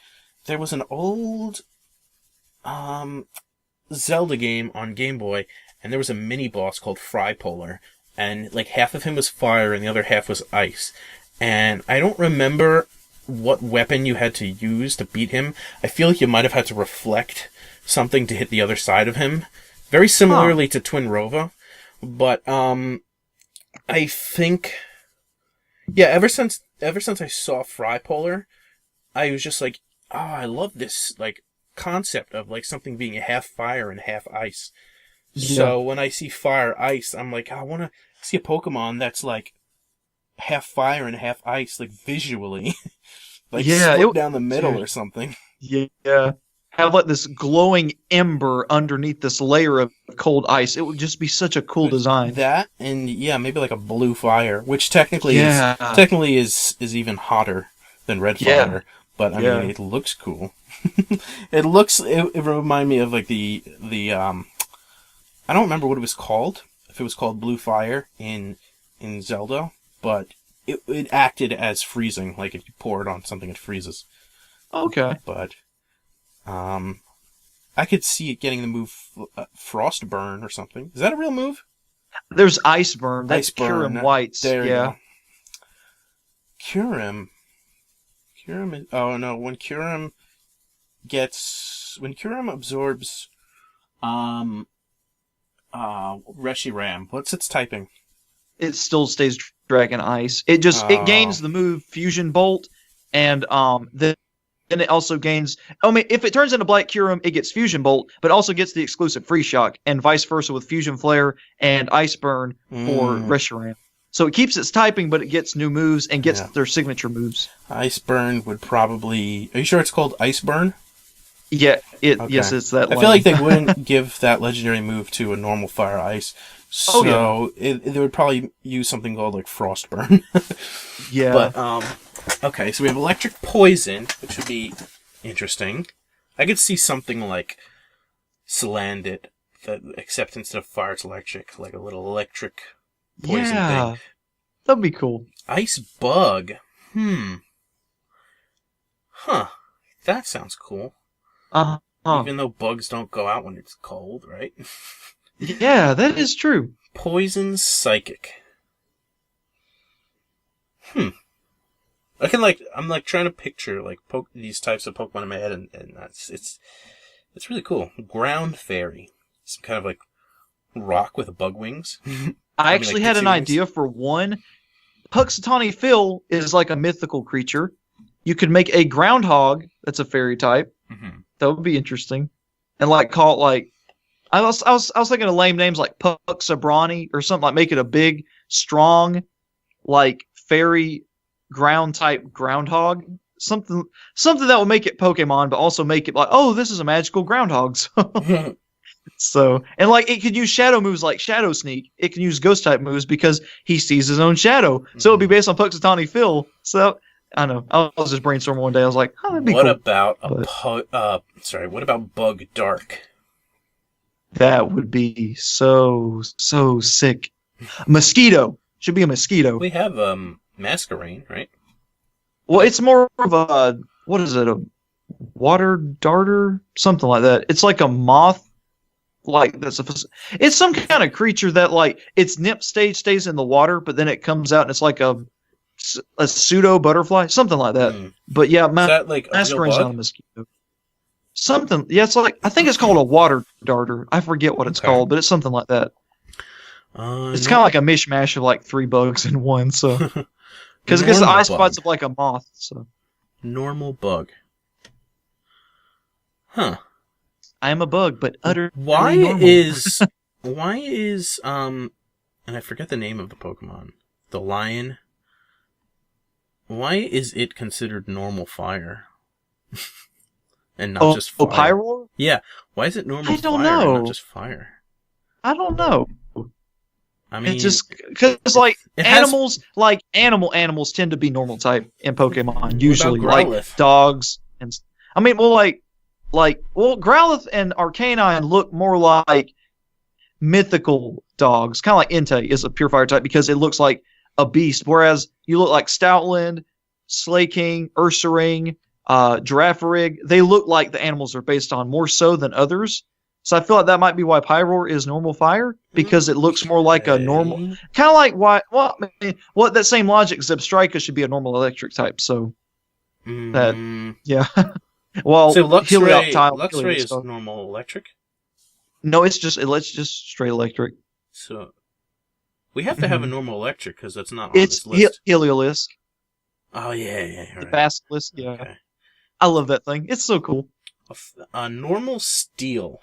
there was an old Zelda game on Game Boy, and there was a mini boss called Frypolar, and like half of him was fire and the other half was ice. And I don't remember what weapon you had to use to beat him. I feel like you might have had to reflect something to hit the other side of him. Very similarly to Twin Rova. But I think ever since I saw Frypolar, I was just like, oh, I love this like concept of like something being half fire and half ice. Yeah. So when I see fire ice, I'm like, I want to see a Pokemon that's like half fire and half ice, like visually, like split down the middle or something. Yeah. Have like this glowing ember underneath this layer of cold ice. It would just be such a cool design. That and maybe like a blue fire, which technically is even hotter than red fire. But I mean, it looks cool. It reminded me of like the I don't remember what it was called. If it was called Blue Fire in Zelda, but it acted as freezing. Like if you pour it on something, it freezes. Okay. But I could see it getting the move Frostburn or something. Is that a real move? There's Iceburn. That's Kyurem White's. There you go. Kyurem is... Oh, no. When Kyurem absorbs Reshiram, what's its typing? It still stays Dragon Ice. It gains the move Fusion Bolt, and then it also gains... I mean, if it turns into Black Kyurem, it gets Fusion Bolt, but also gets the exclusive Free Shock, and vice versa with Fusion Flare and Iceburn for Reshiram. So it keeps its typing, but it gets new moves and gets their signature moves. Iceburn would probably... Are you sure it's called Iceburn? Yeah, yes, it's that. I feel like they wouldn't give that legendary move to a normal Fire Ice, So they would probably use something called like Frostburn. Yeah. But okay, so we have electric poison, which would be interesting. I could see something like Salandit, except instead of fire, it's electric, like a little electric poison thing. That'd be cool. Ice bug. Huh. That sounds cool. Even though bugs don't go out when it's cold, right? Yeah, that is true. Poison psychic. I'm trying to picture like these types of Pokemon in my head, and it's really cool. Ground fairy, some kind of like rock with bug wings. I actually had an idea for one. Puxatawny Phil is like a mythical creature. You could make a groundhog that's a fairy type. Mm-hmm. That would be interesting, and like call it like I was thinking of lame names like Puxabrani or something, like make it a big, strong, like fairy ground type groundhog. Something that will make it Pokemon, but also make it like, oh, this is a magical groundhog. So, and like it could use shadow moves like Shadow Sneak. It can use ghost type moves because he sees his own shadow. So it'll be based on Puxatawny Phil. So I don't know. I was just brainstorming one day. I was like, oh, that'd be cool. What about Bug Dark? That would be so sick. Mosquito. Should be a mosquito. We have Masquerain, right? Well, it's more of a, what is it, a water darter? Something like that. It's like a moth. Like it's some kind of creature that like its nymph stage stays in the water, but then it comes out and it's like a pseudo butterfly, something like that. But yeah, is that like Masquerain's not a mosquito. Something, yeah, it's like I think it's called a water darter. I forget what it's called, but it's something like that. It's kind of like a mishmash of like three bugs in one. So because it gets the eye spots of like a moth. So normal bug, huh? I am a bug, but utterly Why normal. And I forget the name of the Pokemon. The lion. Why is it considered normal fire? And not just fire? Pyro? Yeah. Why is it normal fire and not just fire? I don't know. I mean, it's just because like animals, like animals tend to be normal type in Pokemon usually, like dogs and. I mean, Growlithe and Arcanine look more like mythical dogs, kind of like Entei is a pure fire type because it looks like a beast, whereas you look like Stoutland, Slaking, Ursaring, Girafarig, they look like the animals are based on more so than others. So I feel like that might be why Pyroar is normal fire, because it looks more like a normal, kind of like that same logic, Zebstrika should be a normal electric type. So yeah. Well, so Luxray is normal electric? No, it's just straight electric. So we have to have a normal electric because that's not on this list. It's Heliolisk. Oh yeah, right. The Basilisk, yeah. Okay. I love that thing. It's so cool. A normal steel.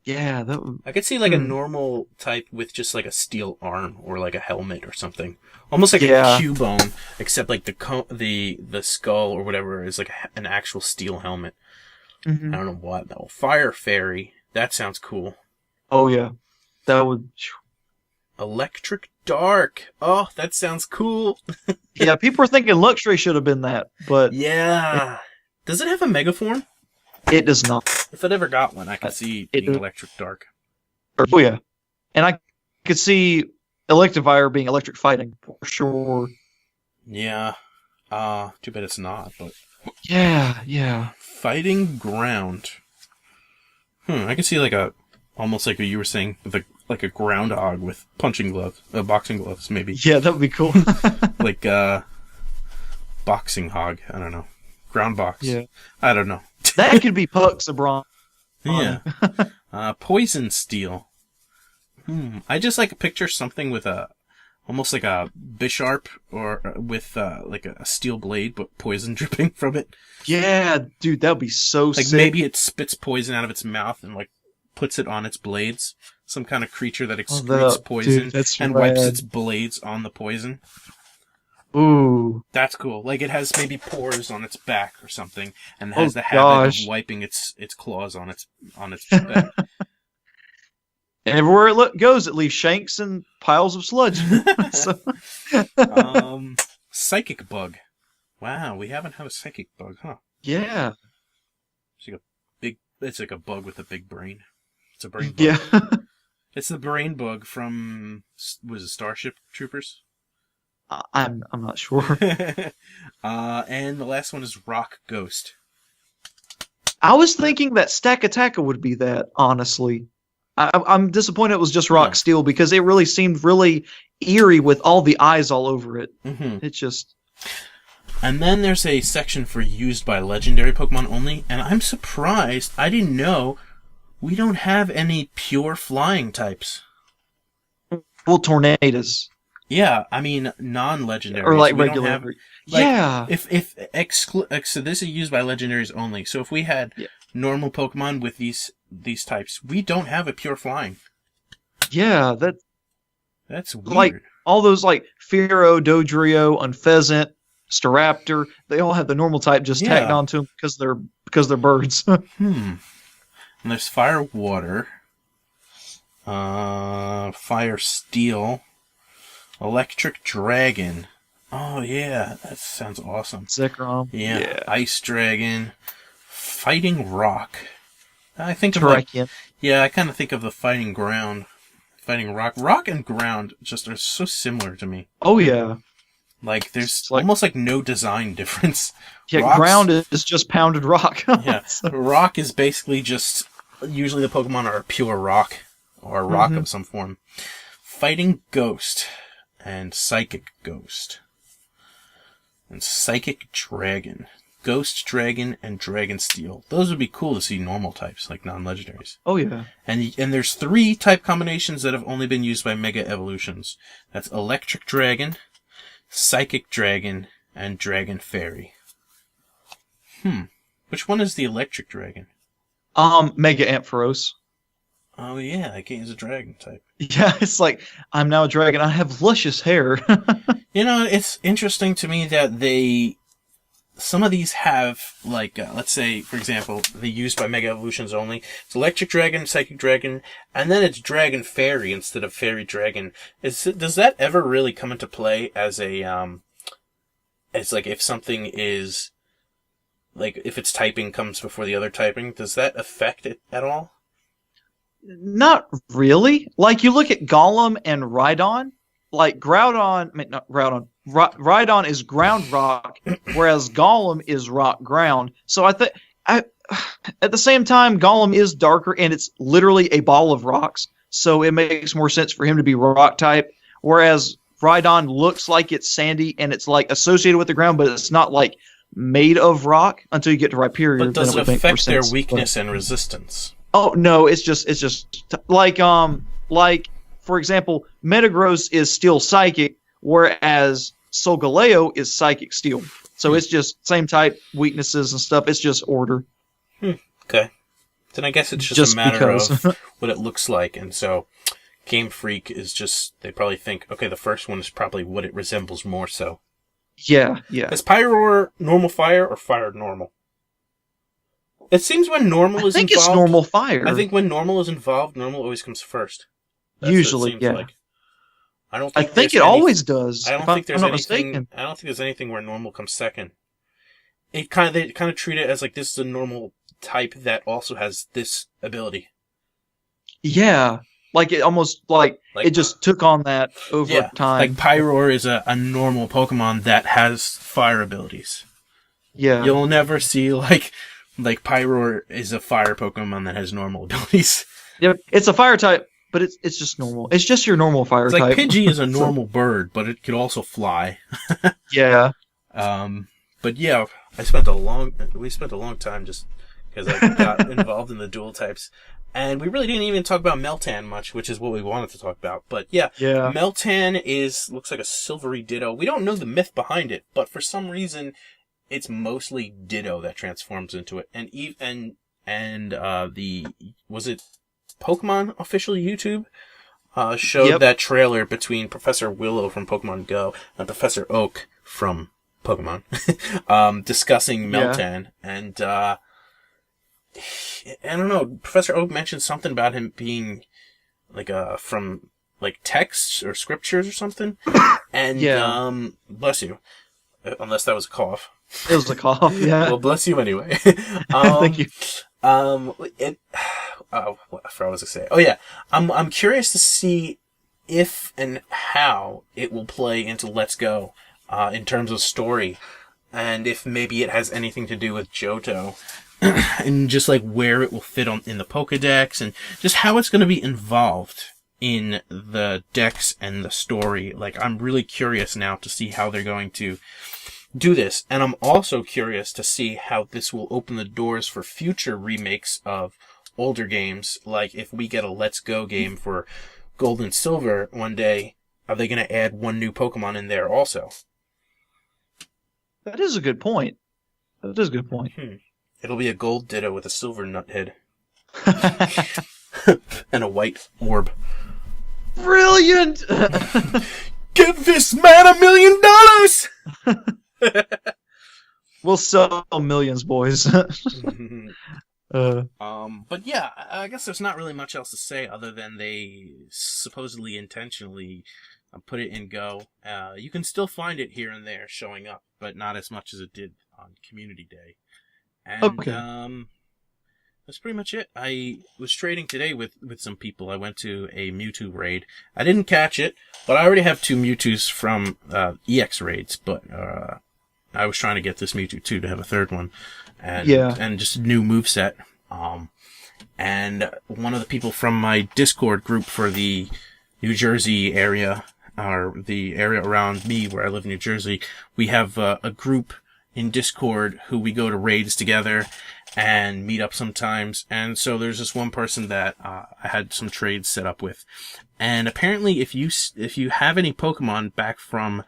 Yeah, I could see like a normal type with just like a steel arm or like a helmet or something, almost like a Cubone, except like the skull or whatever is like an actual steel helmet. I don't know what though. Fire Fairy, that sounds cool. Oh yeah, that would. Electric Dark. Oh, that sounds cool. Yeah, people are thinking Luxray should have been that, but yeah. Does it have a Megaform? It does not. If it ever got one, I could see it being Electric Dark. Oh yeah, and I could see Electivire being Electric Fighting for sure. Yeah. Too bad it's not, but yeah. Fighting Ground. I could see like almost like what you were saying, with like a groundhog with punching gloves, boxing gloves, maybe. Yeah, that would be cool. Like boxing hog. I don't know. Ground box. Yeah. I don't know. That could be Puxabron. Yeah. Poison Steel. I just like picture something with almost like a Bisharp or with like a steel blade, but poison dripping from it. Yeah, dude, that would be so sick. Like maybe it spits poison out of its mouth and like puts it on its blades. Some kind of creature that excretes poison and wipes its blades on the poison. Ooh. That's cool. Like it has maybe pores on its back or something, and it has the habit of wiping its claws on its back. And everywhere goes, it leaves shanks and piles of sludge. So, Psychic bug. Wow, we haven't had a psychic bug, huh? yeah. It's like a bug with a big brain. It's a brain bug. Yeah. It's the brain bug from, was it Starship Troopers? I'm not sure. And the last one is Rock Ghost. I was thinking that Stack Attacker would be that, honestly. I'm disappointed it was just Rock Steel because it really seemed really eerie with all the eyes all over it. Mm-hmm. It just... And then there's a section for used by legendary Pokemon only, and I'm surprised, I didn't know, we don't have any pure flying types. Well, Tornadoes. Yeah, I mean, non-legendaries. Or like we regular. Don't have, yeah. So this is used by legendaries only. So if we had normal Pokemon with these types, we don't have a pure flying. Yeah, that's weird. Like all those like Fearow, Dodrio, Unpheasant, Staraptor, they all have the normal type just tagged onto them because they're birds. And there's Fire Water, Fire Steel, Electric Dragon. Oh yeah, that sounds awesome. Zekrom. Yeah. Ice Dragon, Fighting Rock. I think of I kind of think of the Fighting Ground, Fighting Rock. Rock and Ground just are so similar to me. Oh yeah. Like, there's almost like no design difference. Yeah, Ground is just pounded rock. Yeah, Rock is basically just... Usually the Pokemon are pure rock, or rock of some form. Fighting Ghost, and Psychic Ghost. And Psychic Dragon. Ghost Dragon, and Dragon Steel. Those would be cool to see normal types, like non-legendaries. Oh yeah. And there's 3 type combinations that have only been used by Mega Evolutions. That's Electric Dragon... Psychic Dragon, and Dragon Fairy. Which one is the Electric Dragon? Mega Ampharos. Oh yeah, that game is a dragon type. Yeah, it's like, I'm now a dragon, I have luscious hair. You know, it's interesting to me that some of these have, like, let's say, for example, they used by Mega Evolutions only. It's Electric Dragon, Psychic Dragon, and then it's Dragon Fairy instead of Fairy Dragon. Does that ever really come into play as it's like if something is, like, if its typing comes before the other typing, does that affect it at all? Not really. Like, you look at Golem and Rhydon, like, Rhydon is ground rock, whereas Golem is rock ground. So I think, at the same time, Golem is darker and it's literally a ball of rocks. So it makes more sense for him to be rock type. Whereas Rhydon looks like it's sandy and it's like associated with the ground, but it's not like made of rock until you get to Rhyperior. But does it affect their weakness and resistance? Oh no, it's just like for example, Metagross is still psychic, whereas Solgaleo is Psychic Steel. So it's just same type, weaknesses and stuff. It's just order. Okay. Then I guess it's just a matter of what it looks like. And so Game Freak is just, they probably think, okay, the first one is probably what it resembles more so. Yeah. Is Pyroar normal fire or fire normal? It seems when normal is involved... I think it's normal fire. I think when normal is involved, normal always comes first. That's usually, yeah. Like. I think it always does. I don't think there's anything. I don't think there's anything where normal comes second. They kind of treat it as like this is a normal type that also has this ability. Yeah, like it almost like it just took on that over time. Like Pyroar is a normal Pokemon that has fire abilities. Yeah, you'll never see like Pyroar is a fire Pokemon that has normal abilities. Yep, it's a fire type. But it's just normal. It's just your normal fire type. Like Pidgey is a normal bird, but it could also fly. Yeah. But yeah, we spent a long time just because I got involved in the dual types, and we really didn't even talk about Meltan much, which is what we wanted to talk about. But yeah. Meltan looks like a silvery Ditto. We don't know the myth behind it, but for some reason, it's mostly Ditto that transforms into it, was it Pokemon official YouTube showed that trailer between Professor Willow from Pokemon Go and Professor Oak from Pokemon discussing Meltan. And I don't know, Professor Oak mentioned something about him being from like texts or scriptures or something. And bless you, unless that was a cough. It was a cough. Yeah. Well, bless you anyway. Thank you. What I was to say. Oh yeah, I'm curious to see if and how it will play into Let's Go, in terms of story, and if maybe it has anything to do with Johto, and just like where it will fit in the Pokédex, and just how it's going to be involved in the decks and the story. Like, I'm really curious now to see how they're going to do this, and I'm also curious to see how this will open the doors for future remakes of older games. Like, if we get a Let's Go game for Gold and Silver one day, are they going to add one new Pokemon in there also? That is a good point. It'll be a gold Ditto with a silver nut head. And a white orb. Brilliant! Give this man $1 million! We'll sell millions, boys. But yeah, I guess there's not really much else to say other than they supposedly intentionally put it in Go. You can still find it here and there showing up, but not as much as it did on Community Day. And that's pretty much it. I was trading today with some people. I went to a Mewtwo raid. I didn't catch it, but I already have 2 Mewtwo's from EX raids, but I was trying to get this Mewtwo too to have a third one. And just a new moveset. And one of the people from my Discord group for the New Jersey area, or the area around me where I live in New Jersey, we have a group in Discord who we go to raids together and meet up sometimes. And so there's this one person that I had some trades set up with. And apparently if you have any Pokemon back from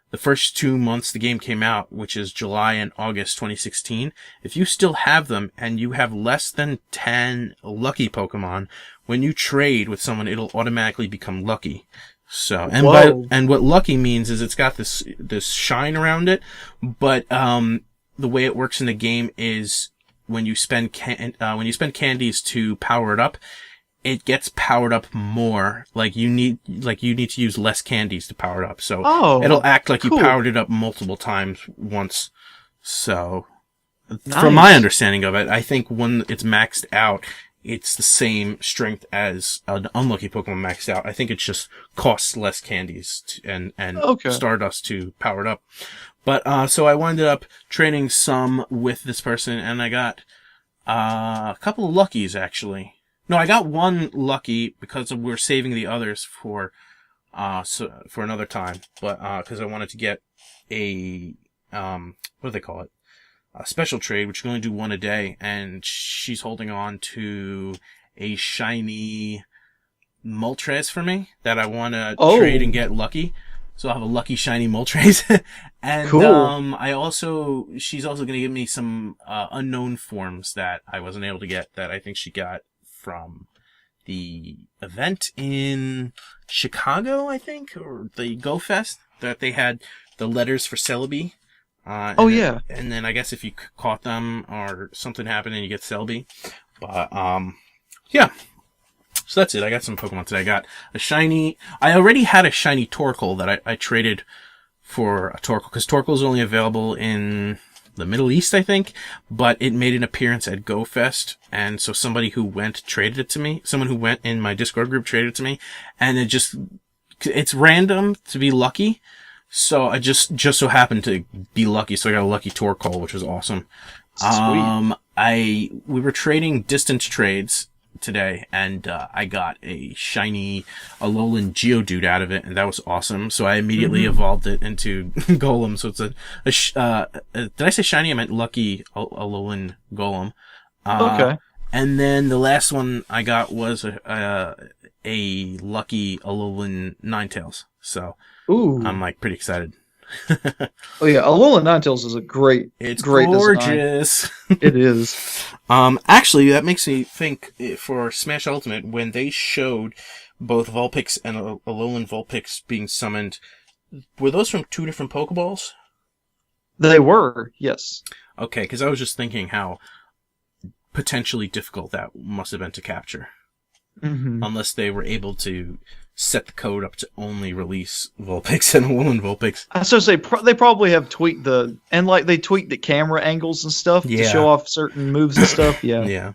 the first 2 months the game came out, which is July and August 2016, if you still have them and you have less than 10 lucky Pokemon, when you trade with someone, it'll automatically become lucky. So, and what lucky means is it's got this shine around it, but the way it works in the game is when you spend candies to power it up, it gets powered up more. Like you need to use less candies to power it up. So it'll act like you powered it up multiple times once. So from my understanding of it, I think when it's maxed out, it's the same strength as an unlucky Pokemon maxed out. I think it just costs less candies and Stardust to power it up. But so I wound up training some with this person, and I got a couple of luckies actually. No, I got one lucky because we're saving the others for another time. But because I wanted to get a what do they call it? A special trade, which you can only do one a day, and she's holding on to a shiny Moltres for me that I want to trade and get lucky. So I'll have a lucky shiny Moltres. And she's also going to give me some unknown forms that I wasn't able to get that I think she got from the event in Chicago, I think, or the Go Fest, that they had the letters for Celebi. And then I guess if you caught them or something happened and you get Celebi. But, yeah. So that's it. I got some Pokemon today. I got a shiny. I already had a shiny Torkoal that I traded for a Torkoal, because Torkoal is only available in the Middle East, I think, but it made an appearance at Go Fest, and so somebody who went traded it to me. Someone who went in my Discord group traded it to me, and it's random to be lucky. So I just so happened to be lucky, so I got a lucky Torkoal, which was awesome. Sweet. We were trading distance trades today, and I got a shiny Alolan Geodude out of it, and that was awesome. So I immediately evolved it into Golem. So it's did I say shiny? I meant lucky Alolan Golem. Okay. And then the last one I got was a lucky Alolan Ninetales. So I'm like pretty excited. Oh yeah, Alolan Ninetales is a great gorgeous. It is. Actually, that makes me think for Smash Ultimate, when they showed both Vulpix and Alolan Vulpix being summoned, were those from 2 different Pokeballs? They were, yes. Okay, because I was just thinking how potentially difficult that must have been to capture. unless they were able to set the code up to only release Vulpix and Woolen Vulpix. I was going to say, they probably have tweaked they tweaked the camera angles and stuff to show off certain moves and stuff. Yeah. Yeah.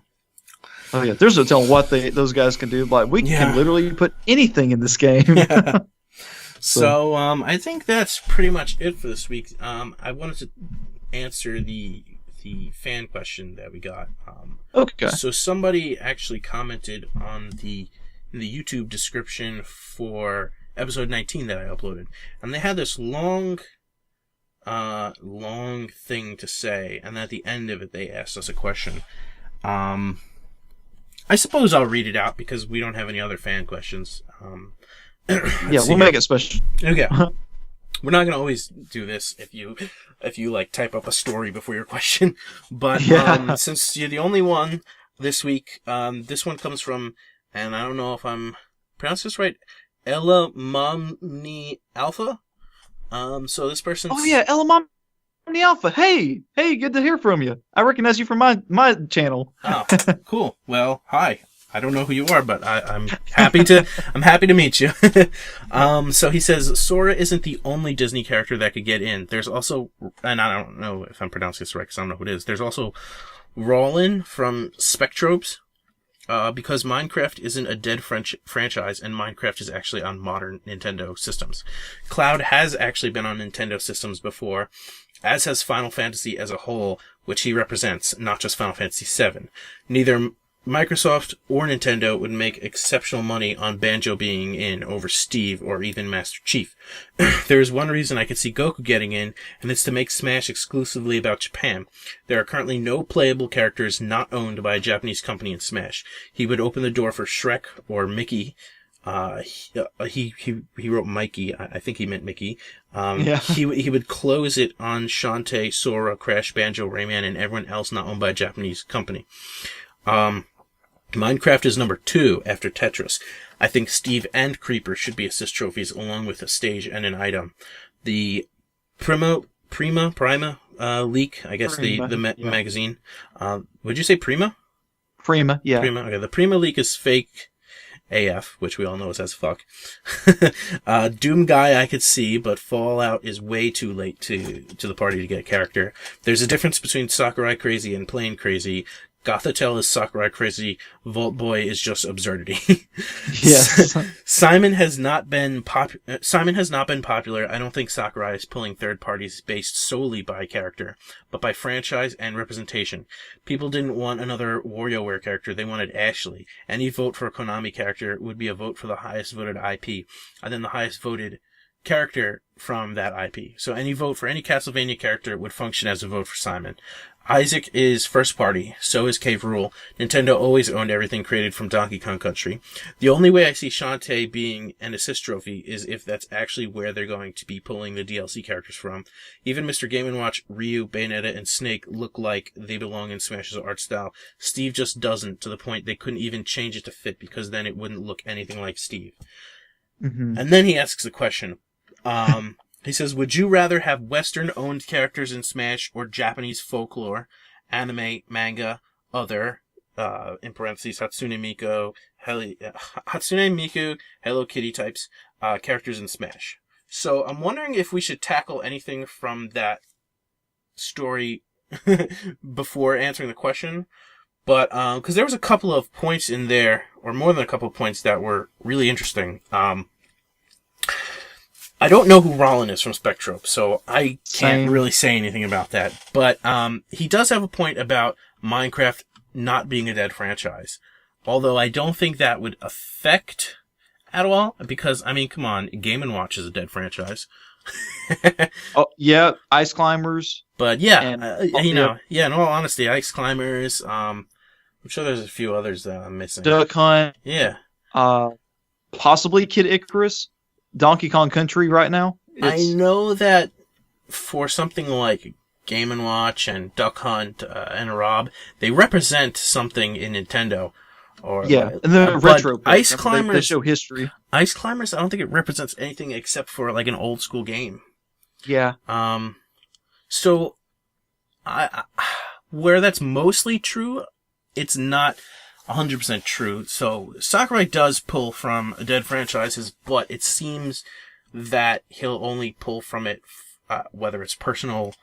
Oh yeah, there's no telling what those guys can do. Like we can literally put anything in this game. Yeah. So I think that's pretty much it for this week. I wanted to answer the fan question that we got. Okay. So somebody actually commented on in the YouTube description for episode 19 that I uploaded, and they had this long thing to say, and at the end of it, they asked us a question. I suppose I'll read it out because we don't have any other fan questions. Yeah, we'll make it special. Okay. We're not gonna always do this if you like type up a story before your question, but since you're the only one this week, this one comes from, and I don't know if I'm pronouncing this right, Ella Momni Alpha. So this person's... Oh yeah, Ella Momni Alpha. Hey, good to hear from you. I recognize you from my channel. Oh, cool. Well, hi. I don't know who you are, but I'm happy to meet you. So he says, Sora isn't the only Disney character that could get in. There's also, and I don't know if I'm pronouncing this right because I don't know who it is. There's also Rollin from Spectrobes, because Minecraft isn't a dead franchise, and Minecraft is actually on modern Nintendo systems. Cloud has actually been on Nintendo systems before, as has Final Fantasy as a whole, which he represents, not just Final Fantasy VII. Neither Microsoft or Nintendo would make exceptional money on Banjo being in over Steve or even Master Chief. There is one reason I could see Goku getting in, and it's to make Smash exclusively about Japan. There are currently no playable characters not owned by a Japanese company in Smash. He would open the door for Shrek or Mickey. He wrote Mikey. I think he meant Mickey. He would close it on Shantae, Sora, Crash, Banjo, Rayman, and everyone else not owned by a Japanese company. Minecraft is number 2 after Tetris. I think Steve and Creeper should be assist trophies along with a stage and an item. The Prima leak, I guess magazine. Would you say Prima? Prima, yeah. Prima. Okay, the Prima leak is fake AF, which we all know is as fuck. Doom Guy I could see, but Fallout is way too late to the party to get a character. There's a difference between Sakurai Crazy and Plain Crazy. Gothitelle is Sakurai Crazy. Vault Boy is just absurdity. Yes. Simon has not been popular. I don't think Sakurai is pulling third parties based solely by character, but by franchise and representation. People didn't want another WarioWare character. They wanted Ashley. Any vote for a Konami character would be a vote for the highest voted IP, and then the highest voted character from that IP. So any vote for any Castlevania character would function as a vote for Simon. Isaac is first party, so is Cave Rule. Nintendo always owned everything created from Donkey Kong Country. The only way I see Shantae being an assist trophy is if that's actually where they're going to be pulling the DLC characters from. Even Mr. Game & Watch, Ryu, Bayonetta, and Snake look like they belong in Smash's art style. Steve just doesn't, to the point they couldn't even change it to fit because then it wouldn't look anything like Steve. Mm-hmm. And then he asks a question. He says, would you rather have Western-owned characters in Smash or Japanese folklore, anime, manga, other, in parentheses, Hatsune Miku, Hello Kitty types, characters in Smash? So I'm wondering if we should tackle anything from that story before answering the question. But, because there was a couple of points in there, or more than a couple of points that were really interesting. I don't know who Rollin is from Spectrum, so I can't really say anything about that. But he does have a point about Minecraft not being a dead franchise. Although I don't think that would affect at all, because, I mean, come on, Game & Watch is a dead franchise. Oh, yeah, Ice Climbers. But yeah, in all honesty, Ice Climbers, I'm sure there's a few others that I'm missing. Duck Hunt. Yeah. Possibly Kid Icarus. Donkey Kong Country right now. I know that for something like Game & Watch and Duck Hunt and Rob, they represent something in Nintendo. And they're retro. Ice Climbers, they show history. Ice Climbers, I don't think it represents anything except for like an old school game. Yeah. So, where that's mostly true, it's not 100% true. So Sakurai does pull from dead franchises, but it seems that he'll only pull from it, whether it's personal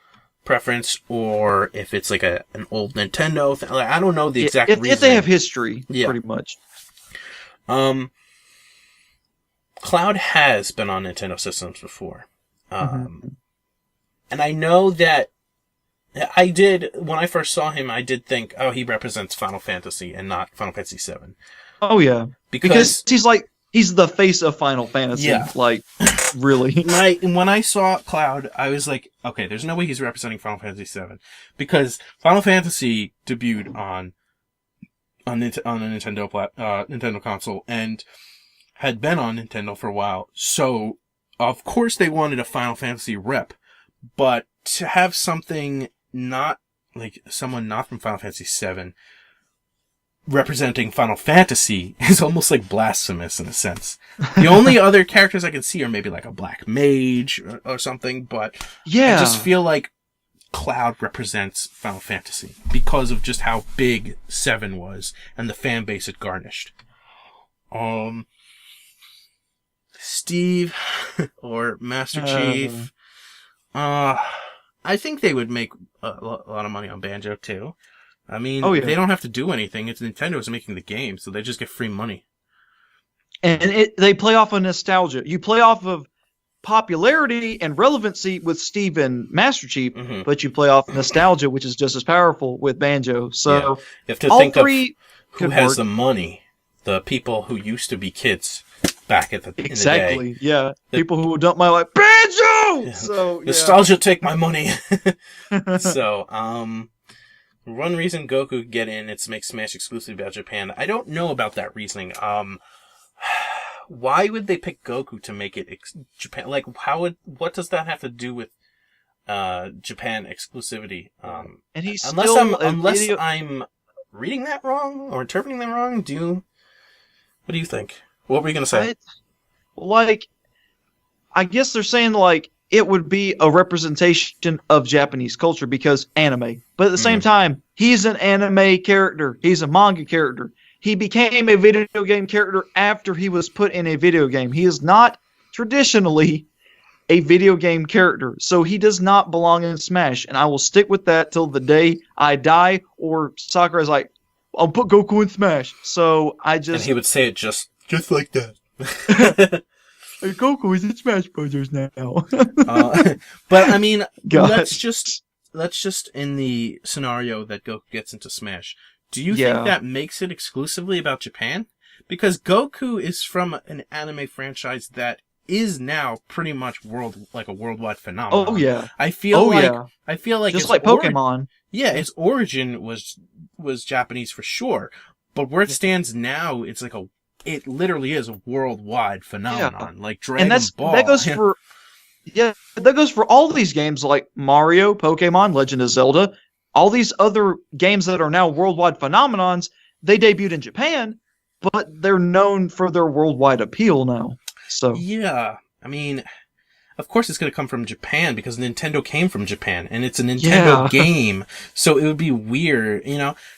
preference or if it's like an old Nintendo thing. Like, I don't know the exact reason. If they have history, pretty much. Cloud has been on Nintendo systems before. And I know that I did, when I first saw him, I did think, oh, he represents Final Fantasy and not Final Fantasy VII. Oh, yeah. Because he's the face of Final Fantasy. Yeah. Like, really. When I saw Cloud, I was like, okay, there's no way he's representing Final Fantasy VII. Because Final Fantasy debuted on a Nintendo console and had been on Nintendo for a while. So, of course they wanted a Final Fantasy rep. But to have something someone not from Final Fantasy VII representing Final Fantasy is almost like blasphemous in a sense. The only other characters I can see are maybe like a black mage or something, but I just feel like Cloud represents Final Fantasy because of just how big 7 was and the fan base it garnished. Steve or Master Chief. I think they would make a lot of money on Banjo, too. I mean, they don't have to do anything. It's Nintendo's making the game, so they just get free money. And they play off of nostalgia. You play off of popularity and relevancy with Steve and Master Chief, but you play off nostalgia, which is just as powerful with Banjo. So you have to think of who has the money. The people who used to be kids back in the day. Yeah. People who don't mind like Banjo. So nostalgia take my money. So, one reason Goku could get in is to make Smash exclusive about Japan. I don't know about that reasoning. Why would they pick Goku to make it Japan? Like, what does that have to do with Japan exclusivity? And he's unless I'm reading that wrong or interpreting that wrong. What do you think? What were you going to say? I guess they're saying, it would be a representation of Japanese culture because anime. But at the same time, he's an anime character. He's a manga character. He became a video game character after he was put in a video game. He is not traditionally a video game character. So he does not belong in Smash. And I will stick with that till the day I die or Sakurai's like, I'll put Goku in Smash. So and he would say it just like that. Goku is in Smash Bros. Now. But I mean, let's just in the scenario that Goku gets into Smash. Do you think that makes it exclusively about Japan? Because Goku is from an anime franchise that is now pretty much a worldwide phenomenon. Oh yeah. I feel like just like Pokemon. Its origin was Japanese for sure, but where it stands now, it's like it literally is a worldwide phenomenon, like Dragon Ball. That goes for all these games like Mario, Pokemon, Legend of Zelda, all these other games that are now worldwide phenomenons. They debuted in Japan, but they're known for their worldwide appeal now. So yeah, I mean, of course it's going to come from Japan because Nintendo came from Japan and it's a Nintendo game. So it would be weird,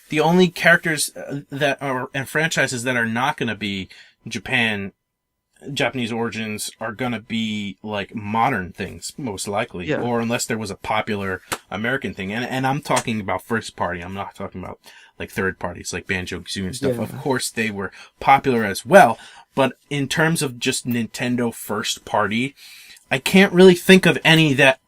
the only characters and franchises that are not going to be Japanese origins are going to be like modern things, most likely, or unless there was a popular American thing. And I'm talking about first party. I'm not talking about like third parties like Banjo-Kazooie and stuff. Of course they were popular as well. But in terms of just Nintendo first party, I can't really think of any that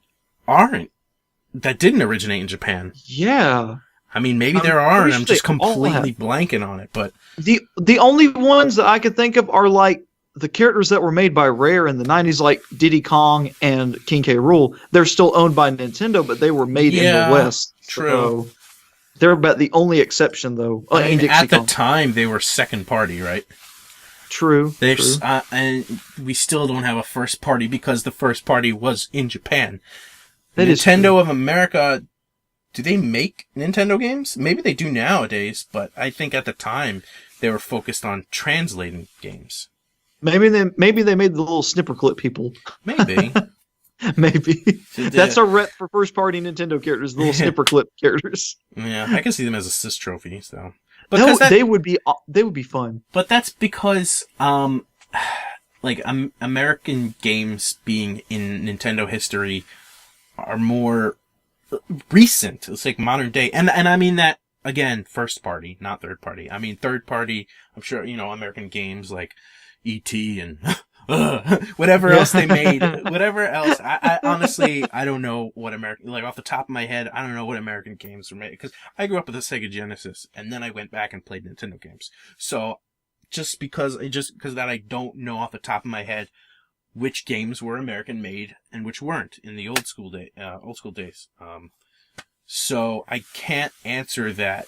didn't originate in Japan. Yeah. I mean, maybe there are, and I'm just completely blanking on it, but... The only ones that I could think of are, like, the characters that were made by Rare in the 90s, like Diddy Kong and King K. Rool. They're still owned by Nintendo, but they were made in the West. True. So they're about the only exception, though. At the time, they were second party, right? True. And we still don't have a first party because the first party was in Japan. That Nintendo of America, do they make Nintendo games? Maybe they do nowadays, but I think at the time they were focused on translating games. Maybe they made the little snipper clip people. Maybe. Maybe. That's a rep for first party Nintendo characters, the little snipper clip characters. Yeah, I can see them as assist trophies, though. Because they would be fun. But that's because like American games being in Nintendo history are more recent. It's like modern day, and I mean that again, first party, not third party. I mean third party. I'm sure American games like E.T. and whatever else they made, whatever else. I honestly, I don't know what American, like off the top of my head, I don't know what American games were made, because I grew up with a Sega Genesis, and then I went back and played Nintendo games. So just because that I don't know off the top of my head which games were American made and which weren't in the old school days. So I can't answer that.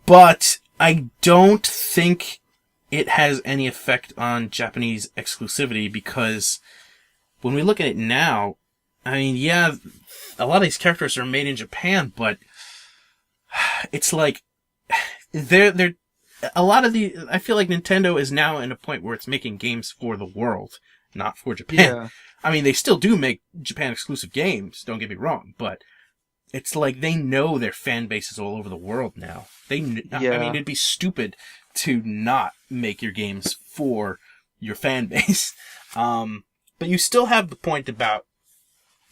But I don't think it has any effect on Japanese exclusivity, because when we look at it now, I mean, yeah, a lot of these characters are made in Japan, but it's like they're a lot of the. I feel like Nintendo is now in a point where it's making games for the world, not for Japan. Yeah. I mean, they still do make Japan exclusive games. Don't get me wrong, but it's like they know their fan base is all over the world now. I mean, it'd be stupid to not make your games for your fan base. But you still have the point about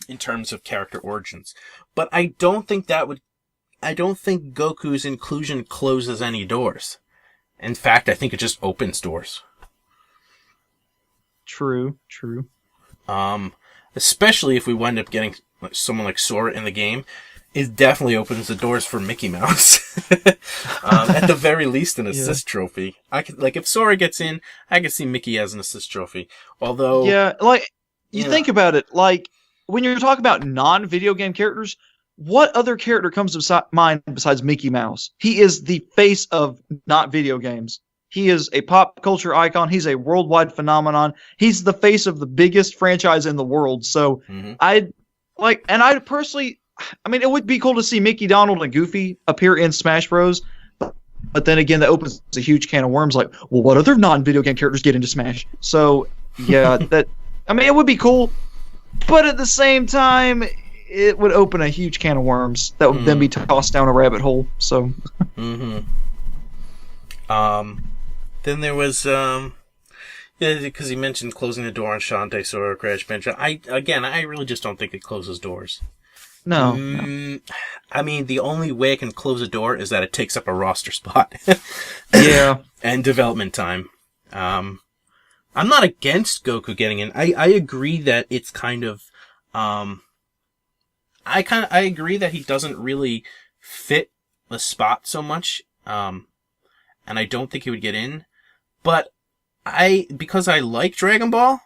in terms of character origins. But I don't think Goku's inclusion closes any doors. In fact, I think it just opens doors. True. Especially if we wind up getting someone like Sora in the game, it definitely opens the doors for Mickey Mouse. At the very least, an assist trophy. If Sora gets in, I can see Mickey as an assist trophy. Although, yeah, you think about it, when you're talking about non-video game characters, what other character comes to mind besides Mickey Mouse? He is the face of not video games. He is a pop culture icon. He's a worldwide phenomenon. He's the face of the biggest franchise in the world. So I personally, I mean, it would be cool to see Mickey, Donald, and Goofy appear in Smash Bros. But then again, that opens a huge can of worms. Like, well, what other non-video game characters get into Smash? So yeah, it would be cool. But at the same time, it would open a huge can of worms that would then be tossed down a rabbit hole. So. Then there was, because you mentioned closing the door on Shantae, Sora, Crash Bandicoot. I really just don't think it closes doors. No. I mean, the only way it can close a door is that it takes up a roster spot. Yeah. And development time. I'm not against Goku getting in. I agree that it's kind of, I agree that he doesn't really fit the spot so much. And I don't think he would get in. But because I like Dragon Ball,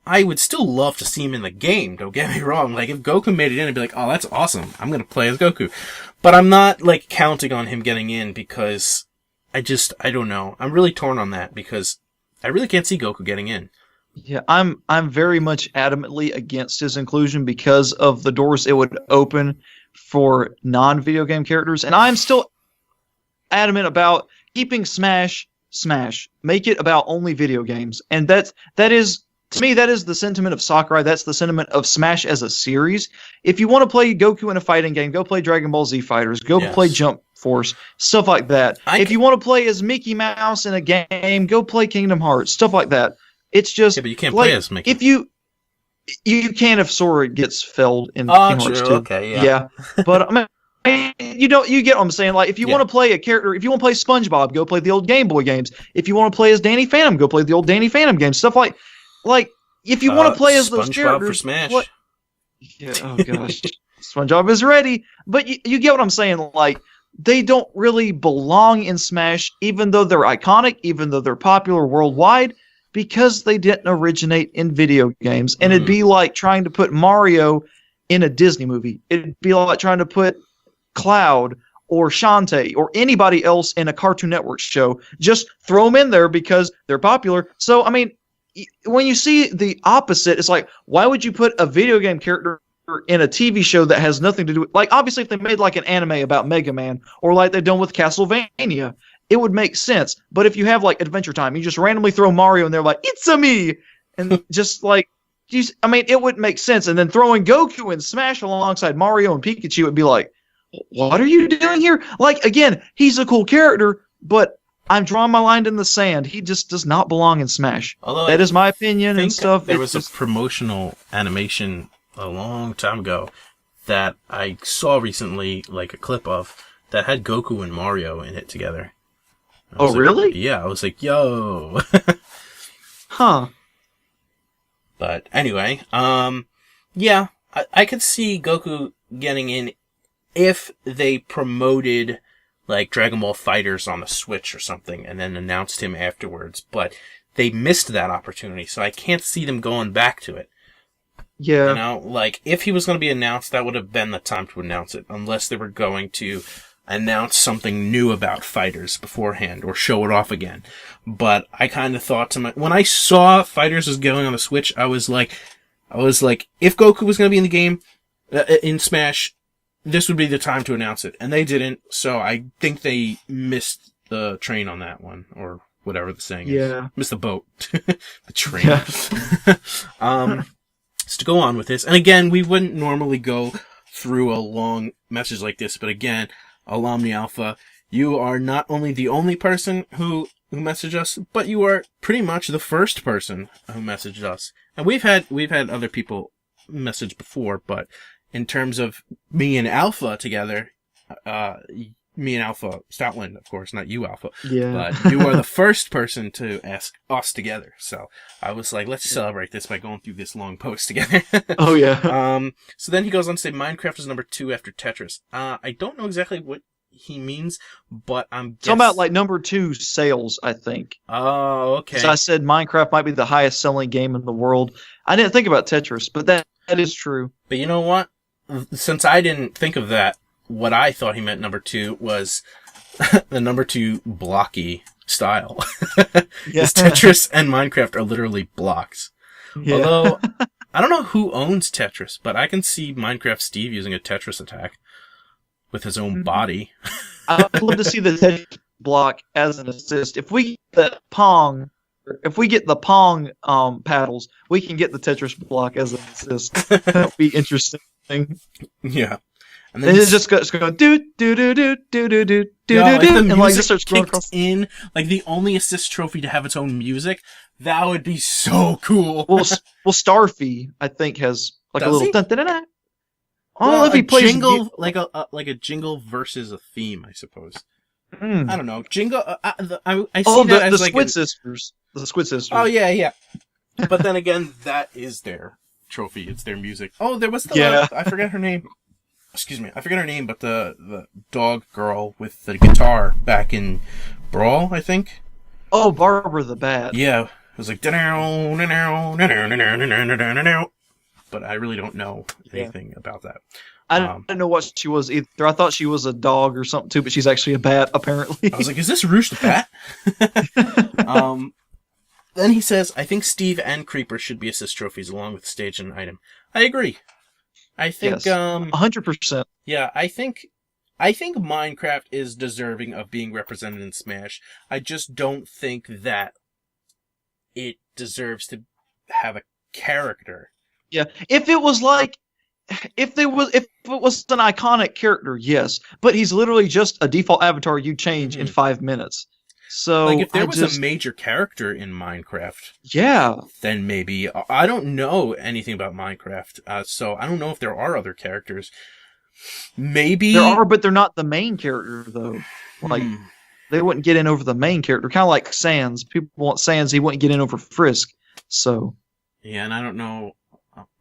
I would still love to see him in the game, don't get me wrong. Like, if Goku made it in, I'd be like, oh, that's awesome. I'm gonna play as Goku. But I'm not, counting on him getting in because I don't know. I'm really torn on that because I really can't see Goku getting in. Yeah, I'm very much adamantly against his inclusion because of the doors it would open for non-video game characters. And I'm still adamant about keeping Smash. Make it about only video games. And that is, to me, that is the sentiment of Sakurai. That's the sentiment of Smash as a series. If you want to play Goku in a fighting game, go play Dragon Ball Z Fighters. Go play Jump Force. Stuff like that. If you want to play as Mickey Mouse in a game, go play Kingdom Hearts. Stuff like that. It's just... Yeah, but you can't play as Mickey. If you can if Sora gets felled in Kingdom Hearts 2. Okay, yeah. But I mean... you get what I'm saying. If you want to play a character, if you want to play SpongeBob, go play the old Game Boy games. If you want to play as Danny Phantom, go play the old Danny Phantom games. Stuff like if you want to play as those characters, for Smash. Yeah, oh gosh, SpongeBob is ready. But you get what I'm saying. They don't really belong in Smash, even though they're iconic, even though they're popular worldwide, because they didn't originate in video games. And it'd be like trying to put Mario in a Disney movie. It'd be like trying to put Cloud or Shantae or anybody else in a Cartoon Network show. Just throw them in there because they're popular. So, I mean, when you see the opposite, it's like, why would you put a video game character in a TV show that has nothing to do with... obviously, if they made an anime about Mega Man or like they've done with Castlevania, it would make sense. But if you have, Adventure Time, you just randomly throw Mario in there it's-a me! And just, it wouldn't make sense. And then throwing Goku in Smash alongside Mario and Pikachu would be like, what are you doing here? Like, again, he's a cool character, but I'm drawing my line in the sand. He just does not belong in Smash. Although that is my opinion and stuff. There was a promotional animation a long time ago that I saw recently, like a clip of, that had Goku and Mario in it together. Oh, really? Yeah, I was like, yo. Huh. But anyway, yeah, I could see Goku getting in if they promoted, like, Dragon Ball FighterZ on the Switch or something, and then announced him afterwards. But they missed that opportunity, so I can't see them going back to it. Yeah. You know, like, if he was going to be announced, that would have been the time to announce it, unless they were going to announce something new about FighterZ beforehand, or show it off again. But I kind of thought when I saw FighterZ was going on the Switch, I was like, if Goku was going to be in the game, in Smash, this would be the time to announce it. And they didn't, so I think they missed the train on that one, or whatever the saying is. Missed the boat. The train. Yeah. So to go on with this, and again, we wouldn't normally go through a long message like this, but again, Alumni Alpha, you are not only the only person who messaged us, but you are pretty much the first person who messaged us. And we've had other people message before, but in terms of me and Alpha together, me and Alpha, Stoutland, of course, not you, Alpha. Yeah. But you are the first person to ask us together. So I was like, let's celebrate this by going through this long post together. Oh, yeah. So then he goes on to say Minecraft is number 2 after Tetris. I don't know exactly what he means, but I'm talking about like number 2 sales, I think. Oh, okay. Because I said Minecraft might be the highest selling game in the world. I didn't think about Tetris, but that is true. But you know what? Since I didn't think of that, what I thought he meant number 2 was the number 2 blocky style. Because Tetris and Minecraft are literally blocks. Yeah. Although, I don't know who owns Tetris, but I can see Minecraft Steve using a Tetris attack with his own body. I'd love to see the Tetris block as an assist. If we get the Pong paddles, we can get the Tetris block as an assist. That would be interesting. Yeah. And then it's just going do do do do do do do do, and like just starts going across. In like the only assist trophy to have its own music. That would be so cool. Well, Starfy I think has like a little dun dun dun dun. Well, if he plays jingle, like a jingle versus a theme, I suppose. I don't know. Jingle. I see that as the like Squid Sisters. The Squid Sisters. Oh yeah. But then again, that is their trophy. It's their music. Oh, there was I forget her name. Excuse me, I forget her name, but the dog girl with the guitar back in Brawl, I think. Oh, Barbara the Bat. Yeah, it was like but I really don't know anything about that. I didn't know what she was either. I thought she was a dog or something too, but she's actually a bat, apparently. I was like, is this Roosh the Bat? Then he says, I think Steve and Creeper should be assist trophies along with stage and item. I agree. I think 100%. Yeah, I think Minecraft is deserving of being represented in Smash. I just don't think that it deserves to have a character. Yeah, if it was an iconic character, yes, but he's literally just a default avatar you change in 5 minutes. So like if there was a major character in Minecraft, then maybe. I don't know anything about Minecraft, so I don't know if there are other characters. Maybe there are, but they're not the main character though. Like they wouldn't get in over the main character, kind of like Sans. People want Sans, he wouldn't get in over Frisk. So yeah, and I don't know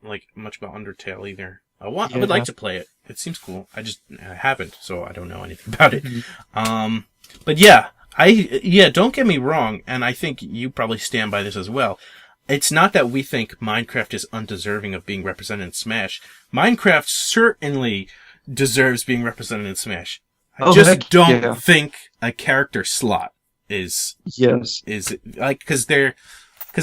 like much about Undertale either. I would like to play it. It seems cool. I haven't, so I don't know anything about it. But yeah. Don't get me wrong, and I think you probably stand by this as well. It's not that we think Minecraft is undeserving of being represented in Smash. Minecraft certainly deserves being represented in Smash. I just don't think a character slot is like, because a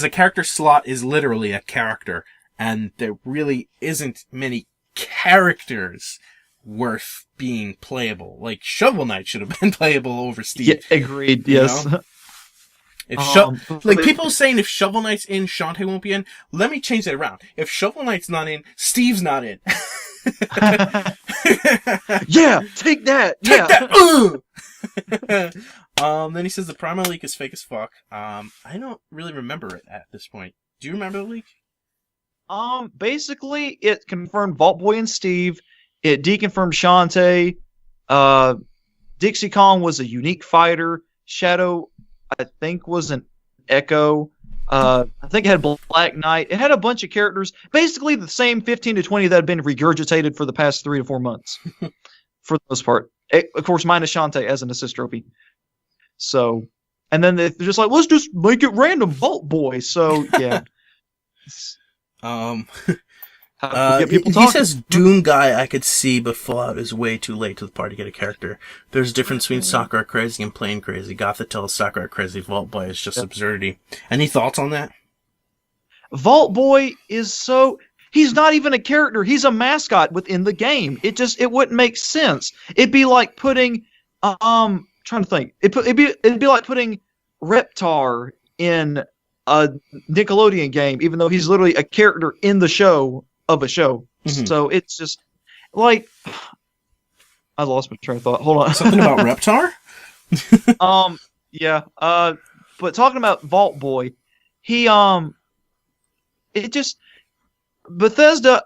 character slot is literally a character, and there really isn't many characters worth being playable. Like Shovel Knight should have been playable over Steve. Yeah, agreed. Yes. If like people saying if Shovel Knight's in, Shantae won't be in. Let me change that around. If Shovel Knight's not in, Steve's not in. Yeah, take that. Take Yeah. that. Then he says the primal leak is fake as fuck. I don't really remember it at this point. Do you remember the leak? Basically, it confirmed Vault Boy and Steve. It deconfirmed Shantae. Dixie Kong was a unique fighter. Shadow, I think, was an Echo. I think it had Black Knight. It had a bunch of characters. Basically, the same 15 to 20 that had been regurgitated for the past 3 to 4 months, for the most part. Of course, minus Shantae as an assist trophy. So, and then they're just like, let's just make it random, Vault Boy. So, yeah. He says Doom Guy I could see, but Fallout is way too late to the party to get a character. There's a difference between Sakura Crazy and Plain Crazy. Gothitelle Sakura Crazy. Vault Boy is just absurdity. Any thoughts on that? Vault Boy is so... He's not even a character. He's a mascot within the game. It wouldn't make sense. It'd be like putting... trying to think. It'd be like putting Reptar in a Nickelodeon game, even though he's literally a character in the show of a show. Mm-hmm. So it's just like I lost my train of thought. Hold on. Something about Reptar? Yeah. But talking about Vault Boy, he it just Bethesda.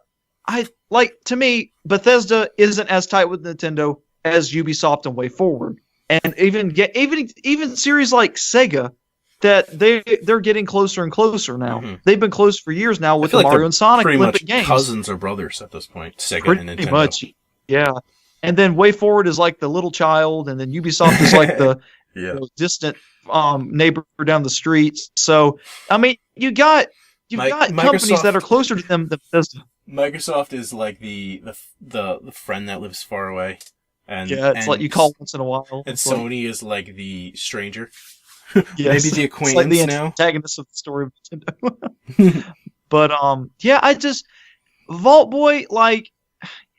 To me, Bethesda isn't as tight with Nintendo as Ubisoft and Way Forward, and even series like Sega. That they're getting closer and closer now. Mm-hmm. They've been close for years now with the Mario and Sonic Olympic games. Cousins or brothers at this point. Sega and Nintendo. Pretty much, yeah. And then Way Forward is like the little child, and then Ubisoft is like the distant neighbor down the street. So I mean, you've got companies that are closer to them than Bethesda. Microsoft is like the friend that lives far away, and it's like you call once in a while. And Sony is like the stranger. Yes. Maybe the acquaintance like the now. Antagonist of the story of Nintendo. But Vault Boy, like,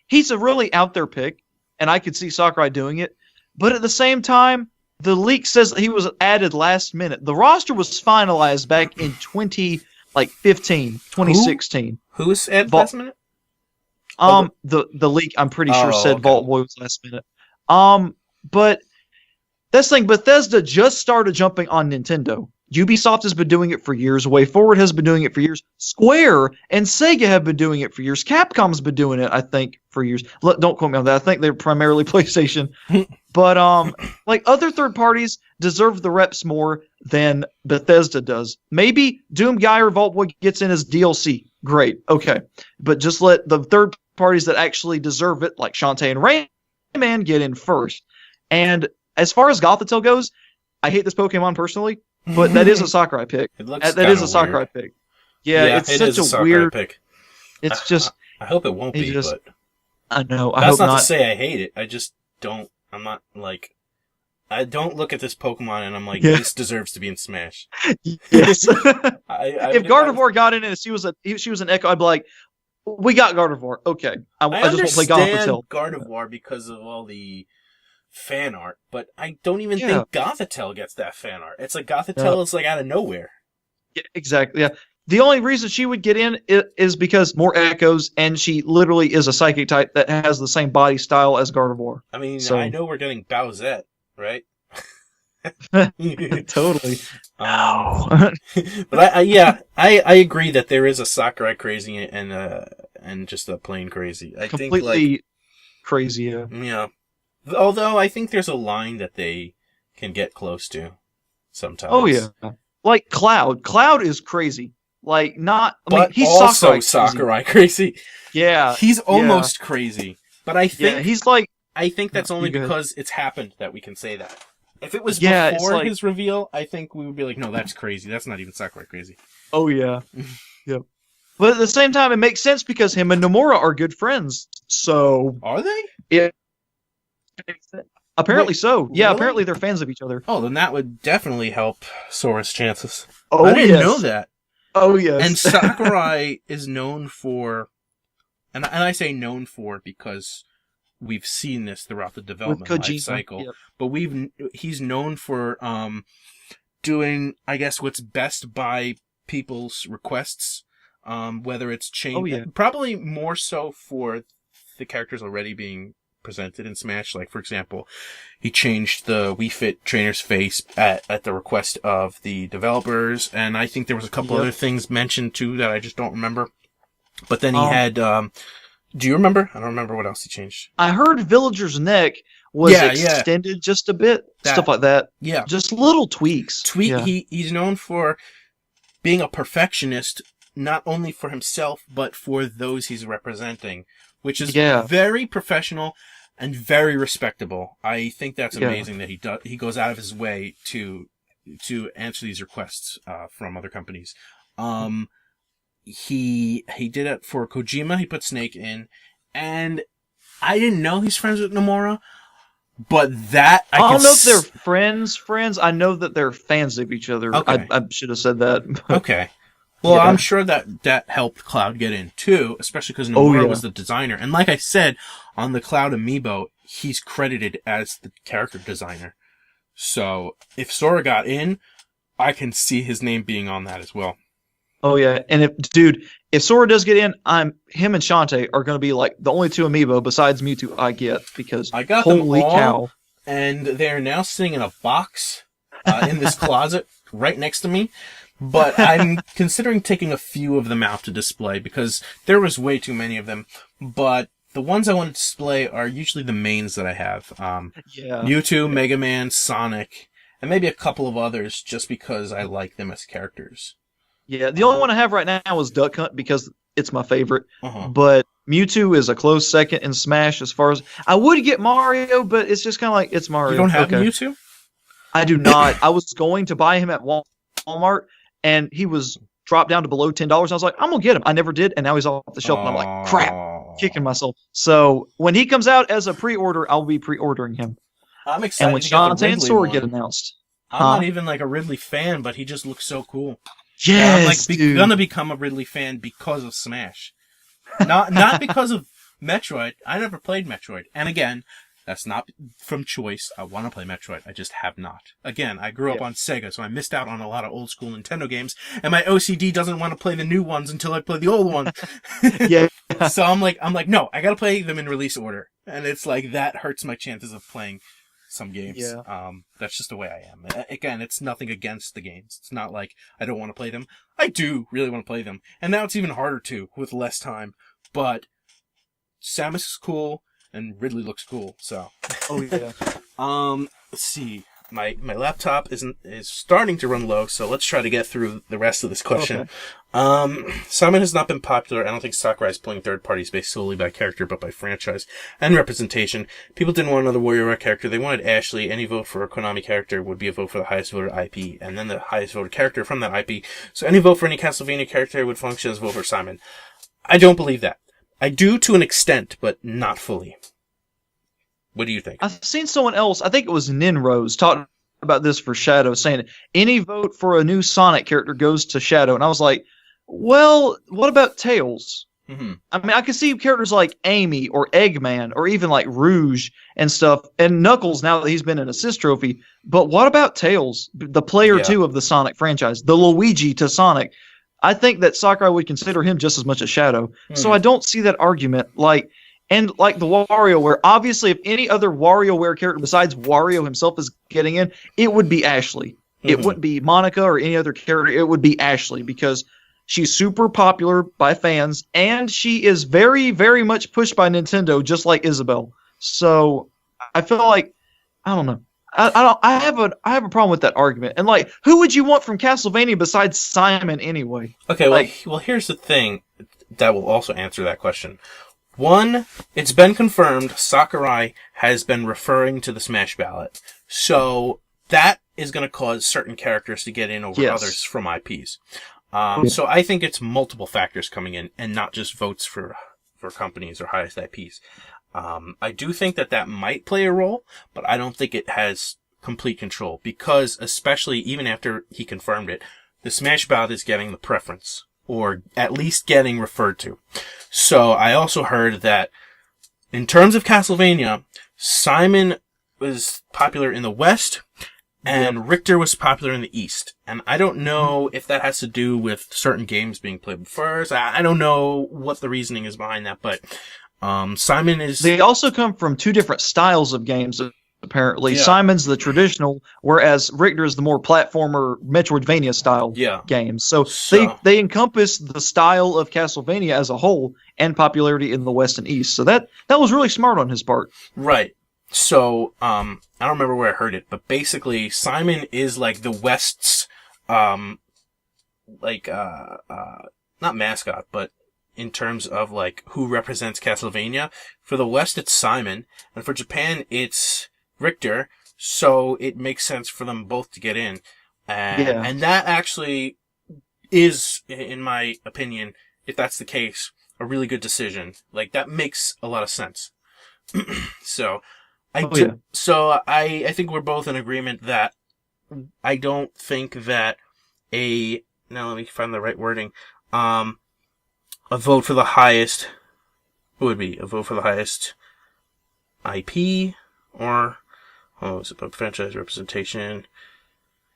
he's a really out there pick, and I could see Sakurai doing it. But at the same time, the leak says he was added last minute. The roster was finalized back in 2016. Who was added last minute? The leak I'm pretty sure said Vault Boy was last minute. But that's the thing, Bethesda just started jumping on Nintendo. Ubisoft has been doing it for years. Way Forward has been doing it for years. Square and Sega have been doing it for years. Capcom's been doing it, I think, for years. Don't quote me on that. I think they're primarily PlayStation. But other third parties deserve the reps more than Bethesda does. Maybe Doom Guy or Vault Boy gets in as DLC. Great. Okay. But just let the third parties that actually deserve it, like Shantae and Rayman, get in first. And as far as Gothitelle goes, I hate this Pokemon personally, but that is a Sakurai pick. That is a Sakurai pick. Yeah, it's such a weird pick. It's just. I hope it won't be, but I know. That's not to say I hate it. I just don't. I'm not like. I don't look at this Pokemon and I'm like, this deserves to be in Smash. Yes. If Gardevoir got in and she was an Echo, I'd be like, we got Gardevoir. Okay, I just won't play Gothitelle. Gardevoir because of all the fan art, but I don't even think Gothitelle gets that fan art. It's like Gothitelle is like out of nowhere. Yeah, exactly. Yeah. The only reason she would get in is because more echoes, and she literally is a psychic type that has the same body style as Gardevoir. I mean, I know we're getting Bowsette, right? Totally. But I agree that there is a Sakurai crazy and just a plain crazy. I completely think crazy. Yeah. Yeah. Although I think there's a line that they can get close to sometimes. Oh yeah, like Cloud. Cloud is crazy. Like he's also Sakurai crazy. Yeah, he's almost crazy. But I think he's like. I think that's only because it's happened that we can say that. If it was before his reveal, I think we would be like, no, that's crazy. That's not even Sakurai crazy. Oh yeah, yep. But at the same time, it makes sense because him and Nomura are good friends. So are they? Yeah. Apparently so. Yeah, really? Apparently they're fans of each other. Oh, then that would definitely help Sora's chances. Oh, I didn't know that. Oh, yes. And Sakurai is known for, and I say known for because we've seen this throughout the development life cycle, but he's known for doing, I guess, what's best by people's requests, whether it's probably more so for the characters already being presented in Smash. Like, for example, he changed the Wii Fit trainer's face at the request of the developers, and I think there was a couple other things mentioned too that I just don't remember. But then he had, do you remember? I don't remember what else he changed. I heard Villager's neck was extended just a bit, stuff like that. Yeah. Just little tweaks. He's known for being a perfectionist, not only for himself, but for those he's representing, which is very professional and very respectable. I think that's amazing that he goes out of his way to answer these requests from other companies. He did it for Kojima. He put Snake in, and I didn't know he's friends with Nomura, but that I don't know if they're friends. I know that they're fans of each other. Okay. I should have said that. Okay. Well, I'm sure that helped Cloud get in too, especially because Nomura was the designer. And like I said, on the Cloud amiibo, he's credited as the character designer. So if Sora got in, I can see his name being on that as well. Oh yeah, and if Sora does get in, him and Shantae are going to be like the only two amiibo besides Mewtwo I get, because I got holy them all, cow! And they're now sitting in a box in this closet right next to me. But I'm considering taking a few of them out to display because there was way too many of them. But the ones I want to display are usually the mains that I have. Mewtwo, Mega Man, Sonic, and maybe a couple of others just because I like them as characters. Yeah, the only one I have right now is Duck Hunt because it's my favorite. But Mewtwo is a close second in Smash as far as... I would get Mario, but it's just kind of like, it's Mario. You don't have Mewtwo? I do not. I was going to buy him at Walmart, and he was dropped down to below $10. I was like, I'm going to get him. I never did, and now he's off the shelf, and I'm like, crap, kicking myself. So when he comes out as a pre-order, I'll be pre-ordering him. I'm excited and when Shantae and Sora get announced. I'm not even like a Ridley fan, but he just looks so cool. Yes, I'm gonna become a Ridley fan because of Smash. Not because of Metroid. I never played Metroid. And again, that's not from choice. I want to play Metroid. I just have not. Again, I grew up on Sega, so I missed out on a lot of old school Nintendo games, and my OCD doesn't want to play the new ones until I play the old ones. So I'm like, no, I gotta play them in release order. And it's like, that hurts my chances of playing some games. That's just the way I am. Again, it's nothing against the games. It's not like I don't want to play them. I do really want to play them. And now it's even harder to, with less time. But Samus is cool, and Ridley looks cool, so. Let's see. My laptop is starting to run low, so let's try to get through the rest of this question. Simon has not been popular. I don't think Sakurai is pulling third parties based solely by character, but by franchise and representation. People didn't want another WarioWare character. They wanted Ashley. Any vote for a Konami character would be a vote for the highest voted IP, and then the highest voted character from that IP. So any vote for any Castlevania character would function as a vote for Simon. I don't believe that. I do to an extent, but not fully. What do you think? I've seen someone else, I think it was Ninrose, talking about this for Shadow, saying any vote for a new Sonic character goes to Shadow. And I was like, well, what about Tails? I mean, I could see characters like Amy or Eggman or even like Rouge and stuff, and Knuckles now that he's been an assist trophy. But what about Tails, the player 2 of the Sonic franchise, the Luigi to Sonic? I think that Sakurai would consider him just as much as Shadow. So I don't see that argument. And like the WarioWare, obviously, if any other WarioWare character besides Wario himself is getting in, it would be Ashley. It wouldn't be Monica or any other character. It would be Ashley because she's super popular by fans, and she is very, very much pushed by Nintendo, just like Isabelle. So I feel like, I don't know. I have a problem with that argument. And like, who would you want from Castlevania besides Simon anyway? Okay, well, here's the thing that will also answer that question. One, it's been confirmed Sakurai has been referring to the Smash ballot. So that is going to cause certain characters to get in over others from IPs. So I think it's multiple factors coming in and not just votes for companies or highest IPs. I do think that might play a role, but I don't think it has complete control because, especially even after he confirmed it, the Smash ballot is getting the preference, or at least getting referred to. So I also heard that in terms of Castlevania, Simon was popular in the West and Richter was popular in the East. And I don't know if that has to do with certain games being played first. I don't know what the reasoning is behind that, but Simon is... They also come from two different styles of games, apparently. Yeah. Simon's the traditional, whereas Richter is the more platformer Metroidvania style games. So they encompass the style of Castlevania as a whole and popularity in the West and East. So that was really smart on his part. Right. So, I don't remember where I heard it, but basically Simon is like the West's, not mascot, but in terms of like who represents Castlevania. For the West, it's Simon, and for Japan, it's Richter. So it makes sense for them both to get in, and that actually is, in my opinion, if that's the case, a really good decision. Like that makes a lot of sense. So I think we're both in agreement that I don't think that now let me find the right wording. A vote for the highest, what would be a vote for the highest IP or, is it about franchise representation?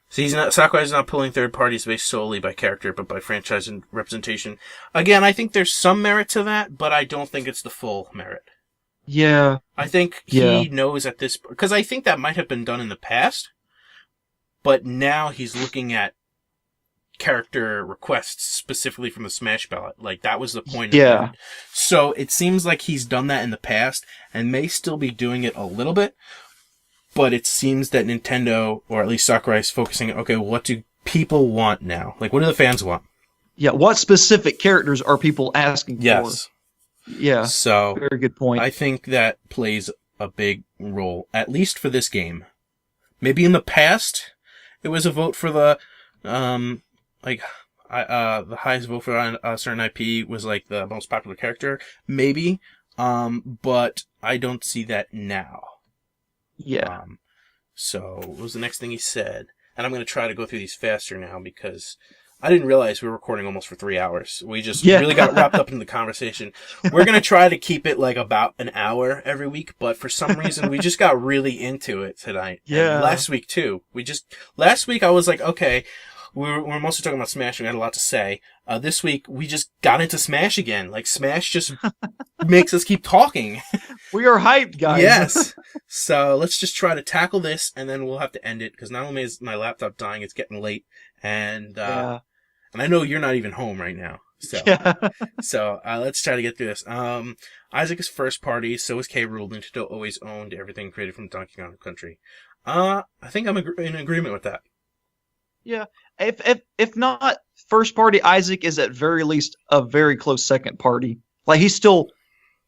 See, Sakurai's not pulling third parties based solely by character, but by franchise and representation. Again, I think there's some merit to that, but I don't think it's the full merit. Yeah. I think he knows at this, because I think that might have been done in the past, but now he's looking at character requests specifically from the Smash ballot. Like, that was the point of it. So it seems like he's done that in the past and may still be doing it a little bit, but it seems that Nintendo, or at least Sakurai, is focusing on, okay, what do people want now? Like, what do the fans want? Yeah, what specific characters are people asking for? Yeah, so very good point. I think that plays a big role, at least for this game. Maybe in the past, it was a vote for the, the highest vote for a certain IP was like the most popular character, maybe, but I don't see that now. Yeah. So what was the next thing he said? And I'm going to try to go through these faster now because I didn't realize we were recording almost for 3 hours. We just really got wrapped up in the conversation. We're going to try to keep it like about an hour every week, but for some reason we just got really into it tonight. Yeah. And last week too. Last week I was like, okay, we're mostly talking about Smash. We had a lot to say. This week we just got into Smash again. Like Smash just makes us keep talking. We are hyped, guys. Yes. So let's just try to tackle this, and then we'll have to end it because not only is my laptop dying, it's getting late, and I know you're not even home right now. So let's try to get through this. Isaac is first party, so is Hyrule. Nintendo always owned everything created from Donkey Kong Country. I think I'm in agreement with that. Yeah. If not first party, Isaac is at very least a very close second party. Like, he's still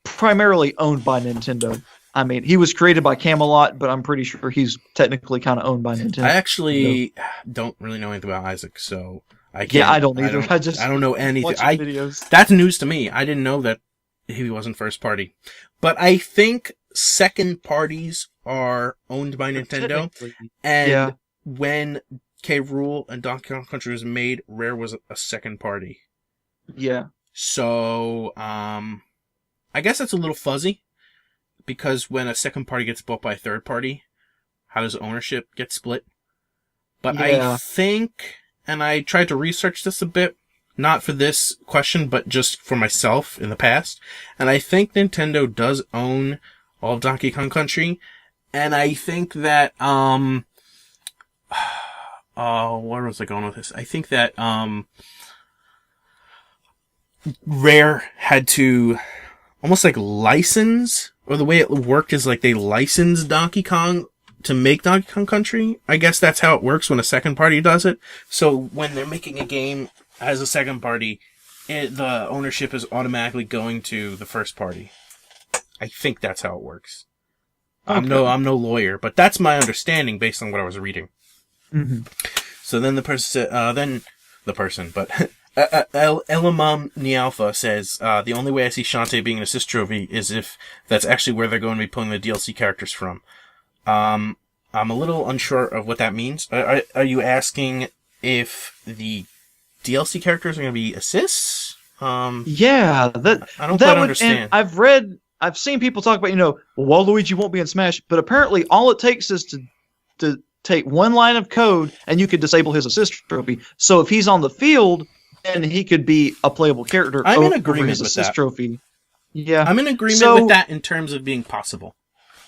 primarily owned by Nintendo. I mean, he was created by Camelot, but I'm pretty sure he's technically kind of owned by Nintendo. I actually don't really know anything about Isaac, so I can't. Yeah, I don't either. I don't know anything. Videos. That's news to me. I didn't know that he wasn't first party. But I think second parties are owned by Nintendo. And when Hyrule and Donkey Kong Country was made, Rare was a second party. Yeah. So, I guess that's a little fuzzy, because when a second party gets bought by a third party, how does ownership get split? But I think, and I tried to research this a bit, not for this question, but just for myself in the past, and I think Nintendo does own all of Donkey Kong Country, and I think that, where was I going with this? I think that, Rare had to almost like license, or the way it worked is like they licensed Donkey Kong to make Donkey Kong Country. I guess that's how it works when a second party does it. So when they're making a game as a second party, the ownership is automatically going to the first party. I think that's how it works. Okay. I'm no lawyer, but that's my understanding based on what I was reading. Mm-hmm. So then Elamam Nialpha says, the only way I see Shantae being an assist trophy is if that's actually where they're going to be pulling the DLC characters from. I'm a little unsure of what that means. Are you asking if the DLC characters are going to be assists? Yeah, I don't quite understand. I've seen people talk about, Waluigi won't be in Smash, but apparently all it takes is to take one line of code and you could disable his assist trophy. So if he's on the field, then he could be a playable character. I'm in agreement his with assist that. Trophy. Yeah. I'm in agreement with that in terms of being possible.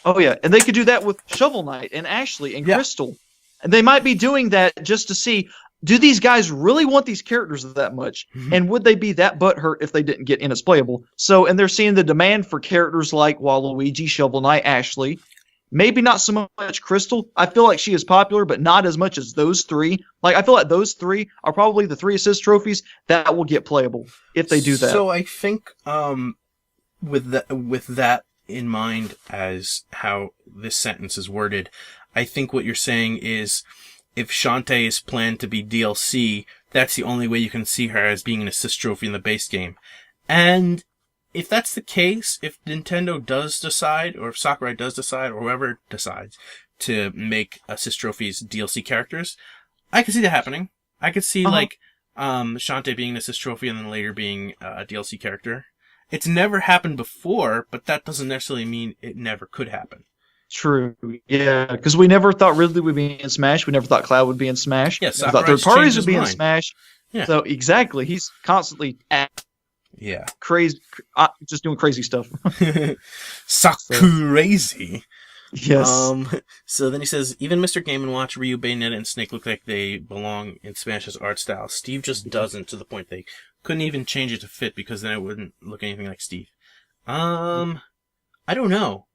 Oh, yeah. And they could do that with Shovel Knight and Ashley and Crystal. And they might be doing that just to see, do these guys really want these characters that much? Mm-hmm. And would they be that butthurt if they didn't get in as playable? So, and they're seeing the demand for characters like Waluigi, Shovel Knight, Ashley. Maybe not so much Crystal. I feel like she is popular, but not as much as those three. Like, I feel like those three are probably the 3 assist trophies that will get playable if they do that. So I think with that in mind as how this sentence is worded, I think what you're saying is if Shantae is planned to be DLC, that's the only way you can see her as being an assist trophy in the base game. And if that's the case, if Nintendo does decide, or if Sakurai does decide, or whoever decides to make assist trophies DLC characters, I could see that happening. I could see, Shantae being an assist trophy and then later being a DLC character. It's never happened before, but that doesn't necessarily mean it never could happen. True, yeah, because we never thought Ridley would be in Smash. We never thought Cloud would be in Smash. Yes, we thought third parties would be in Smash. Yeah. So, exactly, he's constantly crazy, just doing crazy stuff. Crazy. Yes. So then he says, even Mr. Game & Watch, Ryu, Bayonetta, and Snake look like they belong in Smash's art style. Steve just doesn't, to the point they couldn't even change it to fit because then it wouldn't look anything like Steve. I don't know.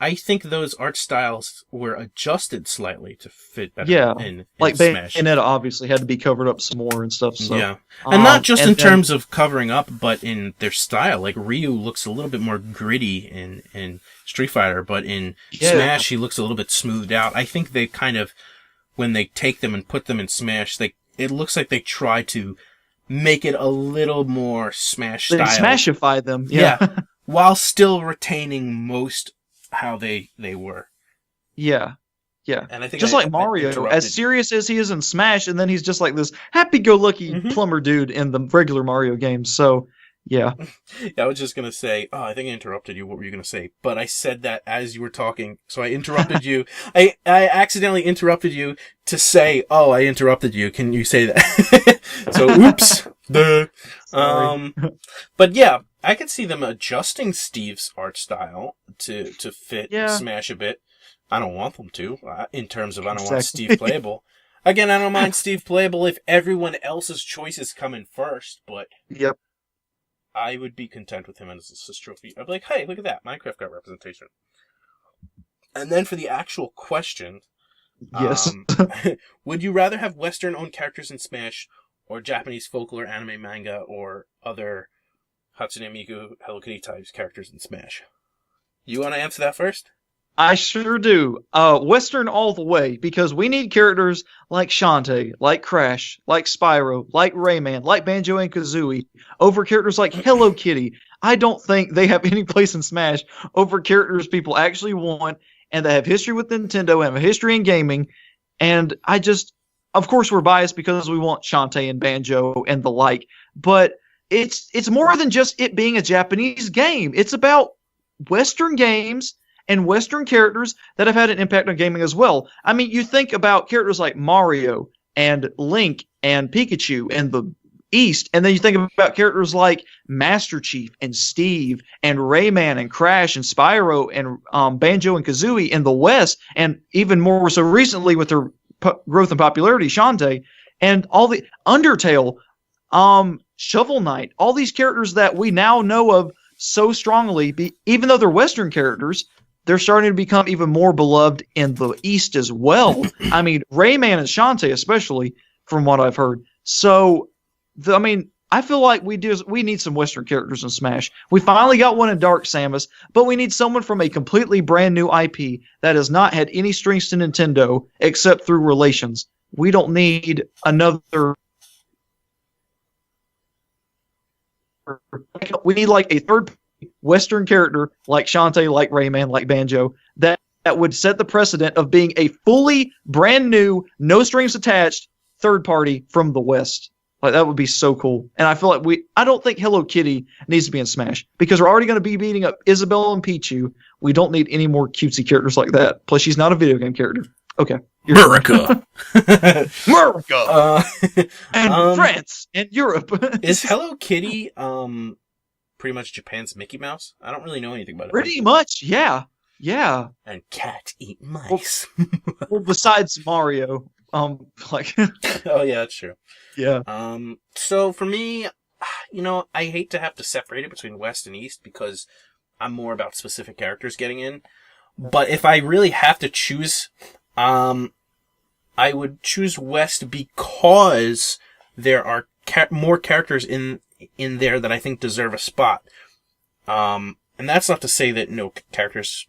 I think those art styles were adjusted slightly to fit better in like Smash. Bayonetta obviously had to be covered up some more and stuff. So. Yeah. And not just in terms of covering up, but in their style. Like, Ryu looks a little bit more gritty in Street Fighter, but in Smash, he looks a little bit smoothed out. I think they kind of, when they take them and put them in Smash, it looks like they try to make it a little more Smash style. They Smashify them. Yeah. While still retaining most how they were. Yeah. And I think just like Mario, as serious as he is in Smash, and then he's just like this happy-go-lucky plumber dude in the regular Mario games. So, yeah. I was just going to say, I think I interrupted you. What were you going to say? But I said that as you were talking, so I interrupted you. I accidentally interrupted you to say, I interrupted you. Can you say that? So, oops. But yeah, I could see them adjusting Steve's art style to fit Smash a bit. I don't want them to, in terms of I don't want Steve playable. Again, I don't mind Steve playable if everyone else's choices come in first, but I would be content with him as a assist trophy. I'd be like, hey, look at that, Minecraft got representation. And then for the actual question, would you rather have Western-owned characters in Smash or Japanese folklore, anime, manga, or other Hatsune Miku, Hello Kitty types characters in Smash? You want to answer that first? I sure do. Western all the way, because we need characters like Shantae, like Crash, like Spyro, like Rayman, like Banjo and Kazooie, over characters like Hello Kitty. I don't think they have any place in Smash over characters people actually want, and that have history with Nintendo, and have a history in gaming, and of course we're biased because we want Shantae and Banjo and the like, but it's more than just it being a Japanese game. It's about Western games and Western characters that have had an impact on gaming as well. I mean, you think about characters like Mario and Link and Pikachu in the East, and then you think about characters like Master Chief and Steve and Rayman and Crash and Spyro and Banjo and Kazooie in the West, and even more so recently with their growth and popularity, Shantae, and all the Undertale, Shovel Knight, all these characters that we now know of so strongly, even though they're Western characters, they're starting to become even more beloved in the East as well. I mean, Rayman and Shantae especially, from what I've heard. So, I feel like we need some Western characters in Smash. We finally got one in Dark Samus, but we need someone from a completely brand new IP that has not had any strings to Nintendo except through relations. We don't need another. We need like a third Western character like Shantae, like Rayman, like Banjo that would set the precedent of being a fully brand new, no strings attached third party from the West. Like, that would be so cool. And I feel like I don't think Hello Kitty needs to be in Smash because we're already going to be beating up Isabelle and Pichu. We don't need any more cutesy characters like that. Plus, she's not a video game character. Okay. America. America. And France and Europe. Is Hello Kitty pretty much Japan's Mickey Mouse. I don't really know anything about it. Pretty much, yeah. Yeah. And cats eat mice. Well, besides Mario. Like... Oh, yeah, that's true. Yeah. So for me, I hate to have to separate it between West and East because I'm more about specific characters getting in. But if I really have to choose, I would choose West because there are more characters in there that I think deserve a spot. And that's not to say that no characters,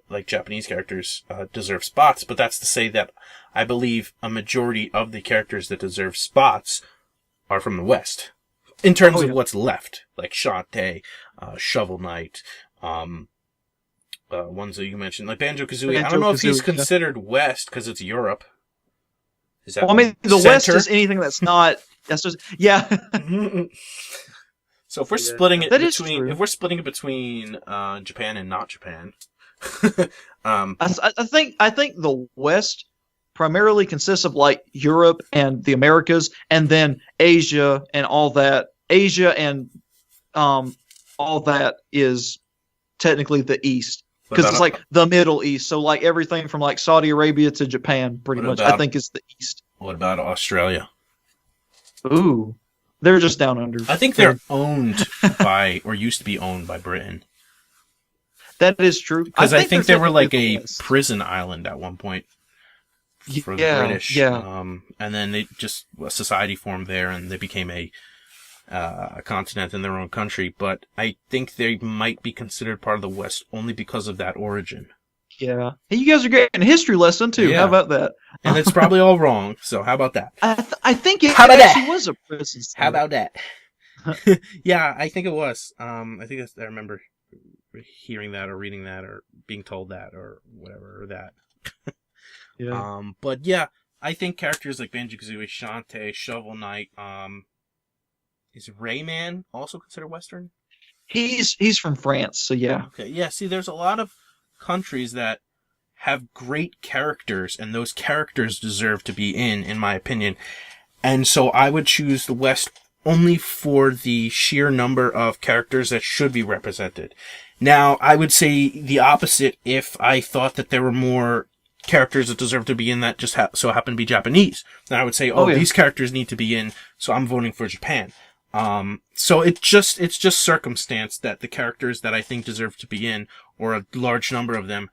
like Japanese characters, deserve spots, but that's to say that I believe a majority of the characters that deserve spots are from the West. In terms of what's left, like Shantae, Shovel Knight, ones that you mentioned, like Banjo-Kazooie. I don't know if he's considered West because it's Europe. Is that the West is anything that's not. That's just So if we're splitting it between Japan and not Japan, I think the West primarily consists of like Europe and the Americas, and then Asia and all that. Asia and all that is technically the East because it's like the Middle East. So like everything from like Saudi Arabia to Japan, pretty much, I think is the East. What about Australia? Ooh. They're just down under. I think they're owned by, or used to be owned by Britain. That is true. Because I think they were like a prison island at one point for the British. Yeah. And then a society formed there and they became a continent in their own country. But I think they might be considered part of the West only because of that origin. Yeah. Hey, you guys are getting a history lesson too. Yeah. How about that? And it's probably all wrong. So how about that? I think it actually was a prison state. How about that? Yeah, I think it was. I remember hearing that or reading that or being told that or whatever or that. Yeah. But yeah, I think characters like Banjo-Kazooie, Shantae, Shovel Knight, is Rayman also considered Western? He's from France, so yeah. Okay, yeah. See, there's a lot of countries that have great characters, and those characters deserve to be in my opinion. And so I would choose the West only for the sheer number of characters that should be represented. Now, I would say the opposite if I thought that there were more characters that deserve to be in that just so happen to be Japanese. Then I would say, these characters need to be in, so I'm voting for Japan. So it's just circumstance that the characters that I think deserve to be in, or a large number of them,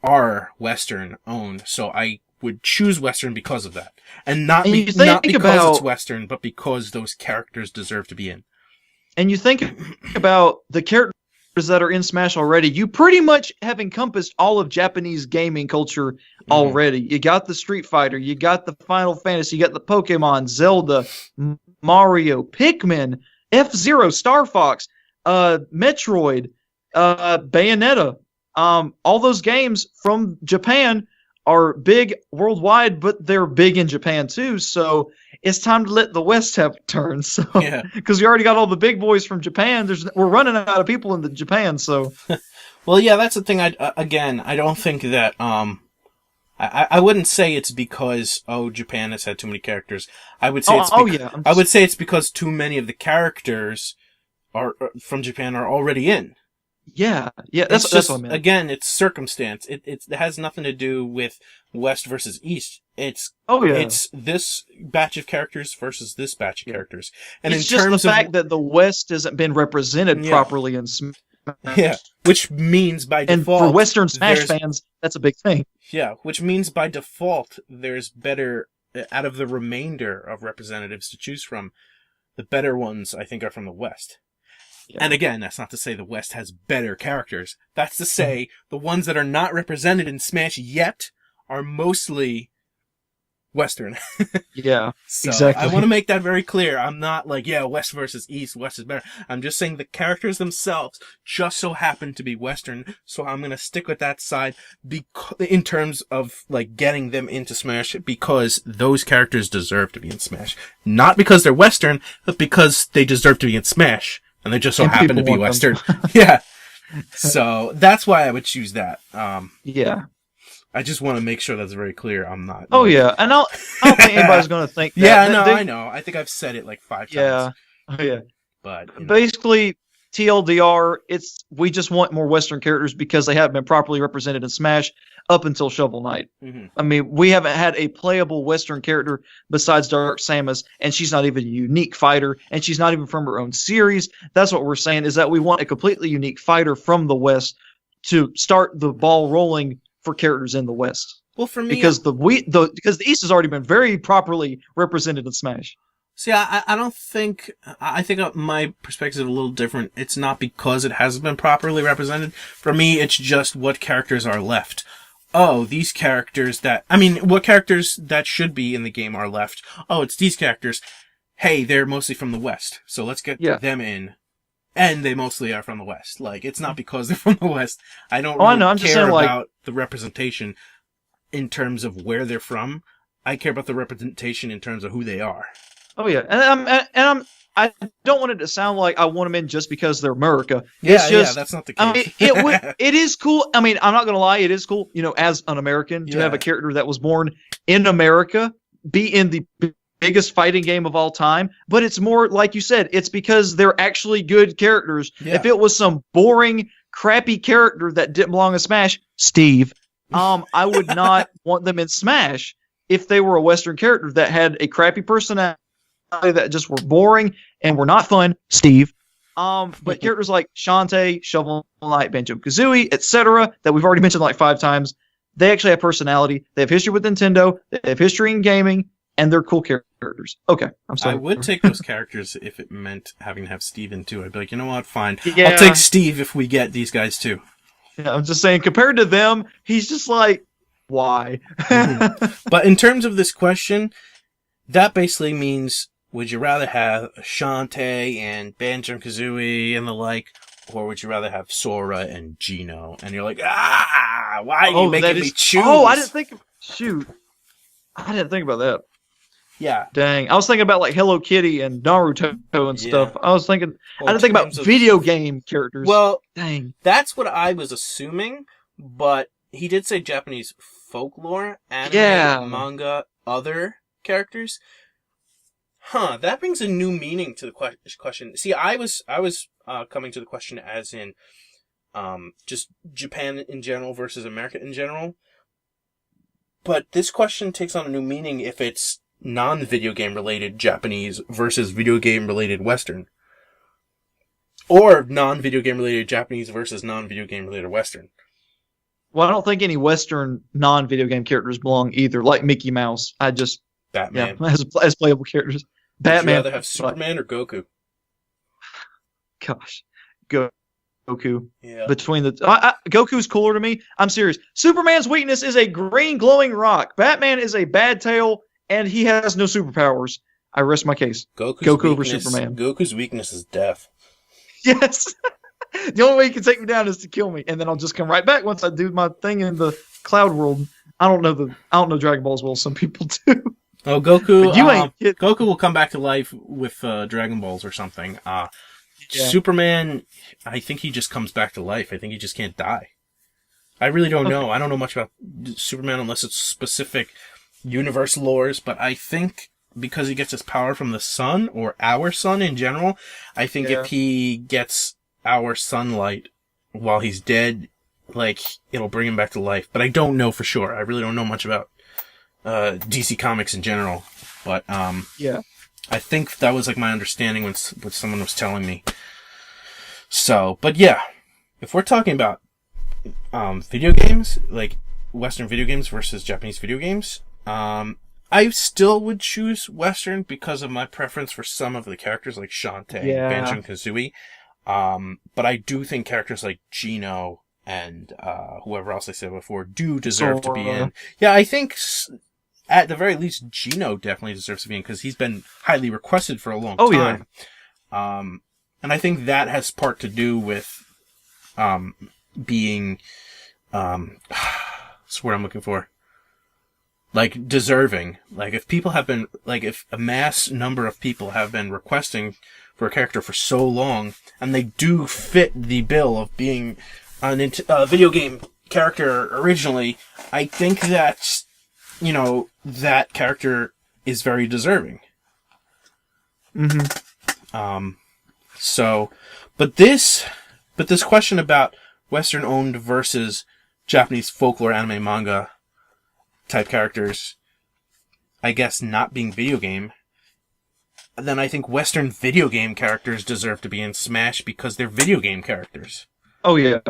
are Western owned. So I would choose Western because of that. And not because it's Western, but because those characters deserve to be in. And you think about the characters that are in Smash already, you pretty much have encompassed all of Japanese gaming culture already. You got the Street Fighter, you got the Final Fantasy, you got the Pokemon, Zelda, Mario, Pikmin, F-Zero, Star Fox, Metroid, Bayonetta. All those games from Japan are big worldwide, but they're big in Japan too. So it's time to let the West have a turn. So, because we already got all the big boys from Japan, we're running out of people in Japan. So, well, yeah, that's the thing. I don't think that I wouldn't say it's because Japan has had too many characters. I would say I would say it's because too many of the characters are from Japan are already in. Yeah, that's what I meant. Again, it's circumstance. It has nothing to do with West versus East. It's this batch of characters versus this batch of characters. And it's just the fact that the West hasn't been represented properly in Smash. Yeah, which means by default, and for Western Smash fans, that's a big thing. Yeah, which means by default, there's better out of the remainder of representatives to choose from. The better ones, I think, are from the West. Yeah. And again, that's not to say the West has better characters. That's to say the ones that are not represented in Smash yet are mostly Western. Yeah, so exactly. I want to make that very clear. I'm not like, West versus East, West is better. I'm just saying the characters themselves just so happen to be Western, so I'm going to stick with that side in terms of like getting them into Smash, because those characters deserve to be in Smash. Not because they're Western, but because they deserve to be in Smash. And they just so happen to be Western. Yeah. So that's why I would choose that. Yeah. I just want to make sure that's very clear. I'm not. Oh, yeah. And I don't think anybody's going to think that. Yeah, I know. I think I've said it like 5 times. Yeah. Oh, yeah. But basically, TLDR, we just want more Western characters because they haven't been properly represented in Smash up until Shovel Knight. Mm-hmm. I mean, we haven't had a playable Western character besides Dark Samus, and she's not even a unique fighter, and she's not even from her own series. That's what we're saying, is that we want a completely unique fighter from the West to start the ball rolling for characters in the West. Well, for me, because because the East has already been very properly represented in Smash. See, I don't think... I think my perspective is a little different. It's not because it hasn't been properly represented. For me, it's just what characters are left. Oh, these characters that... I mean, what characters that should be in the game are left. Oh, it's these characters. Hey, they're mostly from the West, so let's get them in. And they mostly are from the West. Like, it's not because they're from the West. I don't really care about the representation in terms of where they're from. I care about the representation in terms of who they are. Oh yeah, I don't want it to sound like I want them in just because they're America. Yeah, that's not the case. I mean, it is cool. I mean, I'm not gonna lie, it is cool. You know, as an American, to have a character that was born in America be in the biggest fighting game of all time. But it's more like you said, it's because they're actually good characters. Yeah. If it was some boring, crappy character that didn't belong in Smash, Steve, I would not want them in Smash if they were a Western character that had a crappy personality, that just were boring and were not fun, Steve. But characters like Shantae, Shovel Knight, Banjo-Kazooie, etc., that we've already mentioned like 5 times, they actually have personality. They have history with Nintendo. They have history in gaming, and they're cool characters. Okay, I'm sorry. I would take those characters if it meant having to have Steve in too. I'd be like, you know what, fine. Yeah. I'll take Steve if we get these guys too. Yeah, I'm just saying, compared to them, he's just like, why? But in terms of this question, that basically means, would you rather have Shantae and Banjo-Kazooie and the like, or would you rather have Sora and Geno? And you're like, why are you making me choose? Oh, I didn't think about that. Yeah. Dang. I was thinking about like Hello Kitty and Naruto and stuff. I didn't think about video game characters. Well, dang. That's what I was assuming, but he did say Japanese folklore, anime, manga, other characters. Huh, that brings a new meaning to the question. See, I was coming to the question as in just Japan in general versus America in general. But this question takes on a new meaning if it's non-video game related Japanese versus video game related Western. Or non-video game related Japanese versus non-video game related Western. Well, I don't think any Western non-video game characters belong either, like Mickey Mouse. Batman. Yeah, as playable characters. Batman. Would you rather have Superman or Goku? Gosh. Goku. Yeah. Between the... Goku's cooler to me. I'm serious. Superman's weakness is a green glowing rock. Batman is a bad tail, and he has no superpowers. I rest my case. Goku over Superman. Goku's weakness is death. Yes. The only way he can take me down is to kill me, and then I'll just come right back once I do my thing in the cloud world. I don't know Dragon Ball as well as some people do. Oh, Goku! Goku will come back to life with Dragon Balls or something. Superman, I think he just comes back to life. I think he just can't die. I really don't know. I don't know much about Superman unless it's specific universe lores, but I think because he gets his power from the sun, or our sun in general, I think if he gets our sunlight while he's dead, like, it'll bring him back to life. But I don't know for sure. I really don't know much about DC Comics in general. But I think that was like my understanding when someone was telling me. So, but yeah, if we're talking about video games, like Western video games versus Japanese video games, I still would choose Western because of my preference for some of the characters like Shantae and Banjo-Kazooie. But I do think characters like Geno and whoever else I said before do deserve to be in. Yeah, I think at the very least Geno definitely deserves to be in because he's been highly requested for a long time. And I think that has part to do with being that's what I'm looking for. Like, deserving. Like, if people have been, like, if a mass number of people have been requesting for a character for so long, and they do fit the bill of being a video game character originally, I think that, you know, that character is very deserving. Mm-hmm. So, but this question about Western owned versus Japanese folklore anime manga type characters, I guess not being video game, then I think Western video game characters deserve to be in Smash because they're video game characters. Oh yeah.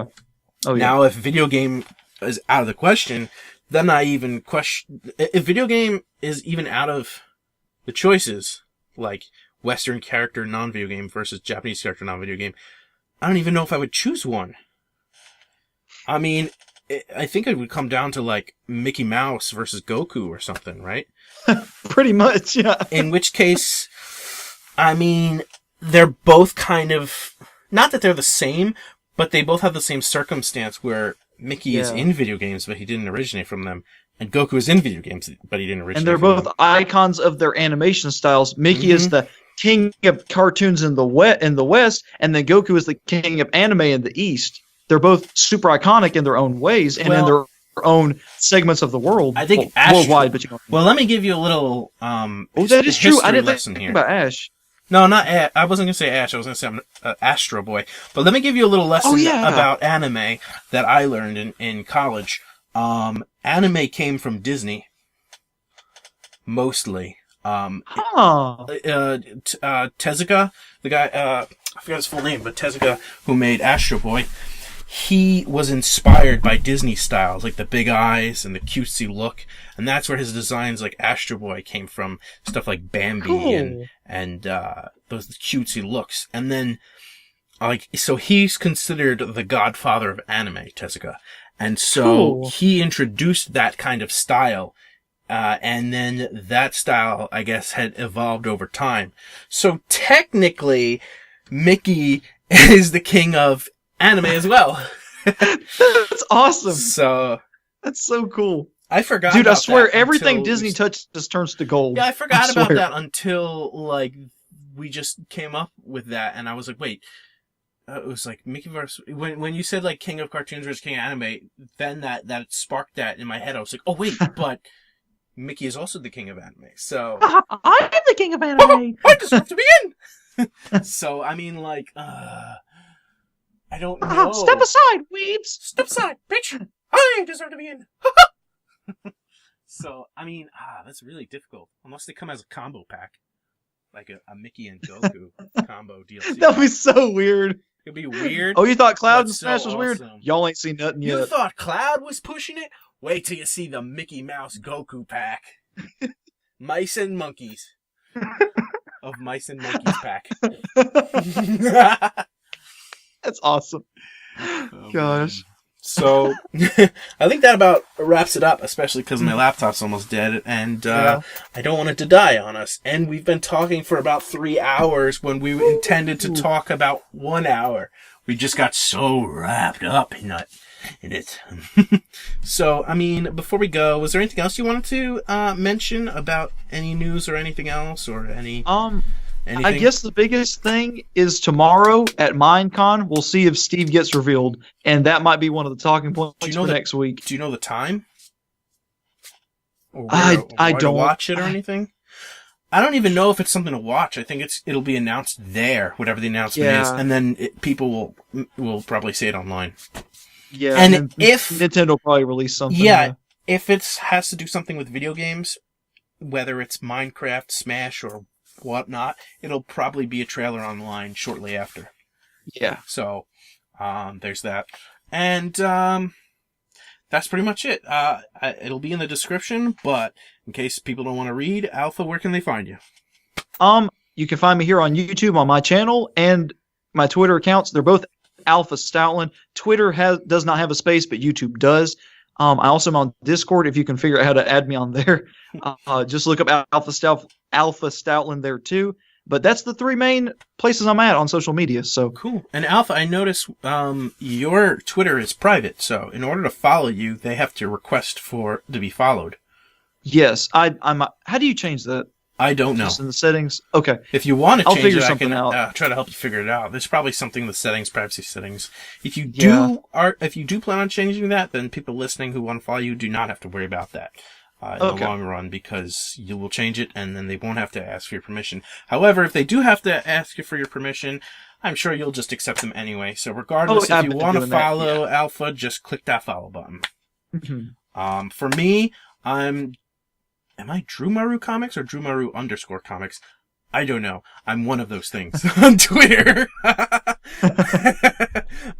Oh yeah. Now, if video game is out of the question, then I even question if video game is even out of the choices, like Western character non-video game versus Japanese character non-video game. I don't even know if I would choose one. I mean, I think it would come down to like Mickey Mouse versus Goku or something, right? Pretty much, yeah. In which case, I mean, they're both kind of, not that they're the same, but they both have the same circumstance where Mickey is in video games, but he didn't originate from them. And Goku is in video games, but he didn't originate from them. And they're both icons of their animation styles. Mickey is the king of cartoons in the West, and then Goku is the king of anime in the East. They're both super iconic in their own ways and in their own segments of the world. I think worldwide, but well, let me give you a little that is true. I didn't think about Ash. No, not Ash. I wasn't going to say Ash. I was going to say I'm Astro Boy. But let me give you a little lesson about anime that I learned in college. Anime came from Disney, mostly. Tezuka, the guy, I forgot his full name, but Tezuka, who made Astro Boy, he was inspired by Disney styles, like the big eyes and the cutesy look, and that's where his designs like Astro Boy came from, stuff like Bambi and those cutesy looks. And then, so he's considered the godfather of anime, Tezuka. And so he introduced that kind of style, and then that style, I guess, had evolved over time. So technically, Mickey is the king of anime as well. That's awesome. So that's so cool. I forgot. Dude, about I swear that Disney touches turns to gold. Yeah, I forgot about that until like we just came up with that, and I was like, wait. It was like Mickey versus when you said like king of cartoons versus king of anime, then that sparked that in my head. I was like, oh wait, but Mickey is also the king of anime. So I am the king of anime. I deserve to be in. So I mean, like, I don't know. Step aside, weebs. Step aside, bitch. I deserve to be in. So I mean, that's really difficult unless they come as a combo pack, like a Mickey and Goku combo DLC. That'd be so weird. It'd be weird. Oh, you thought Cloud and Smash was weird? Awesome. Y'all ain't seen nothing yet. You thought Cloud was pushing it? Wait till you see the Mickey Mouse Goku pack. Mice and Monkeys. Of Mice and Monkeys pack. That's awesome. Oh, gosh. Man. So, I think that about wraps it up, especially because my laptop's almost dead, and I don't want it to die on us. And we've been talking for about 3 hours when we intended to talk about 1 hour. We just got so wrapped up in it. So, I mean, before we go, was there anything else you wanted to mention about any news or anything else, or any... Anything? I guess the biggest thing is tomorrow at Minecon, we'll see if Steve gets revealed, and that might be one of the talking points for next week. Do you know the time? Or I don't to watch it or anything. I don't even know if it's something to watch. I think it'll be announced there, whatever the announcement is, and then people will probably see it online. Yeah, and if Nintendo will probably release something. Yeah, if it has to do something with video games, whether it's Minecraft, Smash, or whatnot, it'll probably be a trailer online shortly after. Yeah. So, there's that. And, that's pretty much it. It'll be in the description, but in case people don't want to read, Alpha, where can they find you? You can find me here on YouTube on my channel and my Twitter accounts. They're both Alpha Stoutland. Twitter does not have a space, but YouTube does. I also am on Discord if you can figure out how to add me on there. Just look up Alpha Stoutland there too. But that's the 3 main places I'm at on social media. So cool. And Alpha, I notice your Twitter is private, so in order to follow you, they have to request to be followed. Yes, I'm. How do you change that? I don't know. Just in the settings. Okay. If you want to change figure it, something I can out. Try to help you figure it out. There's probably something in the settings, privacy settings. If you do plan on changing that, then people listening who want to follow you do not have to worry about that in the long run, because you will change it and then they won't have to ask for your permission. However, if they do have to ask you for your permission, I'm sure you'll just accept them anyway. So regardless, if I've you been want to doing that, follow Alpha, just click that follow button. Mhm. For me, am I Drew Maru Comics or Drew Maru _comics? I don't know. I'm one of those things on Twitter.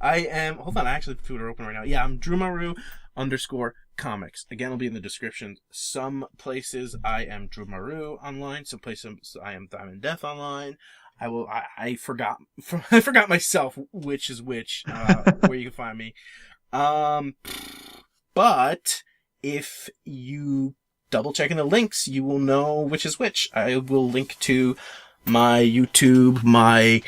I am. Hold on, I actually have Twitter open right now. Yeah, I'm Drew Maru _comics. Again, it'll be in the description. Some places I am Drew Maru online. Some places I am Diamond Death online. I forgot. I forgot myself which is which. Where you can find me. But if you double check in the links, you will know which is which. I will link to my YouTube, my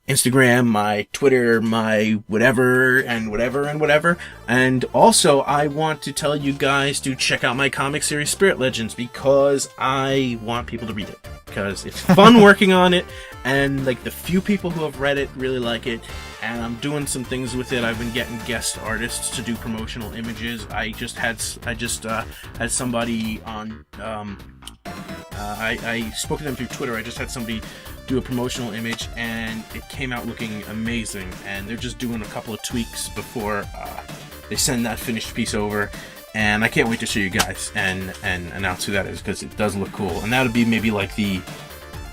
Instagram, my Twitter, my whatever and whatever and whatever. And also, I want to tell you guys to check out my comic series Spirit Legends because I want people to read it. Because it's fun working on it, and like the few people who have read it really like it, and I'm doing some things with it. I've been getting guest artists to do promotional images. I just had somebody on. I spoke to them through Twitter. I just had somebody do a promotional image, and it came out looking amazing. And they're just doing a couple of tweaks before they send that finished piece over. And I can't wait to show you guys and announce who that is because it does look cool. And that would be maybe like the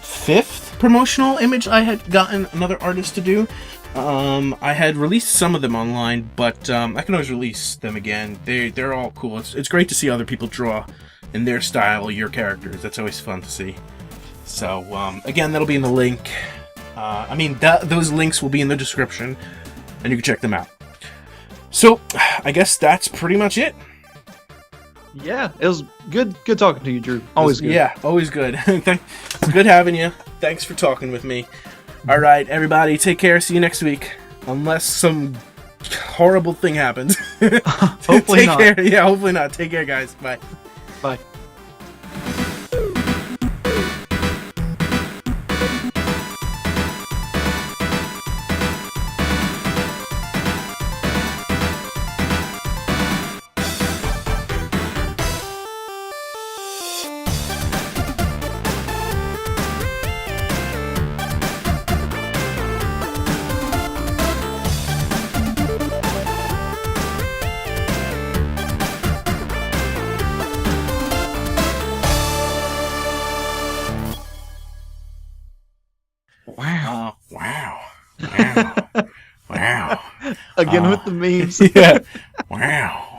5th promotional image I had gotten another artist to do. I had released some of them online, but I can always release them again. They're all cool. It's great to see other people draw in their style your characters. That's always fun to see. So again, that'll be in the link. Those links will be in the description, and you can check them out. So I guess that's pretty much it. Yeah, it was good talking to you, Drew. Always good. Yeah, always good. Good having you. Thanks for talking with me. All right, everybody, take care. See you next week. Unless some horrible thing happens. Hopefully take not. care. Yeah, hopefully not. Take care, guys. Bye. Bye. Wow. Wow. Again with the memes. Yeah. Wow.